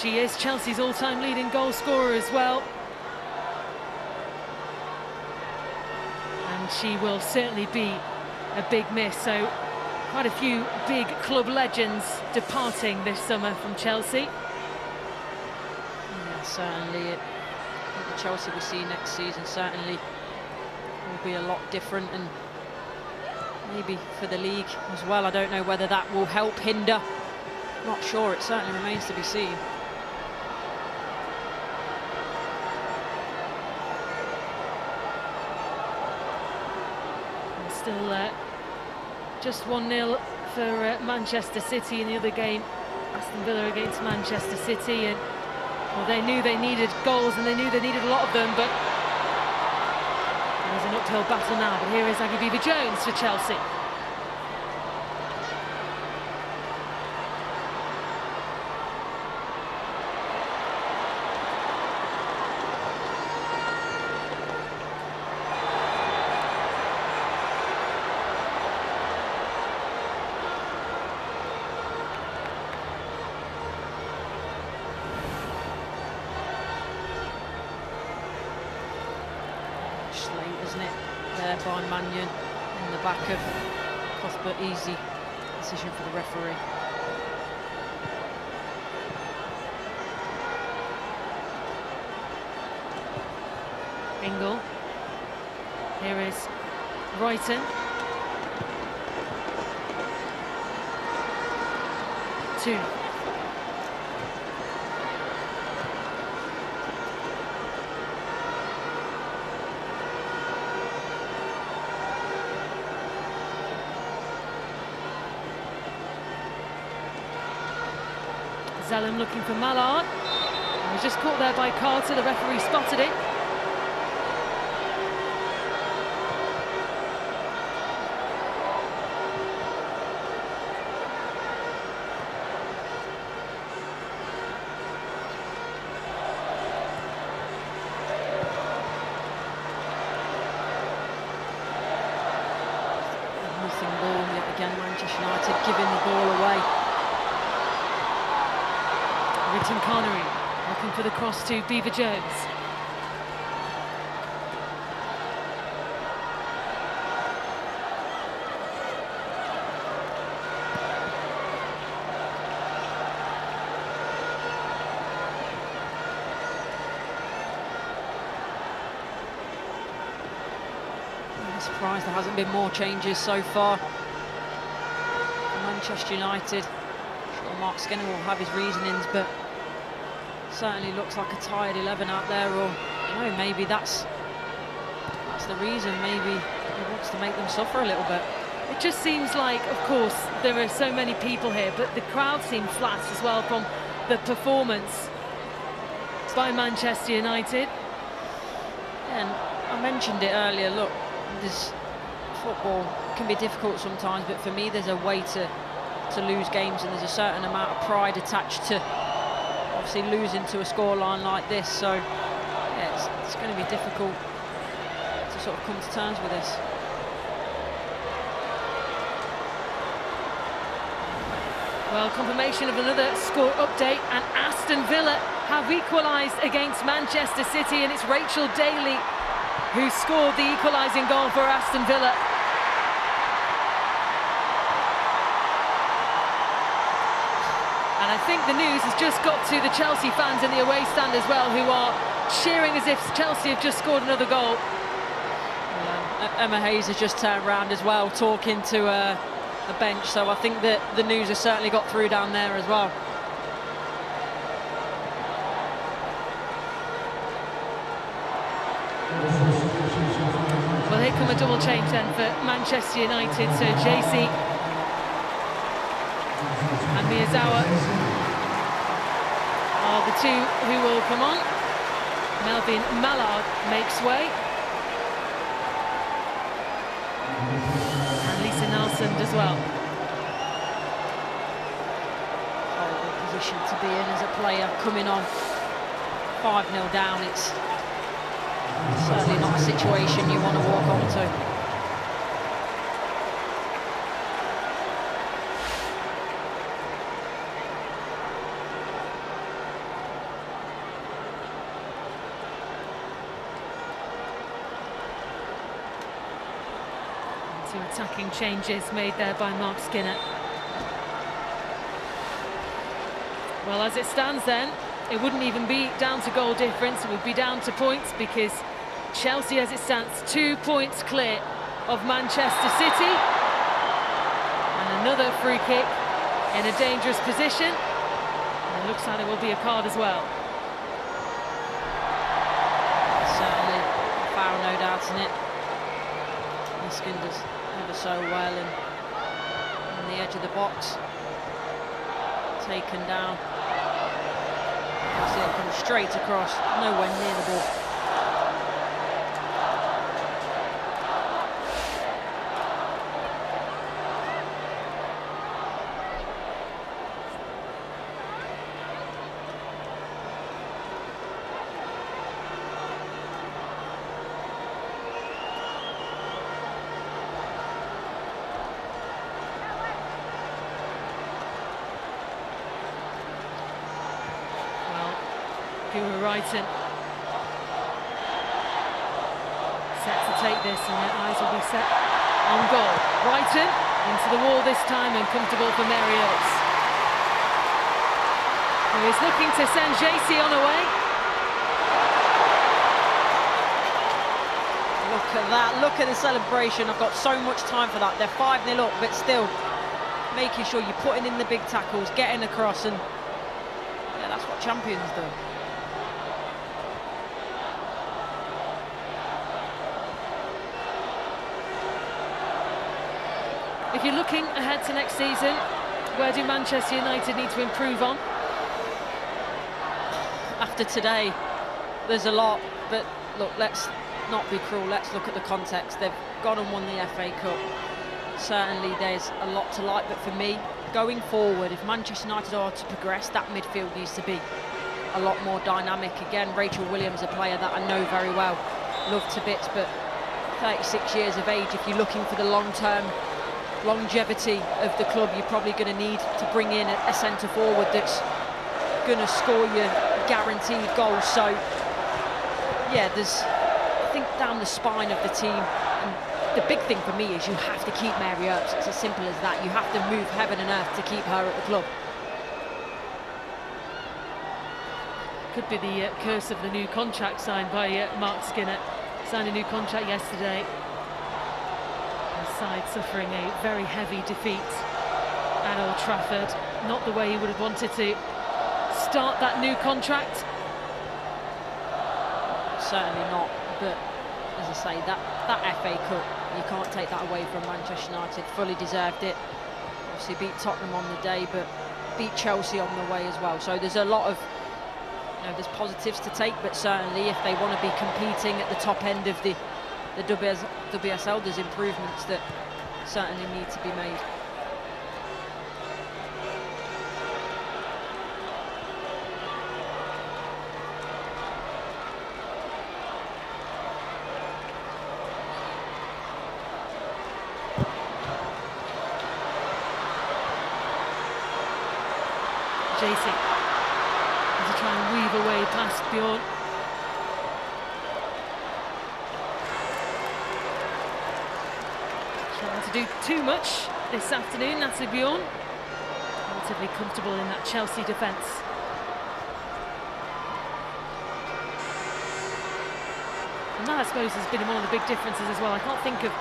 She is Chelsea's all-time leading goal scorer as well. And she will certainly be a big miss. So quite a few big club legends departing this summer from Chelsea. Yeah, certainly. I think the Chelsea we see next season certainly will be a lot different, and maybe for the league as well. I don't know whether that will help, hinder. Not sure. It certainly remains to be seen. Still just 1-0 for Manchester City in the other game. Aston Villa against Manchester City, and well, they knew they needed goals, and they knew they needed a lot of them, but there's an uphill battle now. But here is Aggie Beever-Jones for Chelsea. Isn't it, there by Mannion in the back of Cuthbert. Easy decision for the referee. Ingle. Here is Royton. 2. Zellum looking for Mallard. He was just caught there by Carter. The referee spotted it. Nothing ball yet again. Manchester United giving the ball away. Richard Connery looking for the cross to Beever-Jones. I'm surprised there hasn't been more changes so far. Manchester United. Mark Skinner will have his reasonings, but certainly looks like a tired 11 out there, or no, maybe that's the reason. Maybe he wants to make them suffer a little bit. It just seems like, of course, there are so many people here, but the crowd seemed flat as well from the performance by Manchester United. And I mentioned it earlier, look, this football can be difficult sometimes, but for me there's a way to lose games, and there's a certain amount of pride attached to obviously losing to a scoreline like this. So yeah, it's going to be difficult to sort of come to terms with this. Well, confirmation of another score update, and Aston Villa have equalised against Manchester City, and it's Rachel Daly who scored the equalising goal for Aston Villa. And I think the news has just got to the Chelsea fans in the away stand as well, who are cheering as if Chelsea have just scored another goal. Emma Hayes has just turned around as well, talking to the bench, so I think that the news has certainly got through down there as well. Well, here come a double change then for Manchester United. So JC and Miyazawa are the two who will come on. Melvin Mallard makes way. And Lisa Nelson as well. Horrible position to be in as a player coming on 5-0 down. It's certainly not a situation you want to walk onto. Two attacking changes made there by Mark Skinner. Well, as it stands then, it wouldn't even be down to goal difference, it would be down to points, because Chelsea, as it stands, 2 points clear of Manchester City. And another free kick in a dangerous position. And it looks like there will be a card as well. Certainly a foul, no doubt in it. Miskin does ever so well, and on the edge of the box, taken down. See it comes straight across, nowhere near the ball. Brighton set to take this, and their eyes will be set on goal. Brighton into the wall this time, and comfortable for Mary Oates, who is looking to send JC on away. Look at that, look at the celebration. I've got so much time for that. They're 5-0 up, but still making sure you're putting in the big tackles, getting across, and yeah, that's what champions do. If you're looking ahead to next season, where do Manchester United need to improve on? After today, there's a lot, but look, let's not be cruel. Let's look at the context. They've gone and won the FA Cup. Certainly there's a lot to like, but for me, going forward, if Manchester United are to progress, that midfield needs to be a lot more dynamic. Again, Rachel Williams, a player that I know very well, love to bits, but 36 years of age, if you're looking for the long-term longevity of the club, you're probably going to need to bring in a centre forward that's going to score you guaranteed goals. So yeah, there's, I think, down the spine of the team, and the big thing for me is you have to keep Mary Earps. It's as simple as that. You have to move heaven and earth to keep her at the club. Could be the curse of the new contract signed by Mark Skinner. Signed a new contract yesterday. Side suffering a very heavy defeat at Old Trafford. Not the way he would have wanted to start that new contract. Certainly not, but as I say, that FA Cup, you can't take that away from Manchester United. Fully deserved it. Obviously beat Tottenham on the day, but beat Chelsea on the way as well. So there's a lot of, there's positives to take, but certainly if they want to be competing at the top end of the WSL, there's improvements that certainly need to be made. JC to try and weave away past Bjorn. Trying to do too much this afternoon, Natalie Bjorn. Relatively comfortable in that Chelsea defence. And that, I suppose, has been one of the big differences as well. I can't think of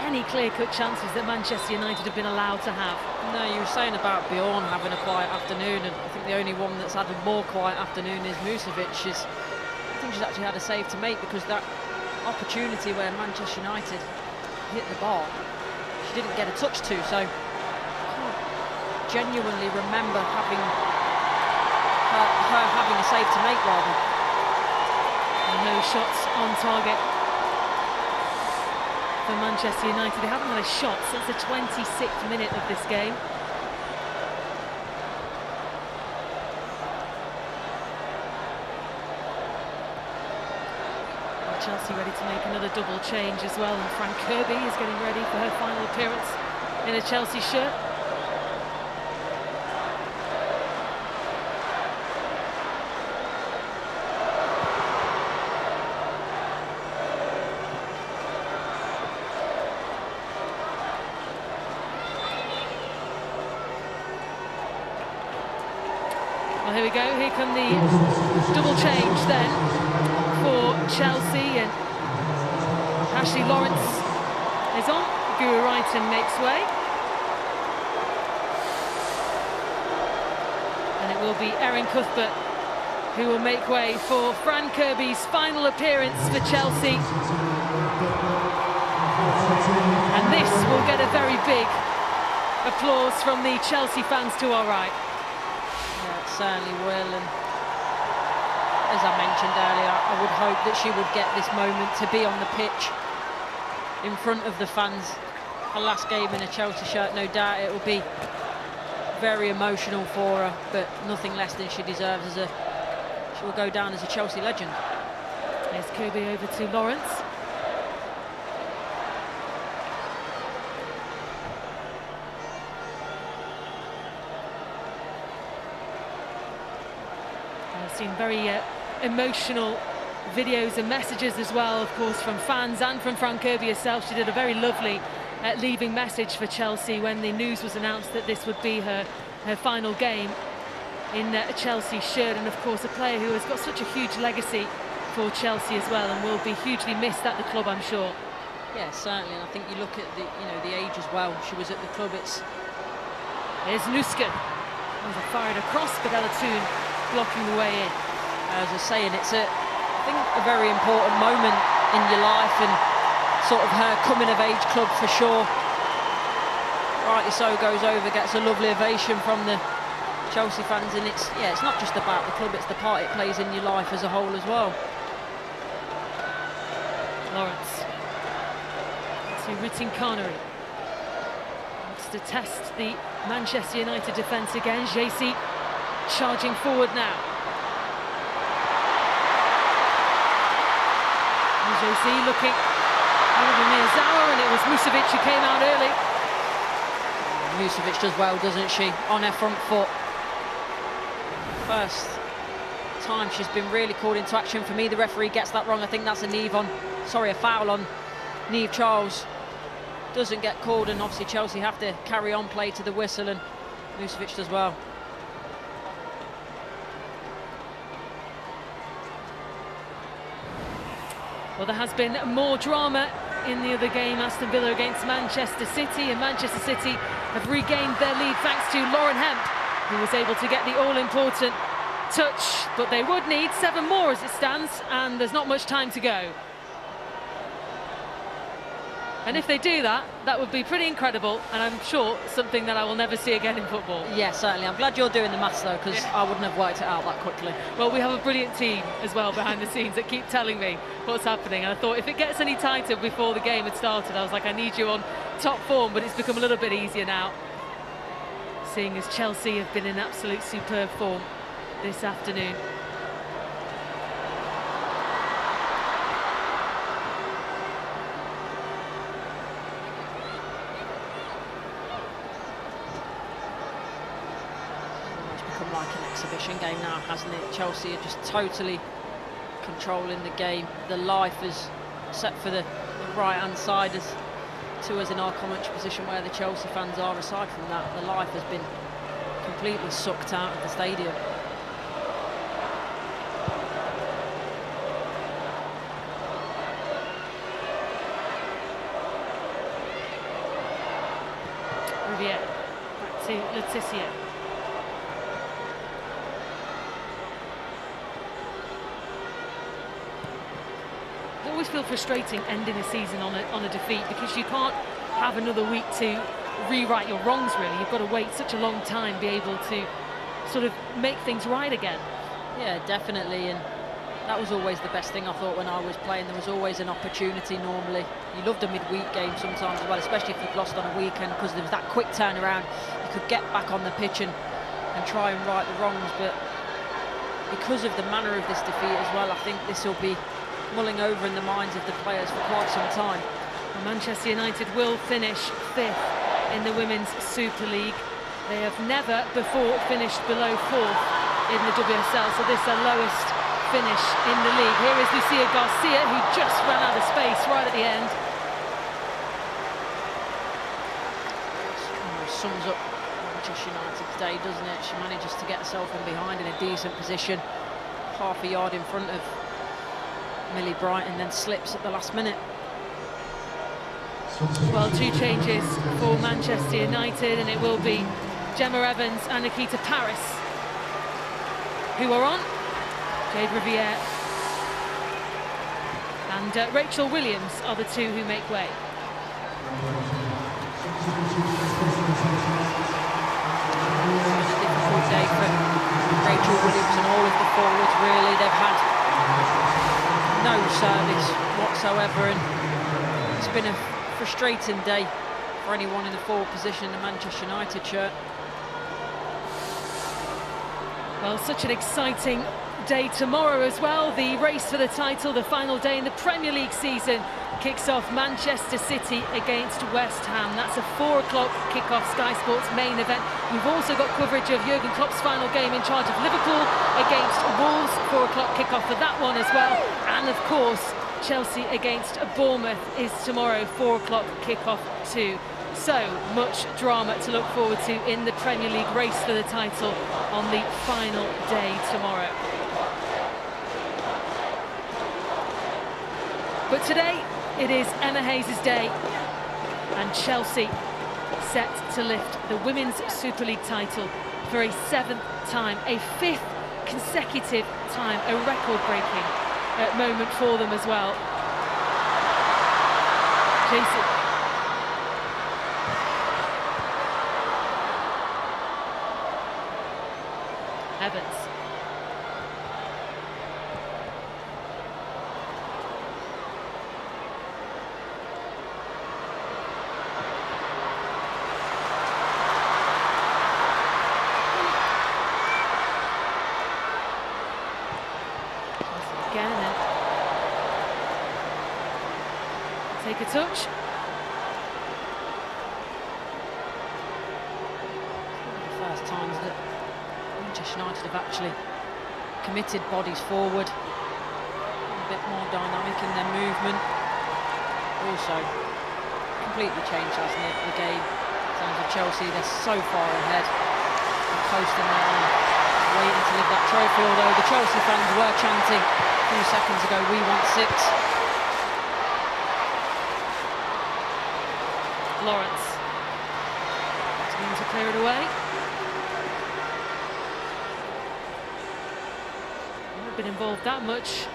any clear-cut chances that Manchester United have been allowed to have. No, you were saying about Bjorn having a quiet afternoon, and I think the only one that's had a more quiet afternoon is Musovic. I think she's actually had a save to make, because that opportunity where Manchester United hit the bar, she didn't get a touch to, so I can't genuinely remember having her having a save to make, rather. And no shots on target for Manchester United. They haven't had a shot since the 26th minute of this game. And Chelsea ready to make another double change as well, and Fran Kirby is getting ready for her final appearance in a Chelsea shirt. Well, here we go. Here come the double change then for Chelsea, and Ashley Lawrence is on. Guru Wrighton makes way. And it will be Erin Cuthbert who will make way for Fran Kirby's final appearance for Chelsea. And this will get a very big applause from the Chelsea fans to our right. Certainly will, and as I mentioned earlier, I would hope that she would get this moment to be on the pitch in front of the fans. Her last game in a Chelsea shirt, no doubt it will be very emotional for her, but nothing less than she deserves. She will go down as a Chelsea legend. There's Kirby over to Lawrence. Seen very emotional videos and messages as well, of course, from fans and from Fran Kirby herself. She did a very lovely leaving message for Chelsea when the news was announced that this would be her final game in a Chelsea shirt, and of course a player who has got such a huge legacy for Chelsea as well, and will be hugely missed at the club, I'm sure. Yeah, certainly, and I think you look at the age as well. She was at the club. There's Nusken. Fired across, but Ella Toon blocking the way in. As I was saying, it's I think a very important moment in your life, and sort of her coming of age club for sure. Rightly so, goes over, gets a lovely ovation from the Chelsea fans, and it's not just about the club, it's the part it plays in your life as a whole as well. Lawrence to Ritin Carnery. Wants to test the Manchester United defence again. JC charging forward now. And JC looking over Miyazawa, and it was Musovic who came out early. Musovic does well, doesn't she, on her front foot. First time she's been really called into action. For me, the referee gets that wrong. I think that's a foul on Niamh Charles. Doesn't get called, and obviously Chelsea have to carry on play to the whistle, and Musovic does well. Well, there has been more drama in the other game, Aston Villa against Manchester City, and Manchester City have regained their lead thanks to Lauren Hemp, who was able to get the all-important touch, but they would need 7 more as it stands, and there's not much time to go. And if they do that, that would be pretty incredible, and I'm sure something that I will never see again in football. Yeah, certainly. I'm glad you're doing the maths, though, because I wouldn't have worked it out that quickly. Well, we have a brilliant team as well behind the scenes that keep telling me what's happening, and I thought if it gets any tighter before the game had started, I was like, I need you on top form, but it's become a little bit easier now, seeing as Chelsea have been in absolute superb form this afternoon. exhibition game now, hasn't it? Chelsea are just totally controlling the game. The life is set for the right-hand side as to us in our commentary position where the Chelsea fans are. Aside from that, the life has been completely sucked out of the stadium. Riviere, back to Letizia. It always feels frustrating ending a season on a defeat, because you can't have another week to rewrite your wrongs, really. You've got to wait such a long time to be able to sort of make things right again. Yeah, definitely, and that was always the best thing I thought when I was playing. There was always an opportunity normally. You loved a midweek game sometimes as well, especially if you'd lost on a weekend, because there was that quick turnaround. You could get back on the pitch and try and right the wrongs, but because of the manner of this defeat as well, I think this will be mulling over in the minds of the players for quite some time. And Manchester United will finish 5th in the Women's Super League. They have never before finished below 4th in the WSL, so this is their lowest finish in the league. Here is Lucia Garcia, who just ran out of space right at the end. Sums up Manchester United's day, doesn't it? She manages to get herself in behind in a decent position, half a yard in front of Millie Bright, and then slips at the last minute. Well, 2 changes for Manchester United, and it will be Gemma Evans and Nikita Paris who are on. Jade Riviere and Rachel Williams are the 2 who make way. Difficult day for Rachel Williams and all of the forwards, really. They've had no service whatsoever, and it's been a frustrating day for anyone in the forward position in the Manchester United shirt. Well, such an exciting day tomorrow as well. The race for the title, the final day in the Premier League season, kicks off Manchester City against West Ham. That's a 4 o'clock kick-off, Sky Sports main event. We've also got coverage of Jurgen Klopp's final game in charge of Liverpool against Wolves, 4 o'clock kick-off for that one as well. And of course, Chelsea against Bournemouth is tomorrow, 4 o'clock kick-off too. So much drama to look forward to in the Premier League race for the title on the final day tomorrow. But today, it is Emma Hayes' day, and Chelsea set to lift the Women's Super League title for a 7th time, a 5th consecutive time, a record-breaking moment for them as well. Jason. Evans. Again, and take a touch. First times that Manchester United have actually committed bodies forward, a bit more dynamic in their movement. Also completely changed, hasn't it, the game in terms of Chelsea. They're so far ahead and coasting there and waiting to lift that trophy, although the Chelsea fans were chanting a few seconds ago, "We want 6." Lawrence going to clear it away. Been involved that much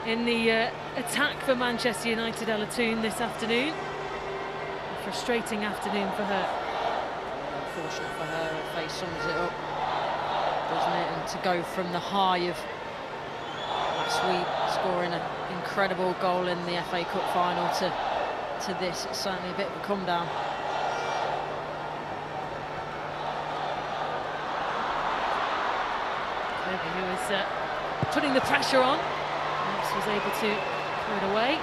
in the attack for Manchester United, Ella Toone, this afternoon. A frustrating afternoon for her. Unfortunate for her, her face sums it up, doesn't it? And to go from the high of last week, scoring an incredible goal in the FA Cup final, to this, it's certainly a bit of a come down. Kobe, who is putting the pressure on, perhaps was able to throw it away.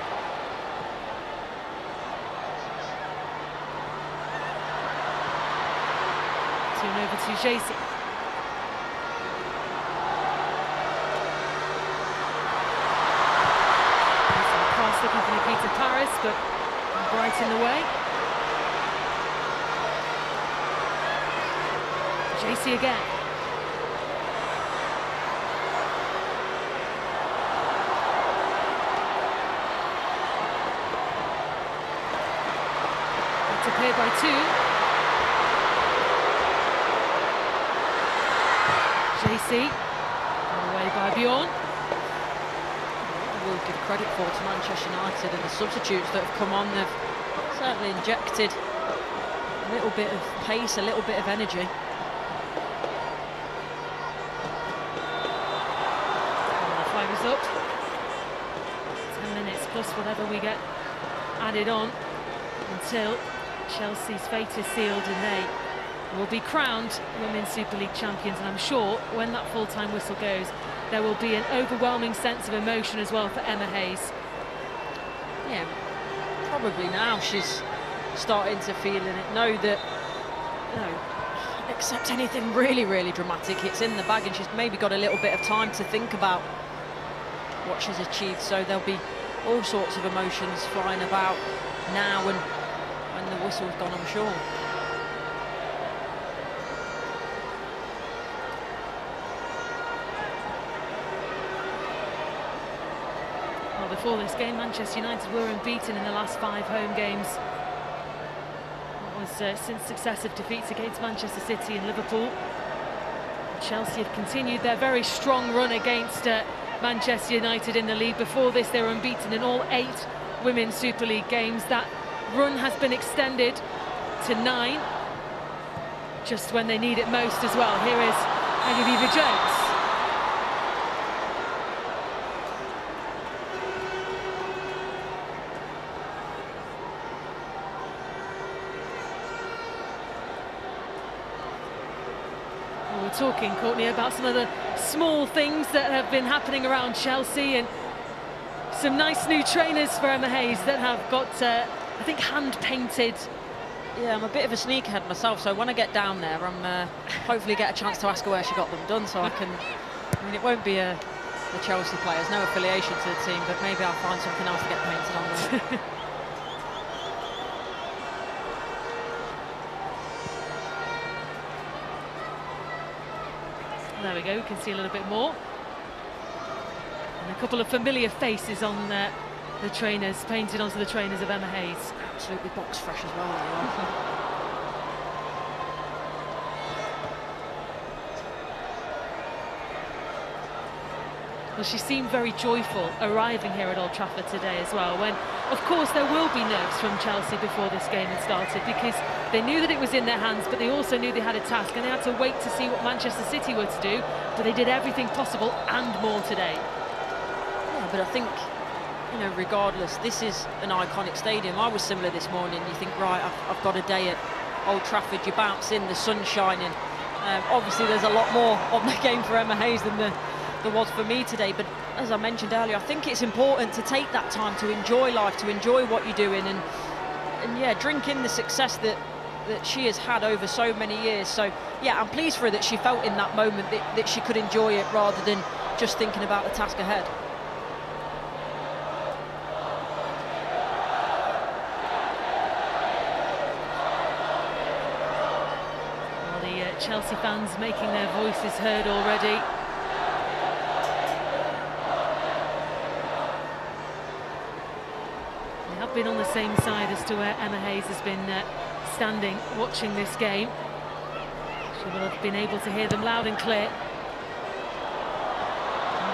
Turn over to Jason. Nikita Paris, but bright in the way. JC again. To play by 2. JC, away by Bjorn. We'll give credit for to Manchester United and the substitutes that have come on. They've certainly injected a little bit of pace, a little bit of energy. Fires up. 10 minutes plus whatever we get added on until Chelsea's fate is sealed and they will be crowned Women's Super League champions. And I'm sure when that full-time whistle goes, there will be an overwhelming sense of emotion as well for Emma Hayes. Yeah, probably now she's starting to feel in it. Know that, you know, except anything really, really dramatic, it's in the bag, and she's maybe got a little bit of time to think about what she's achieved. So there'll be all sorts of emotions flying about now and when the whistle's gone, I'm sure. Well, before this game, Manchester United were unbeaten in the last 5 home games. That was since successive defeats against Manchester City and Liverpool. Chelsea have continued their very strong run against Manchester United in the league. Before this, they were unbeaten in all 8 Women's Super League games. That run has been extended to 9, just when they need it most as well. Here is Aguilera Jones. Well, we're talking, Courtney, about some of the small things that have been happening around Chelsea, and some nice new trainers for Emma Hayes that have got I think hand-painted. Yeah, I'm a bit of a sneakerhead myself, so when I get down there, I'm hopefully get a chance to ask her where she got them done, so I can. I mean, it won't be the Chelsea players, no affiliation to the team, but maybe I'll find something else to get painted on them. There we go, we can see a little bit more. And a couple of familiar faces on the trainers, painted onto the trainers of Emma Hayes. Absolutely box fresh as well. Well, she seemed very joyful arriving here at Old Trafford today as well, when, of course, there will be nerves from Chelsea before this game had started, because they knew that it was in their hands, but they also knew they had a task, and they had to wait to see what Manchester City were to do, but they did everything possible and more today. Yeah, but I think, you know, regardless, this is an iconic stadium. I was similar this morning. You think, right, I've got a day at Old Trafford. You bounce in, the sun's shining. Obviously, there's a lot more on the game for Emma Hayes than there was for me today. But as I mentioned earlier, I think it's important to take that time to enjoy life, to enjoy what you're doing, and yeah, drink in the success that she has had over so many years. So yeah, I'm pleased for her that she felt in that moment that she could enjoy it rather than just thinking about the task ahead. Chelsea fans making their voices heard already. They have been on the same side as to where Emma Hayes has been standing watching this game. She will have been able to hear them loud and clear.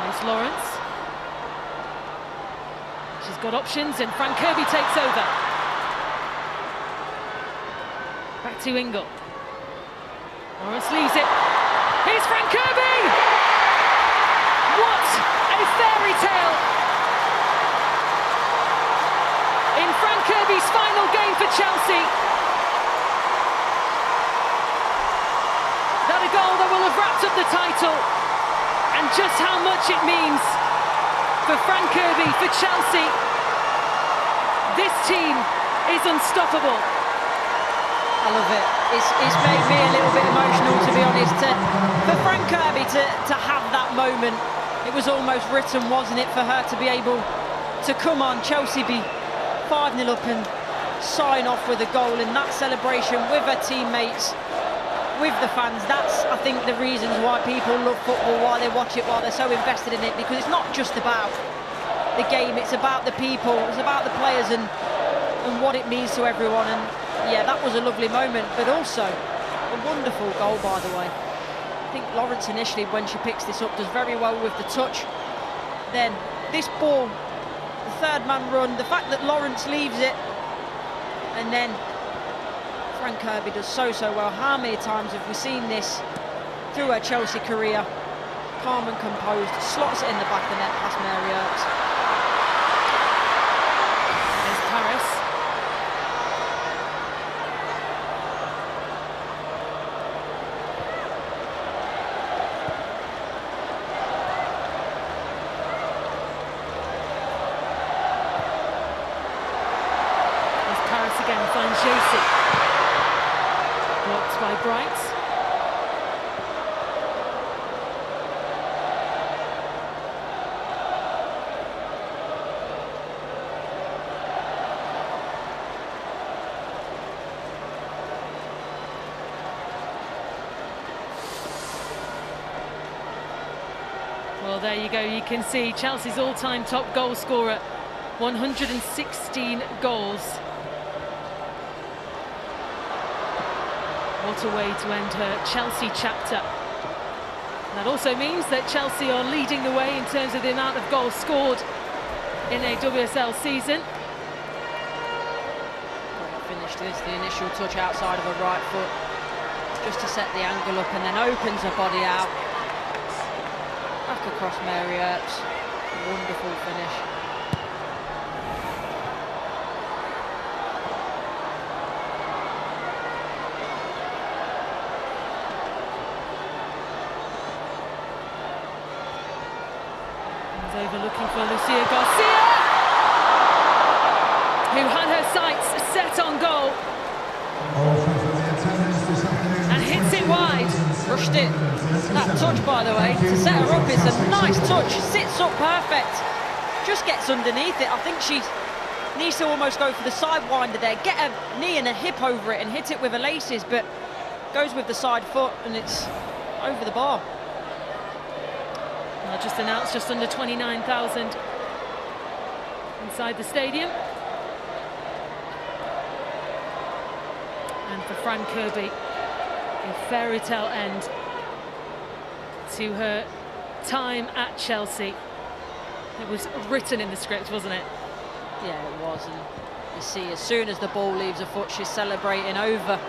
There's Lawrence. She's got options, and Fran Kirby takes over. Back to Ingle. Lawrence leaves it. Here's Fran Kirby! What a fairy tale! In Fran Kirby's final game for Chelsea. That a goal that will have wrapped up the title. And just how much it means for Fran Kirby, for Chelsea. This team is unstoppable. I love it. It's made me a little bit emotional, to be honest. For Fran Kirby to have that moment, it was almost written, wasn't it, for her to be able to come on, Chelsea be 5-0 up and sign off with a goal in that celebration with her teammates, with the fans. That's, I think, the reasons why people love football, why they watch it, why they're so invested in it, because it's not just about the game, it's about the people, it's about the players and what it means to everyone. And yeah, that was a lovely moment, but also a wonderful goal, by the way. I think Lawrence initially, when she picks this up, does very well with the touch. Then this ball, the third man run, the fact that Lawrence leaves it, and then Fran Kirby does so well. How many times have we seen this through her Chelsea career? Calm and composed, slots it in the back of the net past Mary Earps. There's Paris. Again finds Josie. Blocked by Bright. Well, there you go. You can see Chelsea's all-time top goal scorer, 116 goals. What a way to end her Chelsea chapter. That also means that Chelsea are leading the way in terms of the amount of goals scored in a WSL season. Great finish to this, the initial touch outside of her right foot, just to set the angle up, and then opens her body out. Back across Mary Earps. Wonderful finish. Over looking for Lucia Garcia, who had her sights set on goal and hits it wide. Rushed it. That touch, by the way, to set her up is a nice touch. Sits up perfect. Just gets underneath it. I think she needs to almost go for the sidewinder there, get her knee and a hip over it and hit it with her laces, but goes with the side foot and it's over the bar. Just announced just under 29,000 inside the stadium. And for Fran Kirby, a fairy tale end to her time at Chelsea. It was written in the script, wasn't it? Yeah, it was. And you see, as soon as the ball leaves her foot, she's celebrating over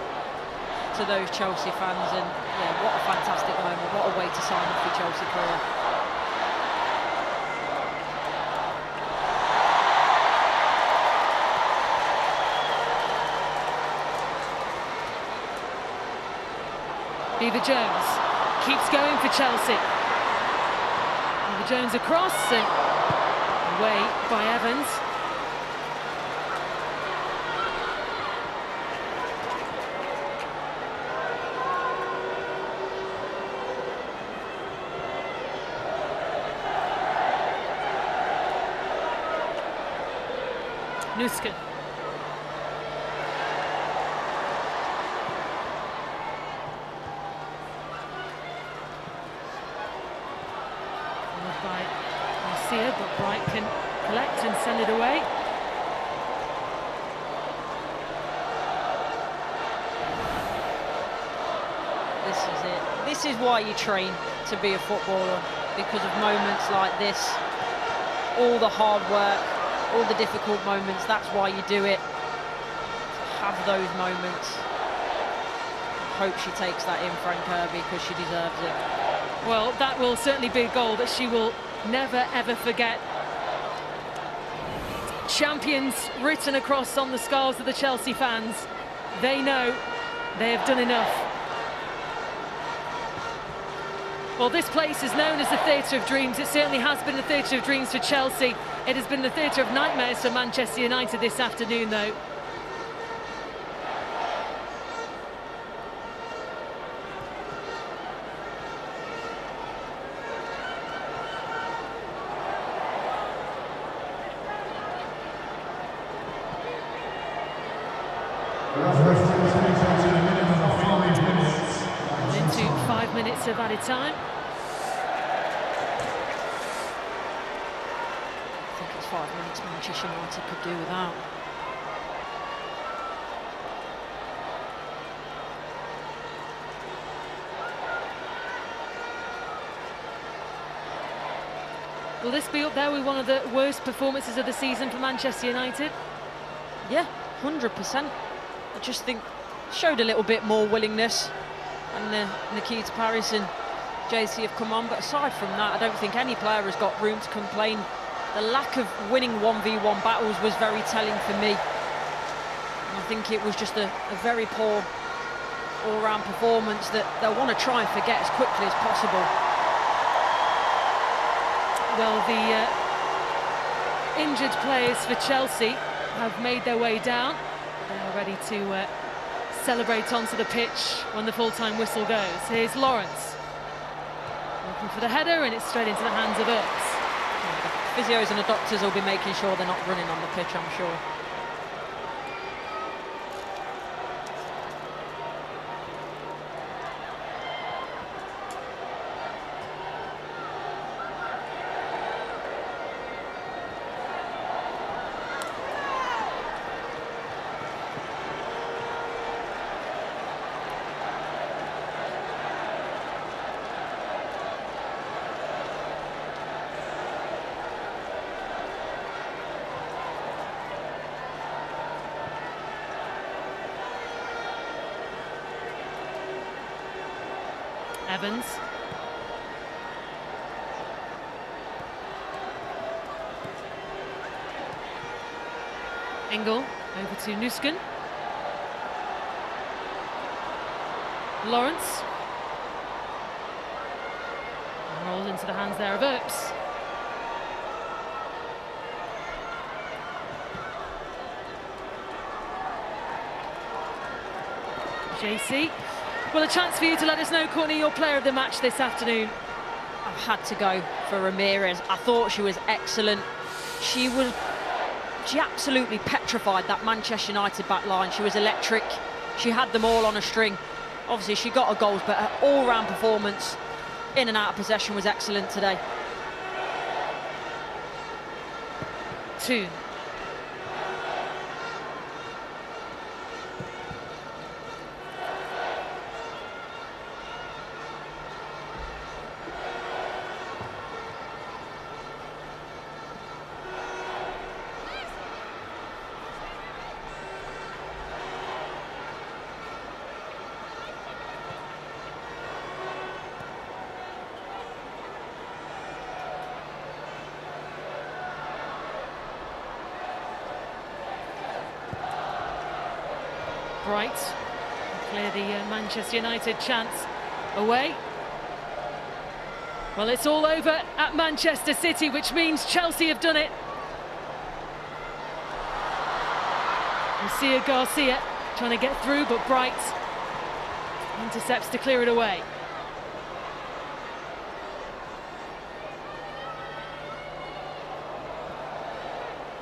to those Chelsea fans. And yeah, what a fantastic moment. What a way to sign off your Chelsea career. Eva Jones keeps going for Chelsea. Eva Jones across and away by Evans. Nuskin. By Garcia, but Bright can collect and send it away. This is it. This is why you train to be a footballer, because of moments like this. All the hard work, all the difficult moments, that's why you do it. Have those moments. I hope she takes that in, Fran Kirby, because she deserves it. Well, that will certainly be a goal that she will never, ever forget. Champions written across on the skulls of the Chelsea fans. They know they have done enough. Well, this place is known as the Theatre of Dreams. It certainly has been the Theatre of Dreams for Chelsea. It has been the Theatre of Nightmares for Manchester United this afternoon, though. Into 5 minutes of added time. I think it's 5 minutes Manchester United could do without. Will this be up there with one of the worst performances of the season for Manchester United? Yeah, 100%. I just think showed a little bit more willingness, and Nikita Paris and JC have come on, but aside from that, I don't think any player has got room to complain. The lack of winning 1v1 battles was very telling for me. And I think it was just a very poor all-round performance that they'll want to try and forget as quickly as possible. Well, the injured players for Chelsea have made their way down. They are ready to celebrate onto the pitch when the full-time whistle goes. Here's Lawrence. Looking for the header, and it's straight into the hands of Earps. The physios and the doctors will be making sure they're not running on the pitch, I'm sure. Evans. Engel over to Nusken. Lawrence. Rolled into the hands there of Earps. JC. Well, a chance for you to let us know, Courtney, your player of the match this afternoon. I've had to go for Ramirez. I thought she was excellent. She absolutely petrified that Manchester United back line. She was electric. She had them all on a string. Obviously, she got her goals, but her all-round performance in and out of possession was excellent today. 2. Bright, clear the Manchester United chance away. Well, it's all over at Manchester City, which means Chelsea have done it. Lucia Garcia trying to get through, but Bright intercepts to clear it away.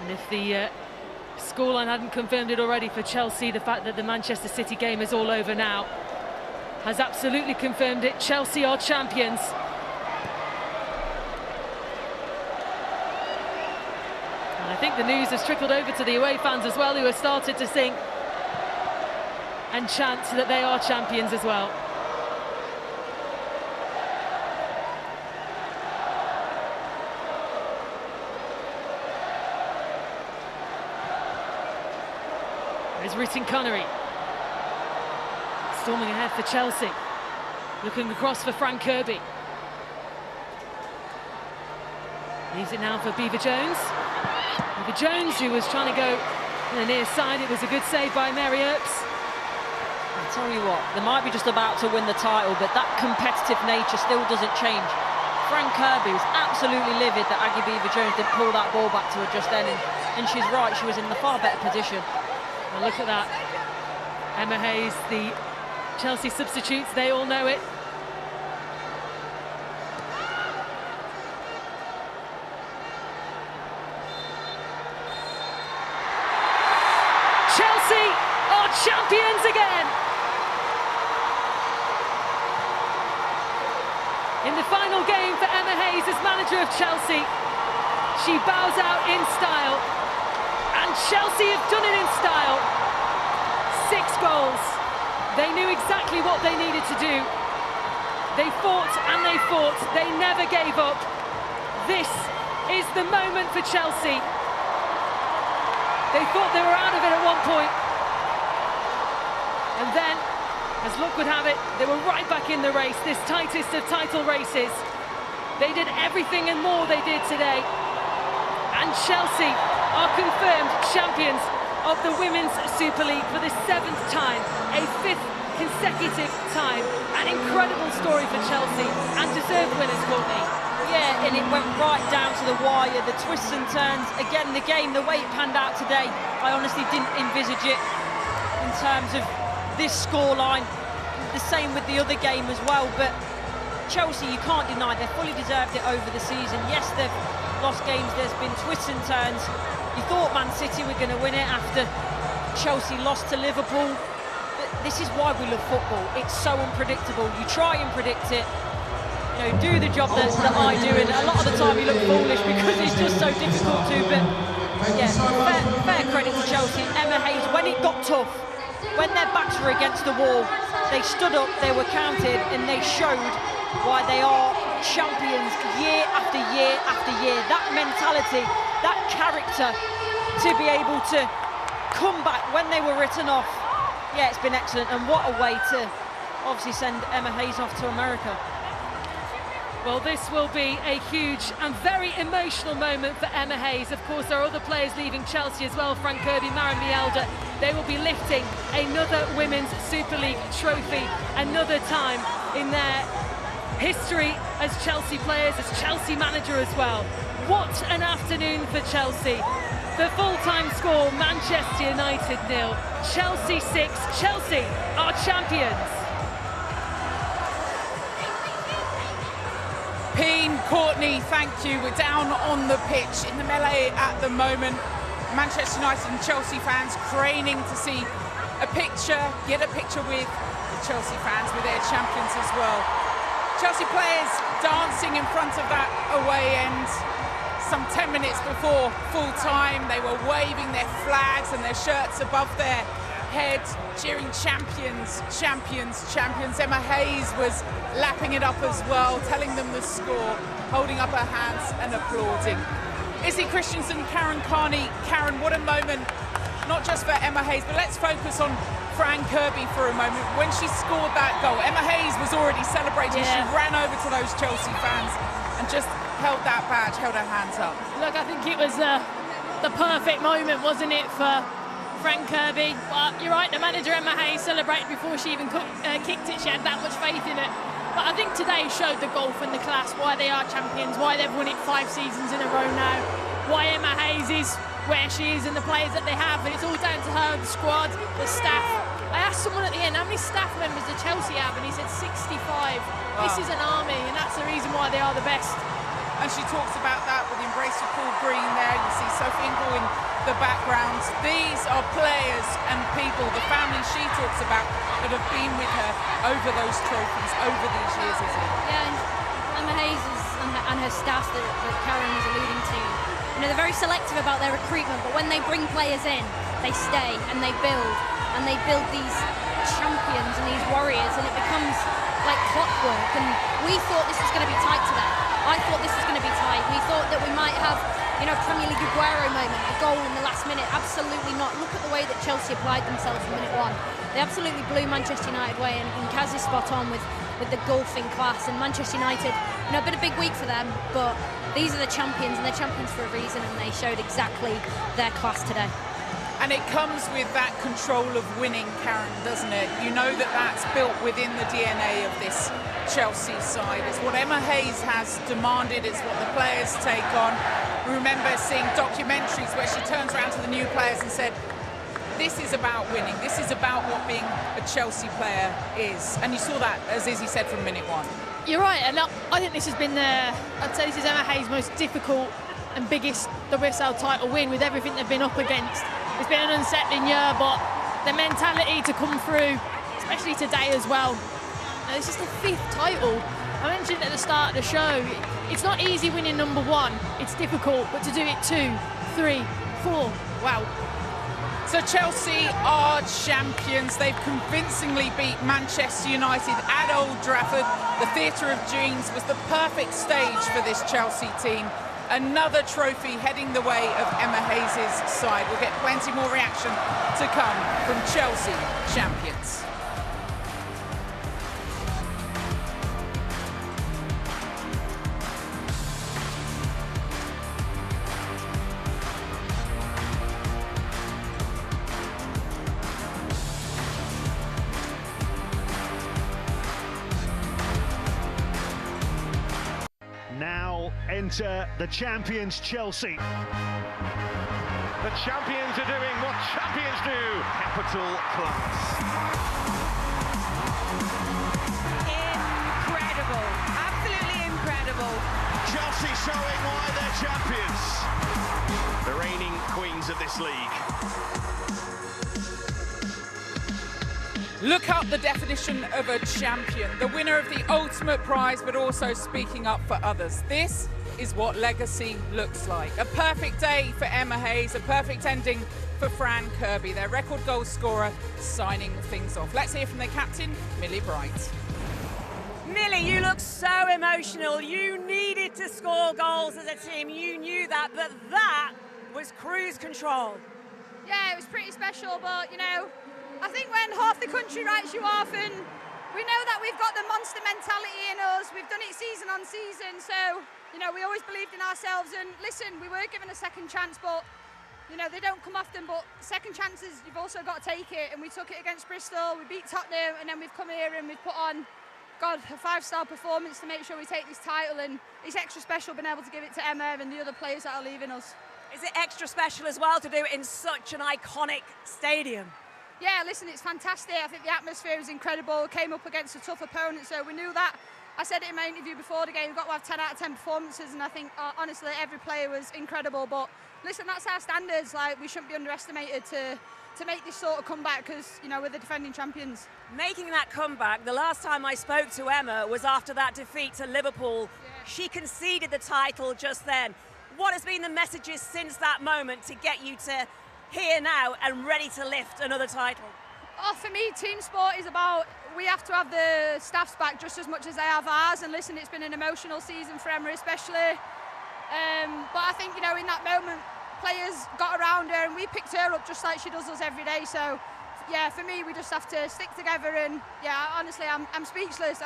And if the scoreline hadn't confirmed it already for Chelsea, the fact that the Manchester City game is all over now has absolutely confirmed it. Chelsea are champions. And I think the news has trickled over to the away fans as well, who have started to sing and chant that they are champions as well. There's Rutin Connery. Storming ahead for Chelsea. Looking across for Frank Kirby. Leaves it now for Beaver Jones. Beaver Jones, who was trying to go on the near side. It was a good save by Mary Earps. I'll tell you what, they might be just about to win the title, but that competitive nature still doesn't change. Frank Kirby was absolutely livid that Aggie Beaver Jones didn't pull that ball back to her just then, and she's right, she was in the far better position. Well, look at that. Emma Hayes, the Chelsea substitutes, they all know it. Chelsea are are champions again. In the final game for Emma Hayes as manager of Chelsea, she bows out in style, and Chelsea have done it in style. 6 goals. They knew exactly what they needed to do. They fought and they fought. They never gave up. This is the moment for Chelsea. They thought they were out of it at one point. And then, as luck would have it, they were right back in the race, this tightest of title races. They did everything and more they did today. And Chelsea are confirmed champions of the Women's Super League for the 7th time, a 5th consecutive time. An incredible story for Chelsea, and deserved winners, Courtney. Yeah, and it went right down to the wire, the twists and turns. Again, the game, the way it panned out today, I honestly didn't envisage it in terms of this scoreline. The same with the other game as well, but Chelsea, you can't deny, they fully deserved it over the season. Yes, they've lost games, there's been twists and turns. You thought Man City were going to win it after Chelsea lost to Liverpool. But this is why we love football. It's so unpredictable. You try and predict it, you know, do the job that I do, and a lot of the time you look foolish because it's just so difficult to. But yeah, fair credit to Chelsea. Emma Hayes, when it got tough, when their backs were against the wall, they stood up, they were counted, and they showed why they are champions year after year after year. That mentality, that character to be able to come back when they were written off. Yeah, it's been excellent, and what a way to obviously send Emma Hayes off to America. Well, this will be a huge and very emotional moment for Emma Hayes. Of course, there are other players leaving Chelsea as well. Frank Kirby, Maren Mielder. They will be lifting another Women's Super League trophy, another time in their history as Chelsea players, as Chelsea manager as well. What an afternoon for Chelsea. The full-time score, Manchester United 0, Chelsea 6. Chelsea are champions. Peen, Courtney, thank you. We're down on the pitch in the melee at the moment. Manchester United and Chelsea fans craning to see a picture, get a picture with the Chelsea fans, with their champions as well. Chelsea players dancing in front of that away end. Some 10 minutes before full time, they were waving their flags and their shirts above their head, cheering champions, champions, champions. Emma Hayes was lapping it up as well, telling them the score, holding up her hands and applauding. Izzy Christensen, Karen Carney. Karen, what a moment, not just for Emma Hayes, but let's focus on Fran Kirby for a moment. When she scored that goal, Emma Hayes was already celebrating. Yeah. She ran over to those Chelsea fans and just held that badge, held her hands up. Look, I think it was the perfect moment, wasn't it, for Frank Kirby? But you're right, the manager Emma Hayes celebrated before she even kicked it. She had that much faith in it. But I think today showed the golf and the class, why they are champions, why they've won it 5 seasons in a row now, why Emma Hayes is where she is and the players that they have. And it's all down to her, the squad, the staff. I asked someone at the end, how many staff members does Chelsea have? And he said 65. Wow. This is an army, and that's the reason why they are the best. And she talks about that with Embrace for Paul Green there. You see Sophie Ingle in the background. These are players and people, the family she talks about, that have been with her over those trophies, over these years, isn't it? Yeah, and Emma Hayes and her staff that Karen was alluding to, you know, they're very selective about their recruitment, but when they bring players in, they stay and they build these champions and these warriors, and it becomes like clockwork. And we thought this was going to be tight today. I thought this was going to be tight. We thought that we might have, you know, a Premier League Aguero moment, a goal in the last minute. Absolutely not. Look at the way that Chelsea applied themselves in minute 1. They absolutely blew Manchester United away, and Kaz is spot on with the golfing class. And Manchester United, you know, a bit of big week for them, but these are the champions, and they're champions for a reason, and they showed exactly their class today. And it comes with that control of winning, Karen, doesn't it? You know that that's built within the DNA of this Chelsea side. It's what Emma Hayes has demanded. It's what the players take on. We remember seeing documentaries where she turns around to the new players and said, this is about winning. This is about what being a Chelsea player is. And you saw that, as Izzy said, from minute 1. You're right, and I think this has been I'd say this is Emma Hayes' most difficult and biggest WSL title win with everything they've been up against. It's been an unsettling year, but the mentality to come through, especially today as well. Now, this is the 5th title. I mentioned at the start of the show, it's not easy winning number 1. It's difficult, but to do it 2, 3, 4, wow. So Chelsea are champions. They've convincingly beat Manchester United at Old Trafford. The Theatre of Dreams was the perfect stage for this Chelsea team. Another trophy heading the way of Emma Hayes' side. We'll get plenty more reaction to come from Chelsea champions. Now enter the champions Chelsea. The champions are doing what champions do. Capital class. Incredible. Absolutely incredible. Chelsea showing why they're champions. The reigning queens of this league. Look up the definition of a champion, the winner of the ultimate prize, but also speaking up for others. This is what legacy looks like. A perfect day for Emma Hayes, a perfect ending for Fran Kirby, their record goal scorer, signing things off. Let's hear from their captain, Millie Bright. Millie, you look so emotional. You needed to score goals as a team. You knew that, but that was cruise control. Yeah, it was pretty special, but, you know, I think when half the country writes you off, and we know that we've got the monster mentality in us, we've done it season on season, so, you know, we always believed in ourselves, and listen, we were given a second chance, but, you know, they don't come often, but second chances, you've also got to take it, and we took it against Bristol, we beat Tottenham, and then we've come here and we've put on, God, a 5-star performance to make sure we take this title, and it's extra special being able to give it to Emma and the other players that are leaving us. Is it extra special as well to do it in such an iconic stadium? Yeah, listen, it's fantastic. I think the atmosphere is incredible. We came up against a tough opponent, so we knew that. I said it in my interview before the game, we've got to have 10 out of 10 performances, and I think, honestly, every player was incredible. But listen, that's our standards. Like, we shouldn't be underestimated to make this sort of comeback because, you know, we're the defending champions. Making that comeback, the last time I spoke to Emma was after that defeat to Liverpool. Yeah. She conceded the title just then. What has been the messages since that moment to get you to here now and ready to lift another title? Oh, for me, team sport is about, we have to have the staffs back just as much as they have ours, and listen, it's been an emotional season for Emma especially, but I think, you know, in that moment players got around her and we picked her up just like she does us every day, so yeah, for me we just have to stick together, and yeah, honestly I'm speechless.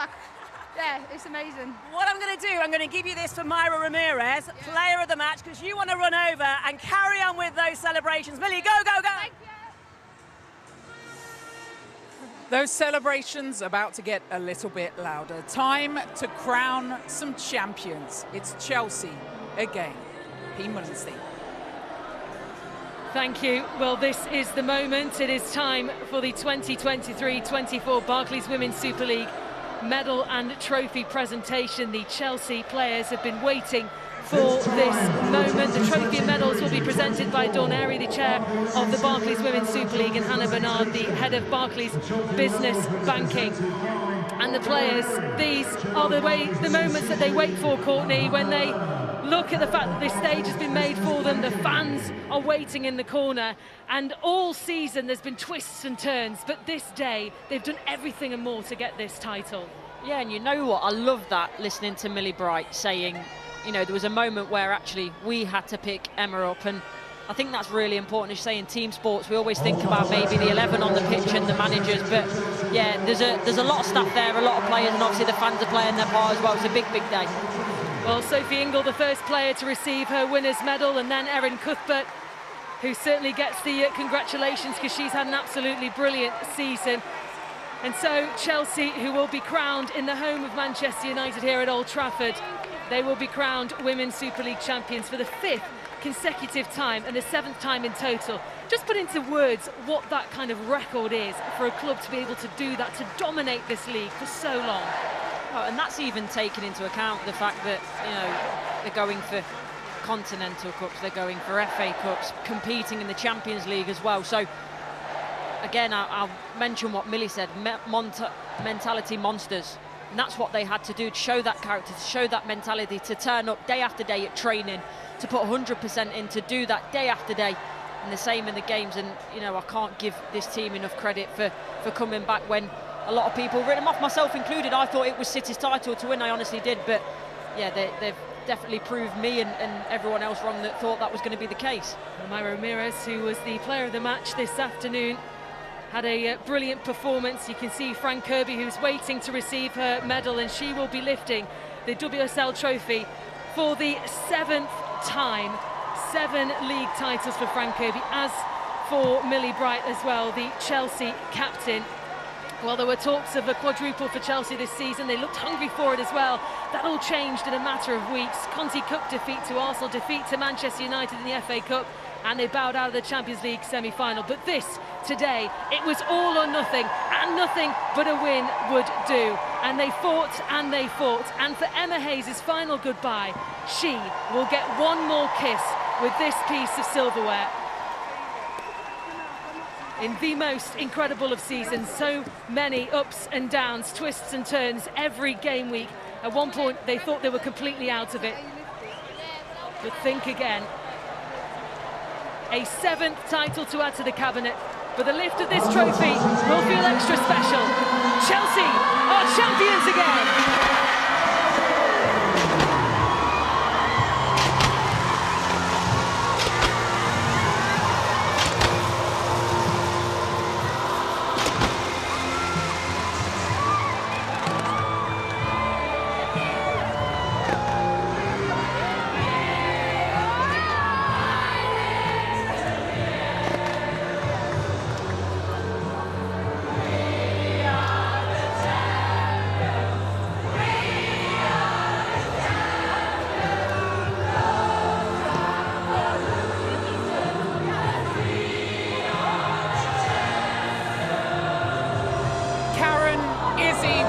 Yeah, it's amazing. What I'm going to do, I'm going to give you this for Myra Ramirez, player of the match, because you want to run over and carry on with those celebrations. Millie, go, go, go! Thank you. Those celebrations about to get a little bit louder. Time to crown some champions. It's Chelsea again. Pete Mullenstein. Thank you. Well, this is the moment. It is time for the 2023-24 Barclays Women's Super League medal and trophy presentation. The Chelsea players have been waiting for this moment. The trophy and medals will be presented by Dawn Airy, the chair of the Barclays Women's Super League, and Hannah Bernard, the head of Barclays Business Banking. And the players, these are the moments that they wait for, Courtney, when they look at the fact that this stage has been made for them. The fans are waiting in the corner, and all season there's been twists and turns, but this day they've done everything and more to get this title. Yeah, and you know what, I love that, listening to Millie Bright saying, you know, there was a moment where actually we had to pick Emma up, and I think that's really important. As you say, in team sports we always think about maybe the 11 on the pitch and the managers, but yeah, there's a lot of staff there, a lot of players, and obviously the fans are playing their part as well. It's a big day. Well, Sophie Ingle, the first player to receive her winner's medal, and then Erin Cuthbert, who certainly gets the congratulations because she's had an absolutely brilliant season. And so Chelsea, who will be crowned in the home of Manchester United here at Old Trafford, they will be crowned Women's Super League champions for the 5th consecutive time and the 7th time in total. Just put into words what that kind of record is for a club to be able to do that, to dominate this league for so long. Oh, and that's even taken into account the fact that, you know, they're going for Continental Cups, they're going for FA Cups, competing in the Champions League as well. So again, I'll mention what Millie said, mentality monsters. And that's what they had to do, to show that character, to show that mentality, to turn up day after day at training, to put 100% in, to do that day after day, and the same in the games. And, you know, I can't give this team enough credit for coming back when a lot of people written them off, myself included. I thought it was City's title to win, I honestly did, but yeah, they've definitely proved me and everyone else wrong that thought that was going to be the case. Mayra Ramirez, who was the player of the match this afternoon, had a brilliant performance. You can see Fran Kirby, who's waiting to receive her medal, and she will be lifting the WSL trophy for the 7th time. 7 league titles for Fran Kirby, as for Millie Bright as well, the Chelsea captain. Well, there were talks of a quadruple for Chelsea this season. They looked hungry for it as well. That all changed in a matter of weeks. Conti Cup defeat to Arsenal, defeat to Manchester United in the FA Cup, and they bowed out of the Champions League semi-final. But this, today, it was all or nothing, and nothing but a win would do. And they fought, and they fought. And for Emma Hayes' final goodbye, she will get one more kiss with this piece of silverware. In the most incredible of seasons, so many ups and downs, twists and turns every game week. At one point, they thought they were completely out of it. But think again. A 7th title to add to the cabinet, but the lift of this trophy will feel extra special. Chelsea are champions again.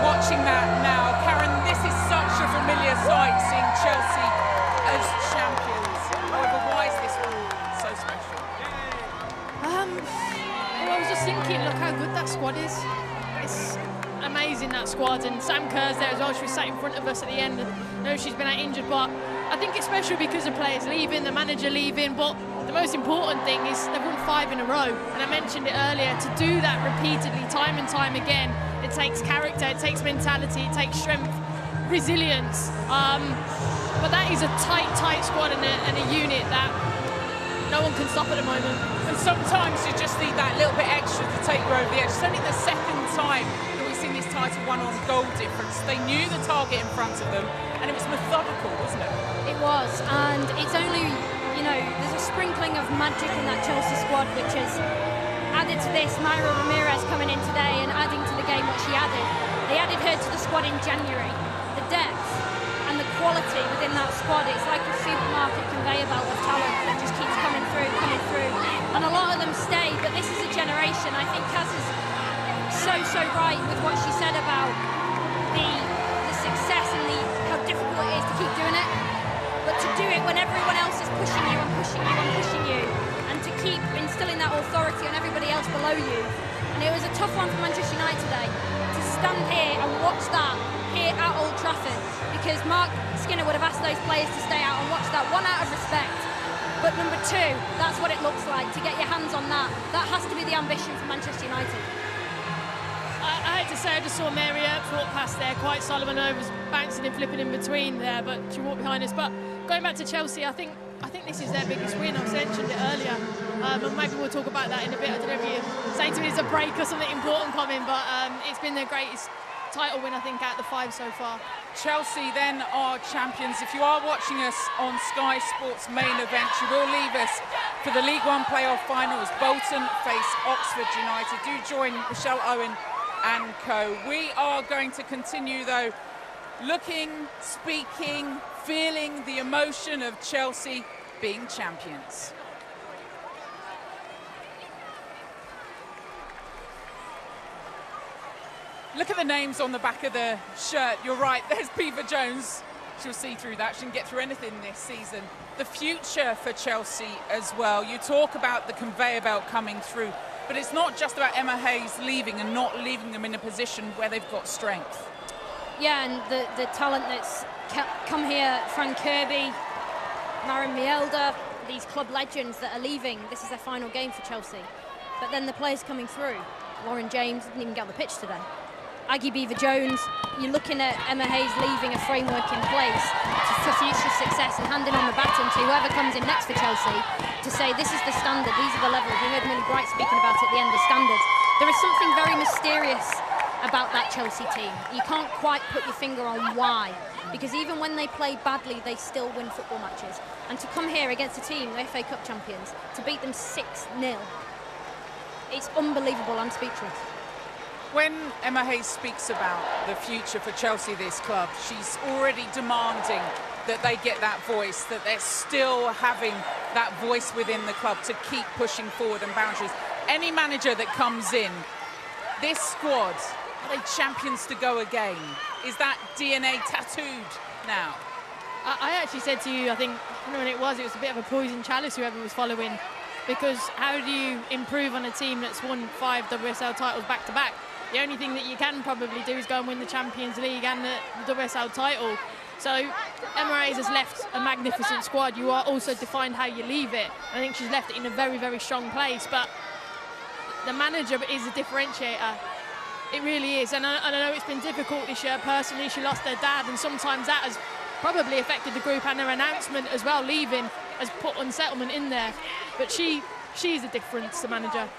Watching that now, Karen, this is such a familiar sight, seeing Chelsea as champions. However, why is this one so special? Well, I was just thinking, look how good that squad is. It's amazing, that squad, and Sam Kerr's there as well. She was sat in front of us at the end, and I know she's been out injured, but I think it's special because the players leaving, the manager leaving, but the most important thing is they've won 5 in a row, and I mentioned it earlier, to do that repeatedly, time and time again, it takes character, it takes mentality, it takes strength, resilience, but that is a tight squad and a unit that no one can stop at the moment. And sometimes you just need that little bit extra to take you over the edge. It's only the second time that we've seen this title won on goal difference. They knew the target in front of them, and it was methodical, wasn't it? It was, and it's only, you know, there's a sprinkling of magic in that Chelsea squad, which has added to this. Mayra Ramirez coming in today and adding to the game what she added. They added her to the squad in January. The depth and the quality within that squad, it's like a supermarket conveyor belt of talent that just keeps coming through. And a lot of them stay, but this is a generation. I think Kaz is so right with what she said about the success and how difficult it is to keep doing it. But to do it when everyone else is pushing you and pushing you and pushing you, and to keep instilling that authority on everybody else below you. And it was a tough one for Manchester United today, to stand here and watch that here at Old Trafford, because Mark Skinner would have asked those players to stay out and watch that, one, out of respect, but number 2, that's what it looks like, to get your hands on that. That has to be the ambition for Manchester United. I hate to say, I just saw Mary Earp walk past there, quite Solomon was bouncing and flipping in between there, but she walked behind us. But going back to Chelsea, I think this is their biggest win. I mentioned it earlier, and maybe we'll talk about that in a bit. I don't know if you're saying to me it's a break or something important coming, but it's been their greatest title win, I think, out of the 5 so far. Chelsea then are champions. If you are watching us on Sky Sports main event, you will leave us for the League One playoff final as Bolton face Oxford United. Do join Michelle Owen and co. We are going to continue, though, looking, speaking, feeling the emotion of Chelsea being champions. Look at the names on the back of the shirt. You're right, there's Piva Jones. She'll see through that. She didn't get through anything this season. The future for Chelsea as well. You talk about the conveyor belt coming through. But it's not just about Emma Hayes leaving and not leaving them in a position where they've got strength. Yeah, and the talent that's come here, Fran Kirby, Maren Mielder, these club legends that are leaving. This is their final game for Chelsea. But then the players coming through. Lauren James didn't even get on the pitch today. Aggie Beaver-Jones, you're looking at Emma Hayes leaving a framework in place for future success and handing on the baton to whoever comes in next for Chelsea to say this is the standard, these are the levels. We heard Millie Bright speaking about it at the end of standards. There is something very mysterious about that Chelsea team. You can't quite put your finger on why, because even when they play badly, they still win football matches. And to come here against a team, the FA Cup champions, to beat them 6-0, it's unbelievable. I'm speechless. When Emma Hayes speaks about the future for Chelsea, this club, she's already demanding that they get that voice, that they're still having that voice within the club to keep pushing forward and boundaries. Any manager that comes in, this squad, are they champions to go again? Is that DNA tattooed now? I actually said to you, I think, I don't know when it was a bit of a poison chalice, whoever was following, because how do you improve on a team that's won 5 WSL titles back-to-back? The only thing that you can probably do is go and win the Champions League and the WSL title. So Emma Hayes has left a magnificent squad. You are also defined how you leave it. I think she's left it in a very, very strong place. But the manager is a differentiator. It really is. And I know it's been difficult this year. Personally, she lost her dad, and sometimes that has probably affected the group, and her announcement as well, leaving, has put unsettlement in there. But she's a difference, the manager.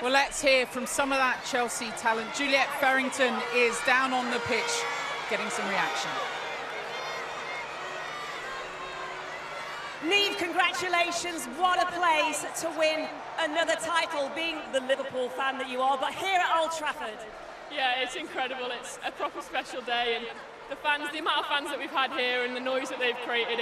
Well, let's hear from some of that Chelsea talent. Juliet Farrington is down on the pitch, getting some reaction. Niamh, congratulations. What a place to win another title, being the Liverpool fan that you are, but here at Old Trafford. Yeah, it's incredible. It's a proper special day, and the fans, the amount of fans that we've had here and the noise that they've created,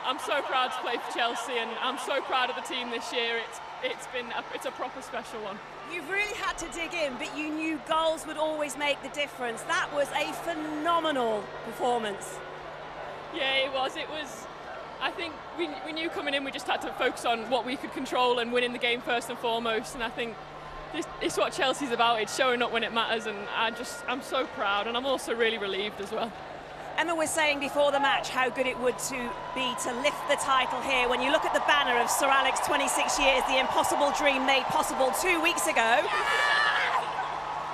I'm so proud to play for Chelsea, and I'm so proud of the team this year. It's a proper special one. You've really had to dig in, but you knew goals would always make the difference. That was a phenomenal performance. Yeah, it was. I think we knew coming in we just had to focus on what we could control and winning the game first and foremost. And I think it's what Chelsea's about. It's showing up when it matters, and I'm so proud, and I'm also really relieved as well. Emma was saying before the match how good it would be to lift the title here. When you look at the banner of Sir Alex, 26 years, the impossible dream made possible 2 weeks ago.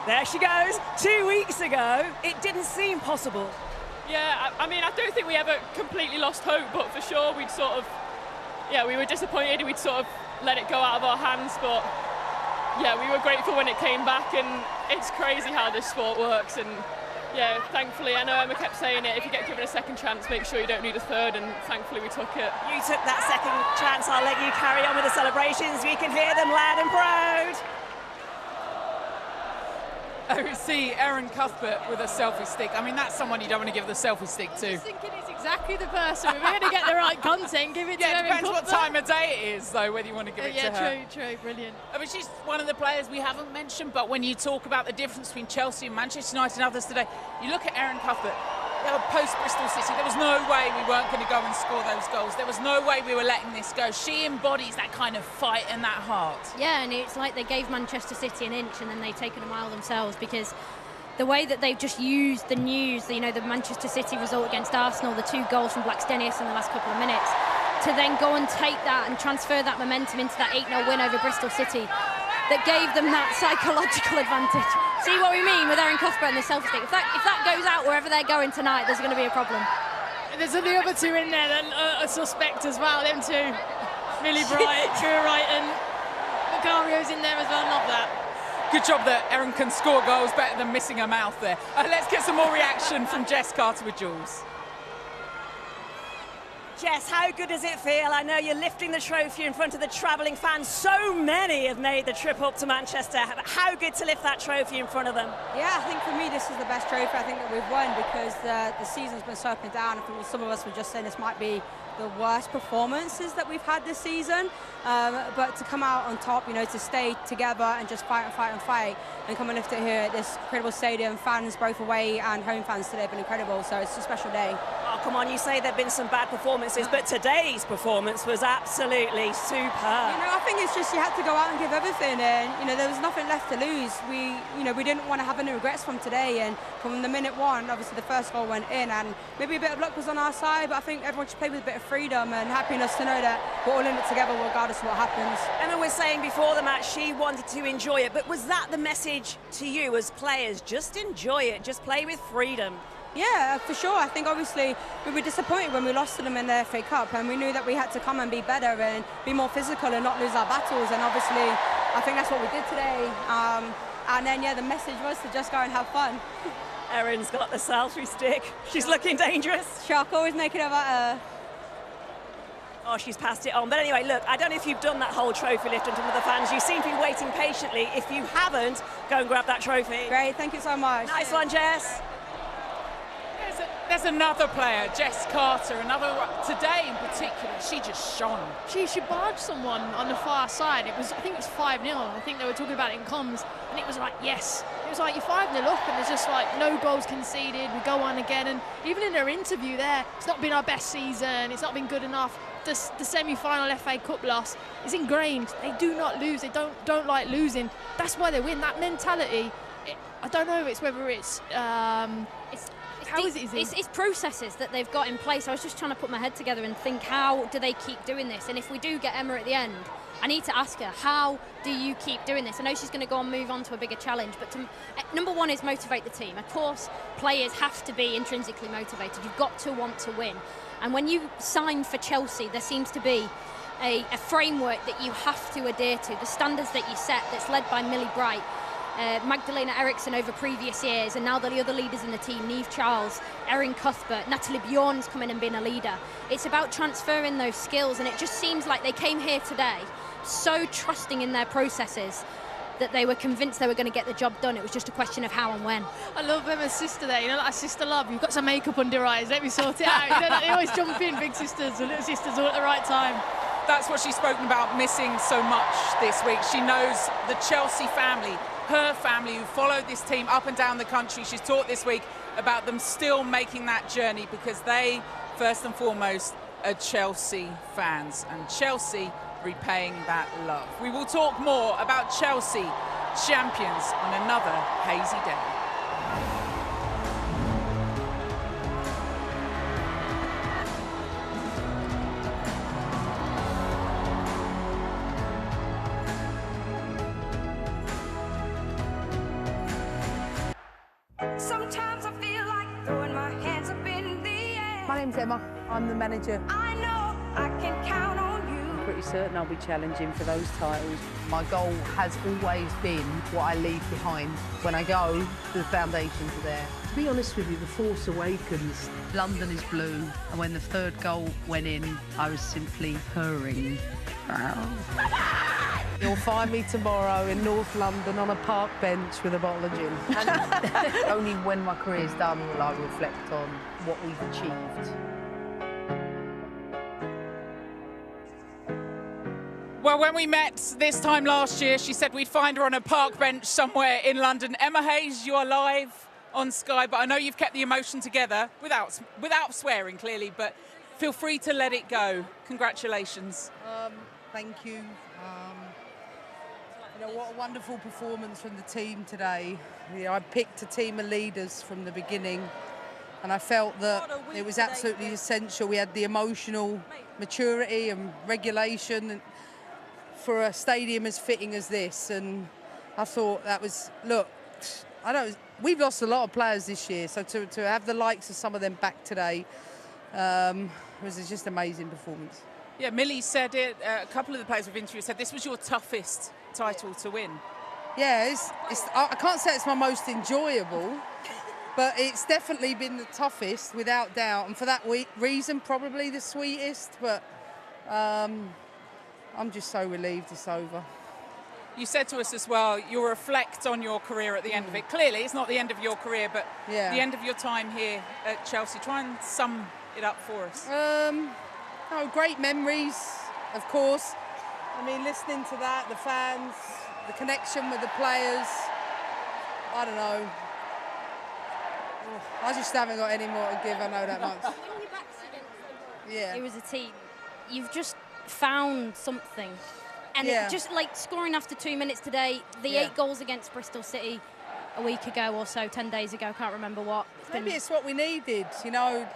There she goes, 2 weeks ago. It didn't seem possible. Yeah, I mean, I don't think we ever completely lost hope, but for sure we were disappointed. We'd sort of let it go out of our hands, but yeah, we were grateful when it came back, and it's crazy how this sport works. And yeah, thankfully, I know Emma kept saying it, if you get given a second chance, make sure you don't need a third, and thankfully we took it. You took that second chance. I'll let you carry on with the celebrations. We can hear them loud and proud. Oh, see Erin Cuthbert with a selfie stick. I mean, that's someone you don't want to give the selfie stick to. I was thinking it's exactly the person. We're going to get the right content, give it to Erin depends Cuthbert. what time of day it is, though, whether you want to give it to her. Yeah, true, brilliant. I mean, she's one of the players we haven't mentioned, but when you talk about the difference between Chelsea and Manchester United and others today, you look at Erin Cuthbert. Post-Bristol City, there was no way we weren't going to go and score those goals. There was no way we were letting this go. She embodies that kind of fight and that heart. Yeah, and it's like they gave Manchester City an inch and then they've taken a mile themselves, because the way that they've just used the news, the Manchester City result against Arsenal, the 2 goals from Blackstenius in the last couple of minutes, to then go and take that and transfer that momentum into that 8-0 win over Bristol City, that gave them that psychological advantage. See what we mean with Erin Cuthbert and the selfie stick? If that goes out wherever they're going tonight, there's going to be a problem. There's the other 2 in there that are suspect as well, them 2. Millie Bright, Drew Wright, and Macario's in there as well. Love that. Good job that Erin can score goals better than missing her mouth there. Let's get some more reaction from Jess Carter with Jules. Jess, how good does it feel? I know you're lifting the trophy in front of the travelling fans. So many have made the trip up to Manchester. How good to lift that trophy in front of them? Yeah, I think for me this is the best trophy I think that we've won, because the season's been so up and down. I think some of us were just saying this might be the worst performances that we've had this season, but to come out on top, to stay together and just fight and come and lift it here at this incredible stadium. Fans both away and home fans today have been incredible, so it's a special day. Oh, come on, you say there have been some bad performances, but today's performance was absolutely superb. You know, I think it's just you had to go out and give everything, and you know there was nothing left to lose. We didn't want to have any regrets from today, and from the minute one, obviously the first goal went in, and maybe a bit of luck was on our side, but I think everyone should play with a bit of freedom and happiness to know that we're all in it together regardless of what happens. Emma was saying before the match she wanted to enjoy it, but was that the message to you as players? Just enjoy it, just play with freedom. Yeah, for sure. I think obviously we were disappointed when we lost to them in the FA Cup, and we knew that we had to come and be better and be more physical and not lose our battles, and obviously I think that's what we did today. And then yeah, the message was to just go and have fun. Erin's got the selfie stick. She's looking dangerous. Shock, always making it about her. Oh, she's passed it on. But anyway, look, I don't know if you've done that whole trophy lift in front of the fans. You seem to be waiting patiently. If you haven't, go and grab that trophy. Great, thank you so much. Nice one, Jess. There's another player, Jess Carter, today in particular, she just shone. She barged someone on the far side. I think it was 5-0. I think they were talking about it in comms, and it was like, yes. It was like, you're 5-0 up, and there's just like no goals conceded. We go on again, and even in her interview there, it's not been our best season. It's not been good enough. The semi-final FA Cup loss is ingrained. They do not lose. They don't like losing. That's why they win. That mentality. I don't know. It's whether it's. How is it? It's processes that they've got in place. I was just trying to put my head together and think, how do they keep doing this? And if we do get Emma at the end, I need to ask her, how do you keep doing this? I know she's going to go and move on to a bigger challenge, but number one is motivate the team. Of course, players have to be intrinsically motivated. You've got to want to win. And when you sign for Chelsea, there seems to be a framework that you have to adhere to, the standards that you set, that's led by Millie Bright, Magdalena Eriksson over previous years, and now the other leaders in the team, Niamh Charles, Erin Cuthbert, Natalie Bjorn's come in and been a leader. It's about transferring those skills, and it just seems like they came here today so trusting in their processes that they were convinced they were going to get the job done. It was just a question of how and when. I love Emma's sister there, you know, like a sister love. You've got some makeup under your eyes, let me sort it out. You know, like they always jump in, big sisters and little sisters all at the right time. That's what she's spoken about missing so much this week. She knows the Chelsea family, her family who followed this team up and down the country. She's talked this week about them still making that journey because they, first and foremost, are Chelsea fans, and Chelsea repaying that love. We will talk more about Chelsea champions on another hazy day. Sometimes I feel like throwing my hands up in the air. My name's Emma. I'm the manager. I know I can count on you. I'm pretty certain I'll be challenging for those titles. My goal has always been what I leave behind. When I go, the foundations are there. To be honest with you, The Force Awakens, London is blue, and when the third goal went in, I was simply purring. You'll find me tomorrow in North London on a park bench with a bottle of gin. And only when my career's done will I reflect on what we've achieved. Well, when we met this time last year, she said we'd find her on a park bench somewhere in London. Emma Hayes, you are live on Sky, but I know you've kept the emotion together without swearing, clearly, but feel free to let it go. Congratulations. Thank you. You know, what a wonderful performance from the team today. You know, I picked a team of leaders from the beginning, and I felt that it was absolutely essential. We had the emotional maturity and regulation for a stadium as fitting as this, and I thought that was, look, we've lost a lot of players this year, so to have the likes of some of them back today was just an amazing performance. Yeah, Millie said it, a couple of the players we've interviewed said this was your toughest title to win. Yeah, I can't say it's my most enjoyable, but it's definitely been the toughest, without doubt, and for that reason, probably the sweetest, but I'm just so relieved it's over. You said to us as well, you'll reflect on your career at the end of it. Clearly, it's not the end of your career, but the end of your time here at Chelsea. Try and sum it up for us. Great memories, of course. I mean, listening to that, the fans, the connection with the players. I don't know. I just haven't got any more to give, I know that much. it was a team. You've just found something. And Yeah. it just like scoring after 2 minutes today, the 8 goals against Bristol City a week ago or so, 10 days ago, can't remember what. Maybe it's what we needed, you know.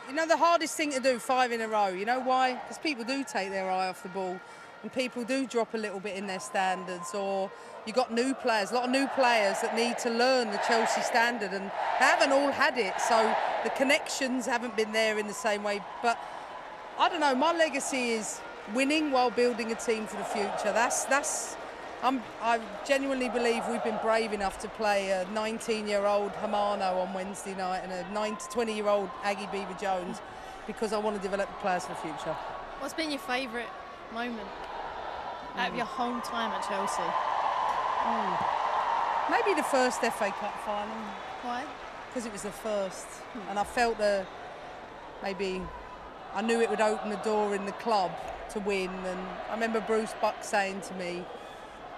You know, the hardest thing to do, 5 in a row. You know why? Because people do take their eye off the ball and people do drop a little bit in their standards, or you got new players, a lot of new players that need to learn the Chelsea standard, and they haven't all had it, so the connections haven't been there in the same way. But I don't know, my legacy is winning while building a team for the future. I genuinely believe we've been brave enough to play a 19-year-old Hamano on Wednesday night and a 20-year-old Aggie Beaver-Jones, because I want to develop the players for the future. What's been your favourite moment out of your whole time at Chelsea? Maybe the first FA Cup final. Why? Because it was the first, and I felt I knew it would open the door in the club to win. And I remember Bruce Buck saying to me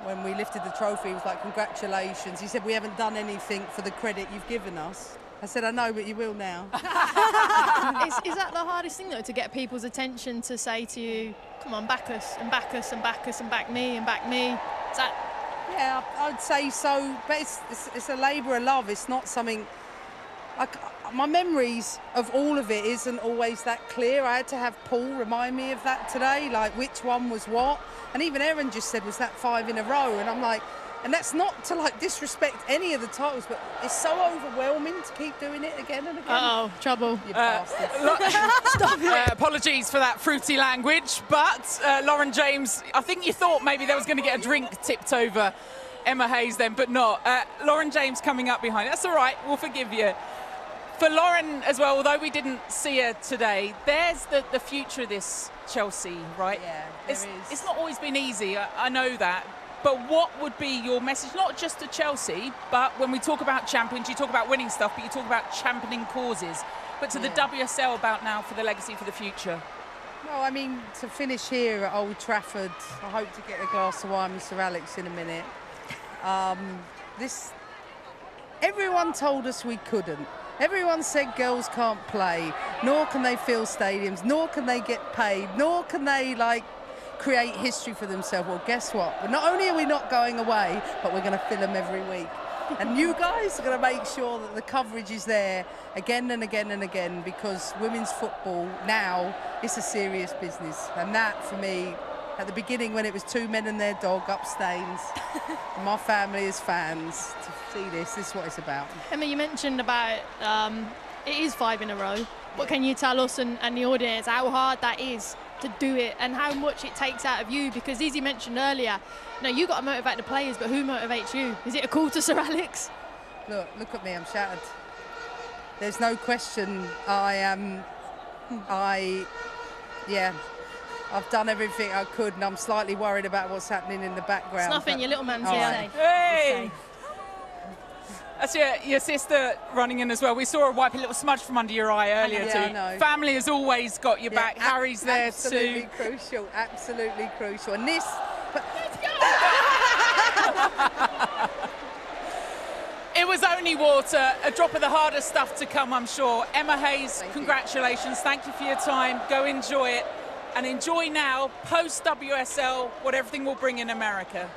when we lifted the trophy, he was like, congratulations. He said, we haven't done anything for the credit you've given us. I said, I know, but you will now. Is that the hardest thing, though, to get people's attention, to say to you, come on, back us and back us and back us and back me and back me? Is that... Yeah, I'd say so, but it's a labour of love. It's not something... my memories of all of it isn't always that clear. I had to have Paul remind me of that today, like which one was what. And even Erin just said, was that 5 in a row? And I'm like, and that's not to like disrespect any of the titles, but it's so overwhelming to keep doing it again and again. Uh-oh, trouble. You bastard. Stop it. Apologies for that fruity language, but Lauren James, I think you thought maybe there was going to get a drink tipped over Emma Hayes then, but not. Lauren James coming up behind. That's all right, we'll forgive you. For Lauren as well, although we didn't see her today, there's the future of this Chelsea, right? Yeah, it's not always been easy, I know that. But what would be your message, not just to Chelsea, but when we talk about champions, you talk about winning stuff, but you talk about championing causes, but to the WSL about now for the legacy for the future? Well, I mean, to finish here at Old Trafford, I hope to get a glass of wine with Sir Alex in a minute. Everyone told us we couldn't. Everyone said girls can't play, nor can they fill stadiums, nor can they get paid, nor can they, like, create history for themselves. Well, guess what? Well, not only are we not going away, but we're going to fill them every week. And you guys are going to make sure that the coverage is there again and again and again, because women's football now is a serious business. And that, for me, at the beginning when it was 2 men and their dog up Staines, and my family as fans, to see this is what it's about. Emma, you mentioned about it is 5 in a row. What can you tell us and the audience how hard that is to do it and how much it takes out of you? Because as you mentioned earlier, you got to motivate the players, but who motivates you? Is it a call to Sir Alex? Look at me, I'm shattered. There's no question I've done everything I could, and I'm slightly worried about what's happening in the background. It's nothing, your little man's here. Right. Hey! That's your sister running in as well. We saw her wipe a little smudge from under your eye earlier too. I know. Family has always got your back. Harry's there too. Absolutely crucial. And this... It was only water, a drop of the harder stuff to come, I'm sure. Emma Hayes, congratulations. Thank you for your time. Go enjoy it. And enjoy now, post-WSL, what everything will bring in America.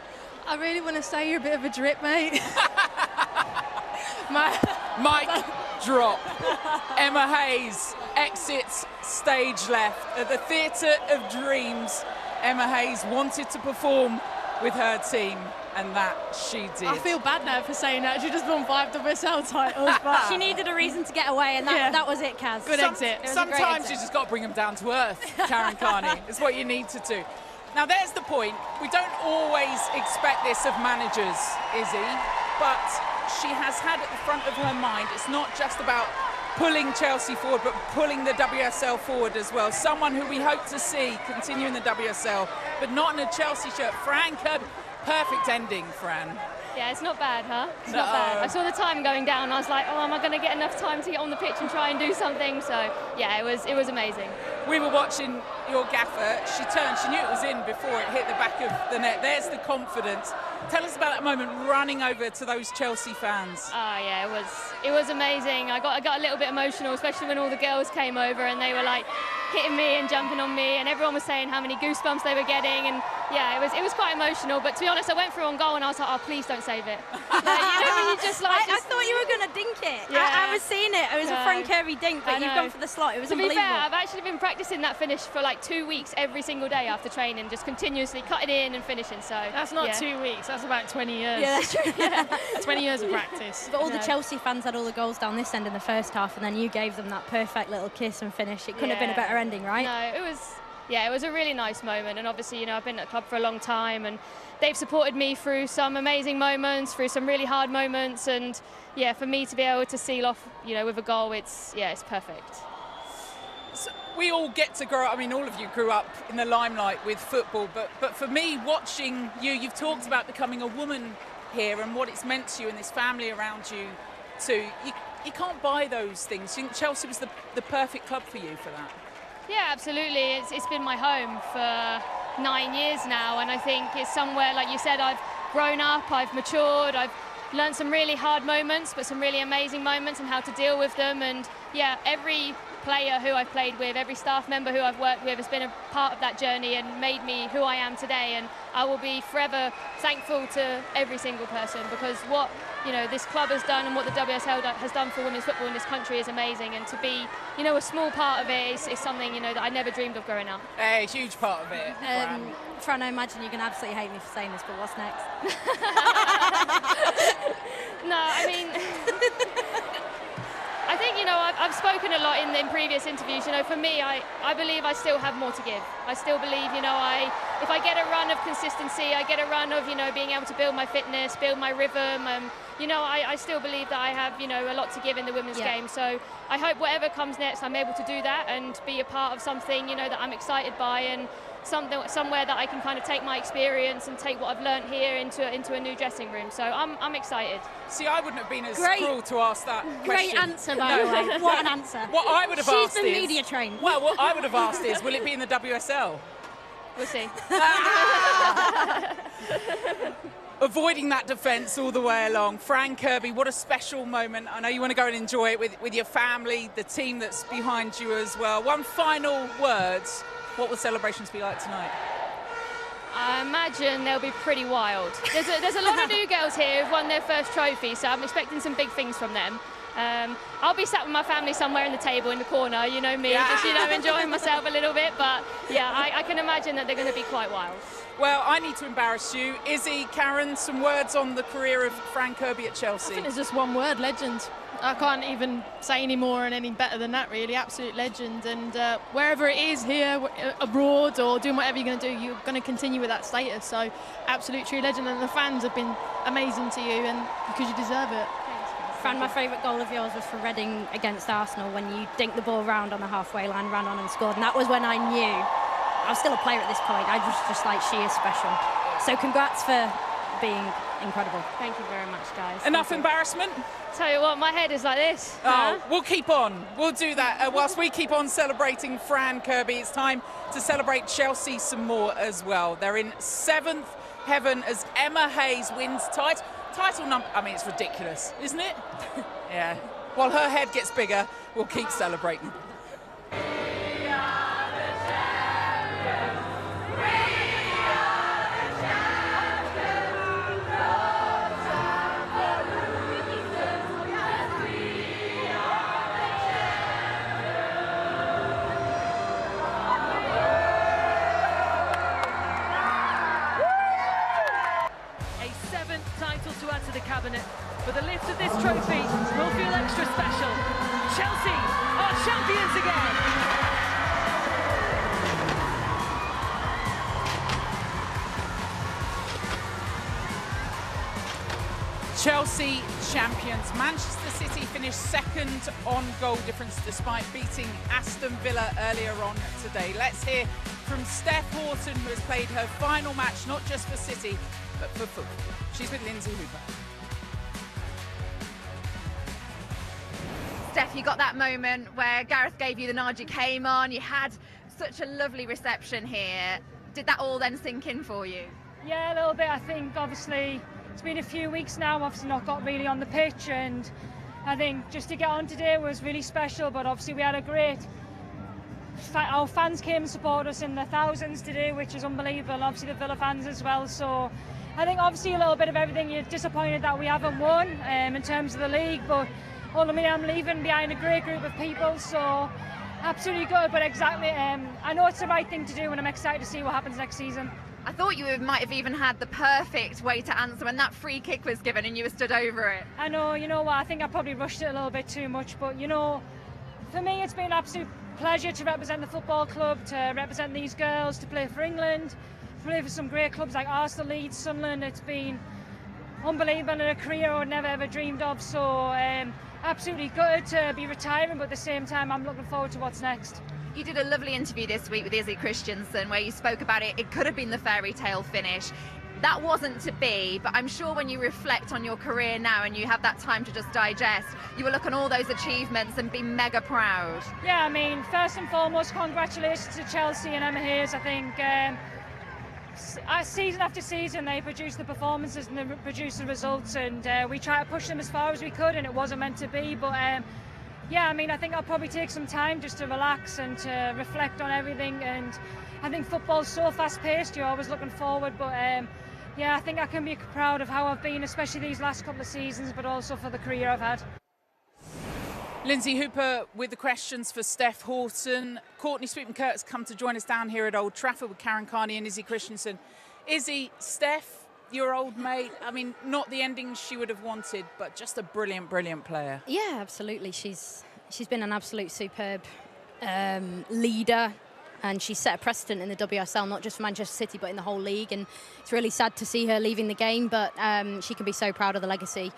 I really want to say you're a bit of a drip, mate. Mic drop. Emma Hayes exits stage left. At the Theatre of Dreams, Emma Hayes wanted to perform with her team, and that she did. I feel bad now for saying that. She just won 5 WSL titles. But she needed a reason to get away, and that was it, Kaz. Good exit. Sometimes you just got to bring them down to earth, Karen Carney. It's what you need to do. Now, there's the point. We don't always expect this of managers, Izzy, but she has had at the front of her mind, it's not just about pulling Chelsea forward, but pulling the WSL forward as well. Someone who we hope to see continue in the WSL, but not in a Chelsea shirt. Fran Kirby, perfect ending, Fran. Yeah, it's not bad, huh? It's not bad. I saw the time going down, and I was like, oh, am I going to get enough time to get on the pitch and try and do something? So, yeah, it was amazing. We were watching your gaffer. She turned, she knew it was in before it hit the back of the net. There's the confidence. Tell us about that moment running over to those Chelsea fans. Oh yeah, it was amazing. I got a little bit emotional, especially when all the girls came over and they were like hitting me and jumping on me, and everyone was saying how many goosebumps they were getting, and yeah, it was quite emotional. But to be honest, I went through on goal and I was like, oh, please don't save it. You know, when you just like. I thought you were going to dink it. Yeah. I was seeing it. It was a Frank Kirby dink, but you've gone for the slot. It was unbelievable. To be fair, I've actually been practicing that finish for like 2 weeks every single day after training, just continuously cutting in and finishing. So that's not 2 weeks. That's about 20 years. Yeah, that's true. 20 years of practice. But all the Chelsea fans had all the goals down this end in the first half, and then you gave them that perfect little kiss and finish. It couldn't have been a better ending, right? No, it was a really nice moment, and obviously, you know, I've been at the club for a long time, and they've supported me through some amazing moments, through some really hard moments, and yeah, for me to be able to seal off, you know, with a goal, it's perfect. So we all get to grow up. I mean, all of you grew up in the limelight with football, but for me, watching you've talked about becoming a woman here and what it's meant to you and this family around you too. You can't buy those things. You think Chelsea was the perfect club for you for that? Yeah, absolutely. It's been my home for 9 years now, and I think it's somewhere, like you said, I've grown up, I've matured, I've learned some really hard moments, but some really amazing moments and how to deal with them. And yeah, every player who I've played with, every staff member who I've worked with has been a part of that journey and made me who I am today, and I will be forever thankful to every single person, because what, you know, this club has done and what the WSL has done for women's football in this country is amazing, and to be, you know, a small part of it is something, you know, that I never dreamed of growing up. A huge part of it. Fran, I imagine you're going to absolutely hate me for saying this, but what's next? No, I mean, I think, you know, I've spoken a lot in previous interviews. You know, for me, I believe I still have more to give. I still believe, you know, if I get a run of consistency, I get a run of, you know, being able to build my fitness, build my rhythm, you know, I still believe that I have, you know, a lot to give in the women's game. So I hope whatever comes next, I'm able to do that and be a part of something, you know, that I'm excited by, and somewhere that I can kind of take my experience and take what I've learned here into a new dressing room. So I'm excited. See, I wouldn't have been as cruel to ask that question. Great answer, by the way. What an answer. What I would have asked She's been media trained. Well, what I would have asked is, will it be in the WSL? We'll see. Avoiding that defence all the way along. Fran Kirby, what a special moment. I know you want to go and enjoy it with your family, the team that's behind you as well. One final word. What will celebrations be like tonight? I imagine they'll be pretty wild. There's a lot of new girls here who've won their first trophy, so I'm expecting some big things from them. I'll be sat with my family somewhere in the table in the corner, you know me, just, you know, enjoying myself a little bit. But yeah, I can imagine that they're going to be quite wild. Well, I need to embarrass you. Izzy, Karen, some words on the career of Fran Kirby at Chelsea? I think it's just one word: legend. I can't even say any more and any better than that, really. Absolute legend. And wherever it is, here, abroad, or doing whatever you're going to do, you're going to continue with that status. So, absolute true legend. And the fans have been amazing to you, and because you deserve it. Fran, my favourite goal of yours was for Reading against Arsenal, when you dinked the ball round on the halfway line, ran on and scored. And that was when I knew, I was still a player at this point, I was just like, she is special. So congrats for being incredible. Thank you very much, guys. Enough embarrassment? Tell you what, my head is like this. Oh, we'll keep on. We'll do that. Whilst we keep on celebrating Fran Kirby, it's time to celebrate Chelsea some more as well. They're in 7th heaven as Emma Hayes wins title number. I mean, it's ridiculous, isn't it? Yeah. While her head gets bigger, we'll keep celebrating. To add to the cabinet, but the lift of this trophy will feel extra special. Chelsea are champions again. Chelsea champions. Manchester City finished 2nd on goal difference despite beating Aston Villa earlier on today. Let's hear from Steph Horton, who has played her final match not just for City but for football. She's with Lindsay Hooper. Steph, you got that moment where Gareth gave you the nod, you came on, you had such a lovely reception here. Did that all then sink in for you? Yeah, a little bit. I think obviously it's been a few weeks now, obviously not got really on the pitch, and I think just to get on today was really special. But obviously we had a great, our fans came and supported us in the thousands today, which is unbelievable. Obviously the Villa fans as well. So I think obviously a little bit of everything. You're disappointed that we haven't won in terms of the league, but ultimately I'm leaving behind a great group of people. So absolutely good. But exactly, I know it's the right thing to do, and I'm excited to see what happens next season. I thought you might have even had the perfect way to answer when that free kick was given and you were stood over it. I know, you know what, I think I probably rushed it a little bit too much, but you know, for me it's been an absolute pleasure to represent the football club, to represent these girls, to play for England, to play for some great clubs like Arsenal, Leeds, Sunderland. It's been unbelievable and a career I would never ever dreamed of, so absolutely good to be retiring, but at the same time I'm looking forward to what's next. You did a lovely interview this week with Izzy Christiansen where you spoke about it could have been the fairy tale finish. That wasn't to be, but I'm sure when you reflect on your career now and you have that time to just digest, you will look on all those achievements and be mega proud. Yeah, I mean, first and foremost, congratulations to Chelsea and Emma Hayes. I think season after season they produce the performances and they produce the results, and we try to push them as far as we could, and it wasn't meant to be, but yeah, I mean, I think I'll probably take some time just to relax and to reflect on everything, and I think football's so fast-paced, you're always looking forward, but yeah, I think I can be proud of how I've been, especially these last couple of seasons, but also for the career I've had. Lindsay Hooper with the questions for Steph Houghton. Courtney Sweetman-Kirk's come to join us down here at Old Trafford with Karen Carney and Izzy Christiansen. Izzy, Steph, your old mate, I mean, not the ending she would have wanted, but just a brilliant, brilliant player. Yeah, absolutely. She's been an absolute superb leader, and she's set a precedent in the WSL, not just for Manchester City, but in the whole league. And it's really sad to see her leaving the game, but she can be so proud of the legacy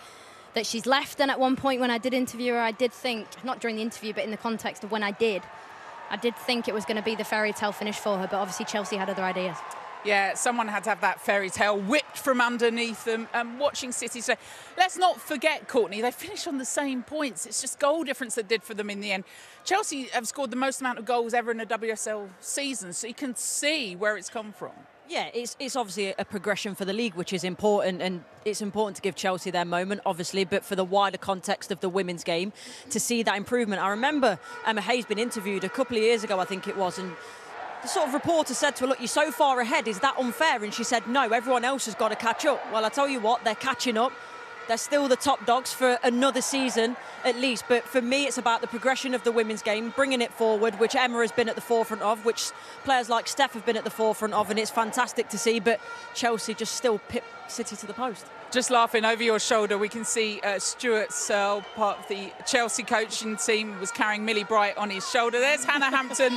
that she's left. And at one point when I did interview her, I did think, not during the interview, but in the context of when I did think it was going to be the fairy tale finish for her, but obviously Chelsea had other ideas. Yeah, someone had to have that fairy tale whipped from underneath them. Watching City today, let's not forget, Courtney, they finished on the same points. It's just goal difference that did for them in the end. Chelsea have scored the most amount of goals ever in a WSL season, so you can see where it's come from. Yeah, it's obviously a progression for the league, which is important, and it's important to give Chelsea their moment, obviously, but for the wider context of the women's game, to see that improvement. I remember Emma Hayes been interviewed a couple of years ago, I think it was, and the sort of reporter said to her, look, you're so far ahead, is that unfair? And she said, no, everyone else has got to catch up. Well, I tell you what, they're catching up. They're still the top dogs for another season at least. But for me, it's about the progression of the women's game, bringing it forward, which Emma has been at the forefront of, which players like Steph have been at the forefront of, and it's fantastic to see. But Chelsea just still pip City to the post. Just laughing over your shoulder, we can see Stuart Searle, part of the Chelsea coaching team, was carrying Millie Bright on his shoulder. There's Hannah Hampton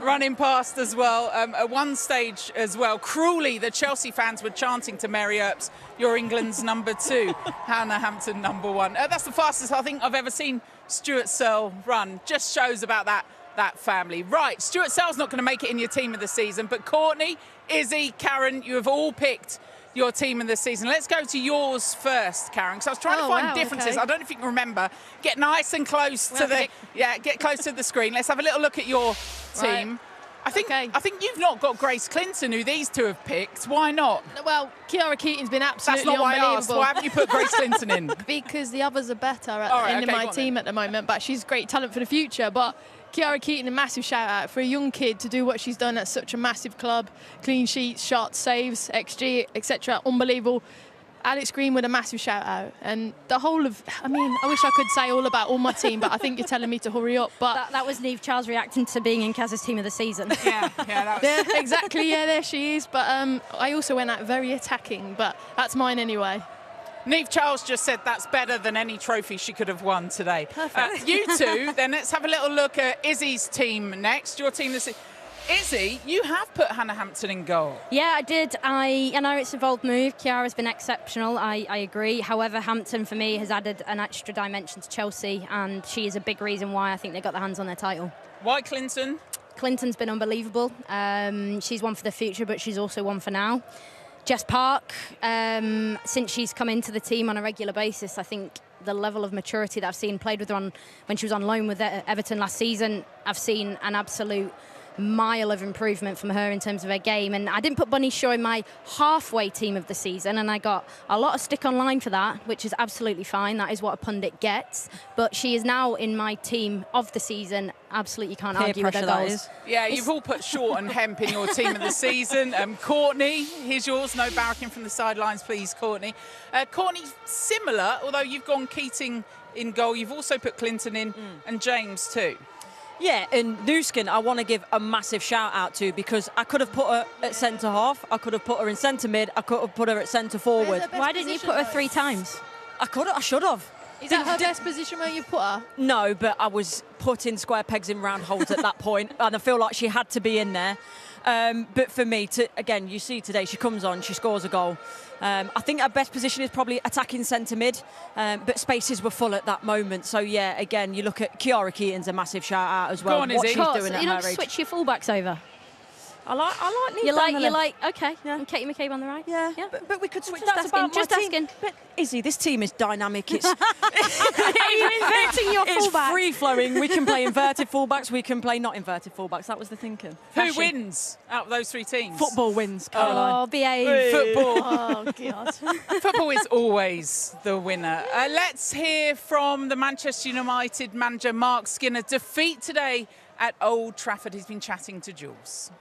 running past as well. At one stage as well, cruelly, the Chelsea fans were chanting to Mary Earps, "You're England's number 2, Hannah Hampton number 1. That's the fastest I think I've ever seen Stuart Searle run. Just shows about that family. Right, Stuart Searle's not going to make it in your team of the season, but Courtney, Izzy, Karen, you have all picked your team of the season. Let's go to yours first, Karen, because I was trying to find differences. Okay. I don't know if you can remember. Get nice and close to get close to the screen. Let's have a little look at your team. Right. I think you've not got Grace Clinton, who these two have picked. Why not? Well, Kiara Keaton's been absolutely unbelievable. That's not why I asked. Why haven't you put Grace Clinton in? Because the others are better in my team at the moment, but she's great talent for the future. But Kiara Keaton, a massive shout out for a young kid to do what she's done at such a massive club. Clean sheets, shots, saves, XG, etc. Unbelievable. Alex Green with a massive shout out. And the whole of, I mean, I wish I could say all about all my team, but I think you're telling me to hurry up. But that was Neve Charles reacting to being in Kaz's team of the season. Yeah, exactly. Yeah, there she is. But I also went out very attacking, but that's mine anyway. Neve Charles just said that's better than any trophy she could have won today. Perfect. You two, then let's have a little look at Izzy's team next. Your team this Izzy, you have put Hannah Hampton in goal. Yeah, I did. I know it's a bold move. Kiara's been exceptional. I agree. However, Hampton, for me, has added an extra dimension to Chelsea, and she is a big reason why I think they got their hands on their title. Why Clinton? Clinton's been unbelievable. She's one for the future, but she's also one for now. Jess Park, since she's come into the team on a regular basis, I think the level of maturity that I've seen, played with her when she was on loan with Everton last season, I've seen an absolute mile of improvement from her in terms of her game. And I didn't put Bunny Shaw in my halfway team of the season, and I got a lot of stick online for that, which is absolutely fine. That is what a pundit gets. But she is now in my team of the season. Absolutely can't argue with her goals. Yeah, you've all put Short and Hemp in your team of the season. Courtney, here's yours. No barracking from the sidelines, please, Courtney. Courtney, similar, although you've gone Keating in goal. You've also put Clinton in and James too. Yeah, and Newskin, I want to give a massive shout out to, because I could have put her at centre half, I could have put her in centre mid, I could have put her at centre forward. Why didn't you put her 3 times? I should have. Is that her best position where you put her? No, but I was putting square pegs in round holes at that point, and I feel like she had to be in there. But for me, again, you see today, she comes on, she scores a goal. I think her best position is probably attacking centre mid, but spaces were full at that moment. So yeah, again, you look at Kiara Keaton's a massive shout out as well. Go on, what she's doing at you her don't age. switch your fullbacks over. I like Neve You down the left. like okay. Yeah. And Katie McCabe on the right. Yeah. But we could switch. Just That's asking, about just my asking. team. But Izzy, this team is dynamic. It's Are you inverting your it's fullback? free flowing. We can play inverted fullbacks. We can play not inverted fullbacks. That was the thinking. Who wins out of those 3 teams? Football wins, Caroline. Oh, behave. Football. Oh, God. Football is always the winner. Let's hear from the Manchester United manager, Mark Skinner. Defeat today at Old Trafford. He's been chatting to Jules.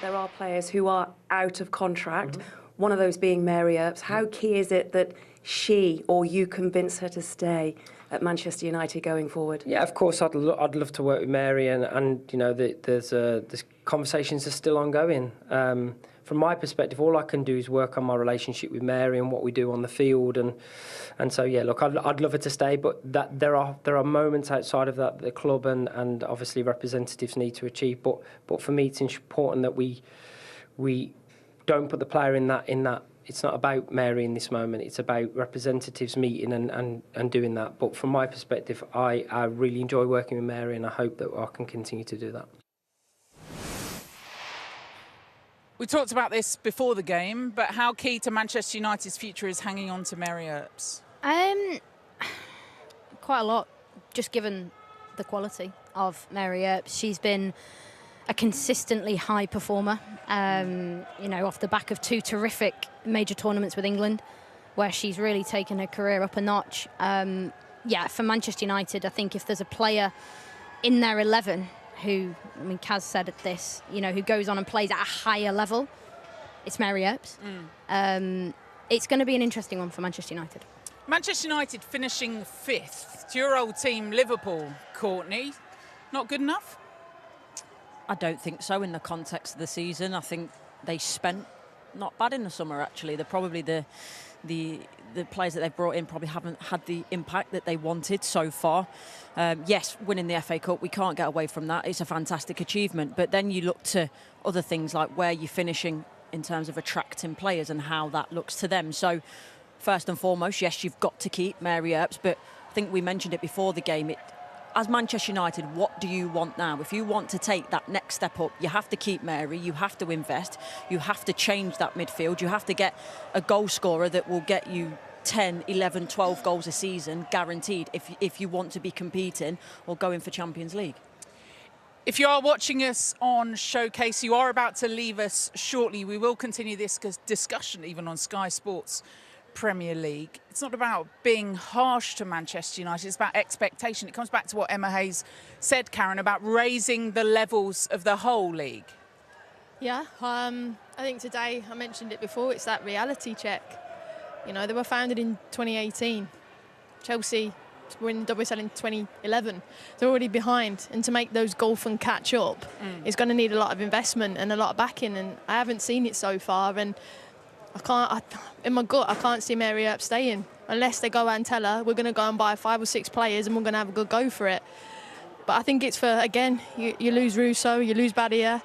There are players who are out of contract, one of those being Mary Earps. How key is it that she or you convince her to stay at Manchester United going forward? Yeah, of course, I'd love to work with Mary, and you know, there's conversations are still ongoing. From my perspective, all I can do is work on my relationship with Mary and what we do on the field, and so yeah, look, I'd love her to stay, but that there are moments outside of that the club and obviously representatives need to achieve. But for me, it's important that we don't put the player in that. It's not about Mary in this moment. It's about representatives meeting and doing that. But from my perspective, I really enjoy working with Mary, and I hope that I can continue to do that. We talked about this before the game, but how key to Manchester United's future is hanging on to Mary Earps? Quite a lot, just given the quality of Mary Earps. She's been a consistently high performer, you know, off the back of 2 terrific major tournaments with England, where she's really taken her career up a notch. Yeah, for Manchester United, I think if there's a player in their 11 who, I mean, Kaz said at this, you know, who goes on and plays at a higher level, it's Mary Earps. It's going to be an interesting one for Manchester United. Manchester United finishing 5th. To your old team, Liverpool, Courtney, not good enough? I don't think so in the context of the season. I think they spent not bad in the summer, actually. They're probably the players that they've brought in probably haven't had the impact that they wanted so far. Yes, winning the FA Cup, we can't get away from that. It's a fantastic achievement. But then you look to other things like where you're finishing in terms of attracting players and how that looks to them. So first and foremost, yes, you've got to keep Mary Earps, but I think we mentioned it before the game. As Manchester United, what do you want now? If you want to take that next step up, you have to keep Mary, you have to invest, you have to change that midfield, you have to get a goal scorer that will get you 10, 11, 12 goals a season, guaranteed, if you want to be competing or going for Champions League. If you are watching us on Showcase, you are about to leave us shortly. We will continue this discussion even on Sky Sports Premier League. It's not about being harsh to Manchester United, it's about expectation. It comes back to what Emma Hayes said, Karen, about raising the levels of the whole league. Yeah, I think today, I mentioned it before, it's that reality check. You know, they were founded in 2018. Chelsea were in WSL in 2011. They're already behind, and to make those goal fund catch up is going to need a lot of investment and a lot of backing, and I haven't seen it so far. And in my gut, I can't see Mary Earps staying unless they go out and tell her we're going to go and buy 5 or 6 players and we're going to have a good go for it. But I think it's for, again, you lose Russo, you lose Badia.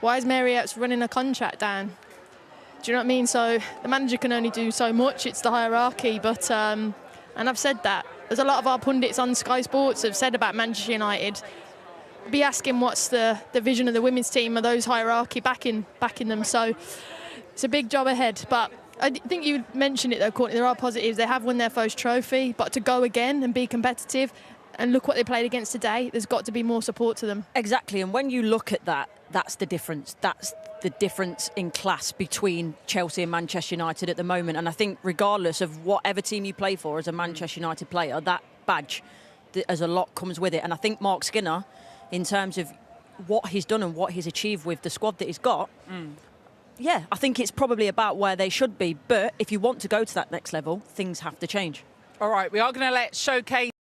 Why is Mary Earps running a contract down? Do you know what I mean? So the manager can only do so much. It's the hierarchy. But and I've said that. There's a lot of our pundits on Sky Sports have said about Manchester United. Be asking what's the vision of the women's team, are those hierarchy backing them? So it's a big job ahead, but I think you mentioned it though, Courtney, there are positives. They have won their first trophy, but to go again and be competitive, and look what they played against today. There's got to be more support to them. Exactly, and when you look at that, that's the difference. That's the difference in class between Chelsea and Manchester United at the moment. And I think regardless of whatever team you play for as a Manchester United player, that badge, as a lot comes with it. And I think Mark Skinner, in terms of what he's done and what he's achieved with the squad that he's got, yeah, I think it's probably about where they should be. But if you want to go to that next level, things have to change. All right, we are going to let Showcase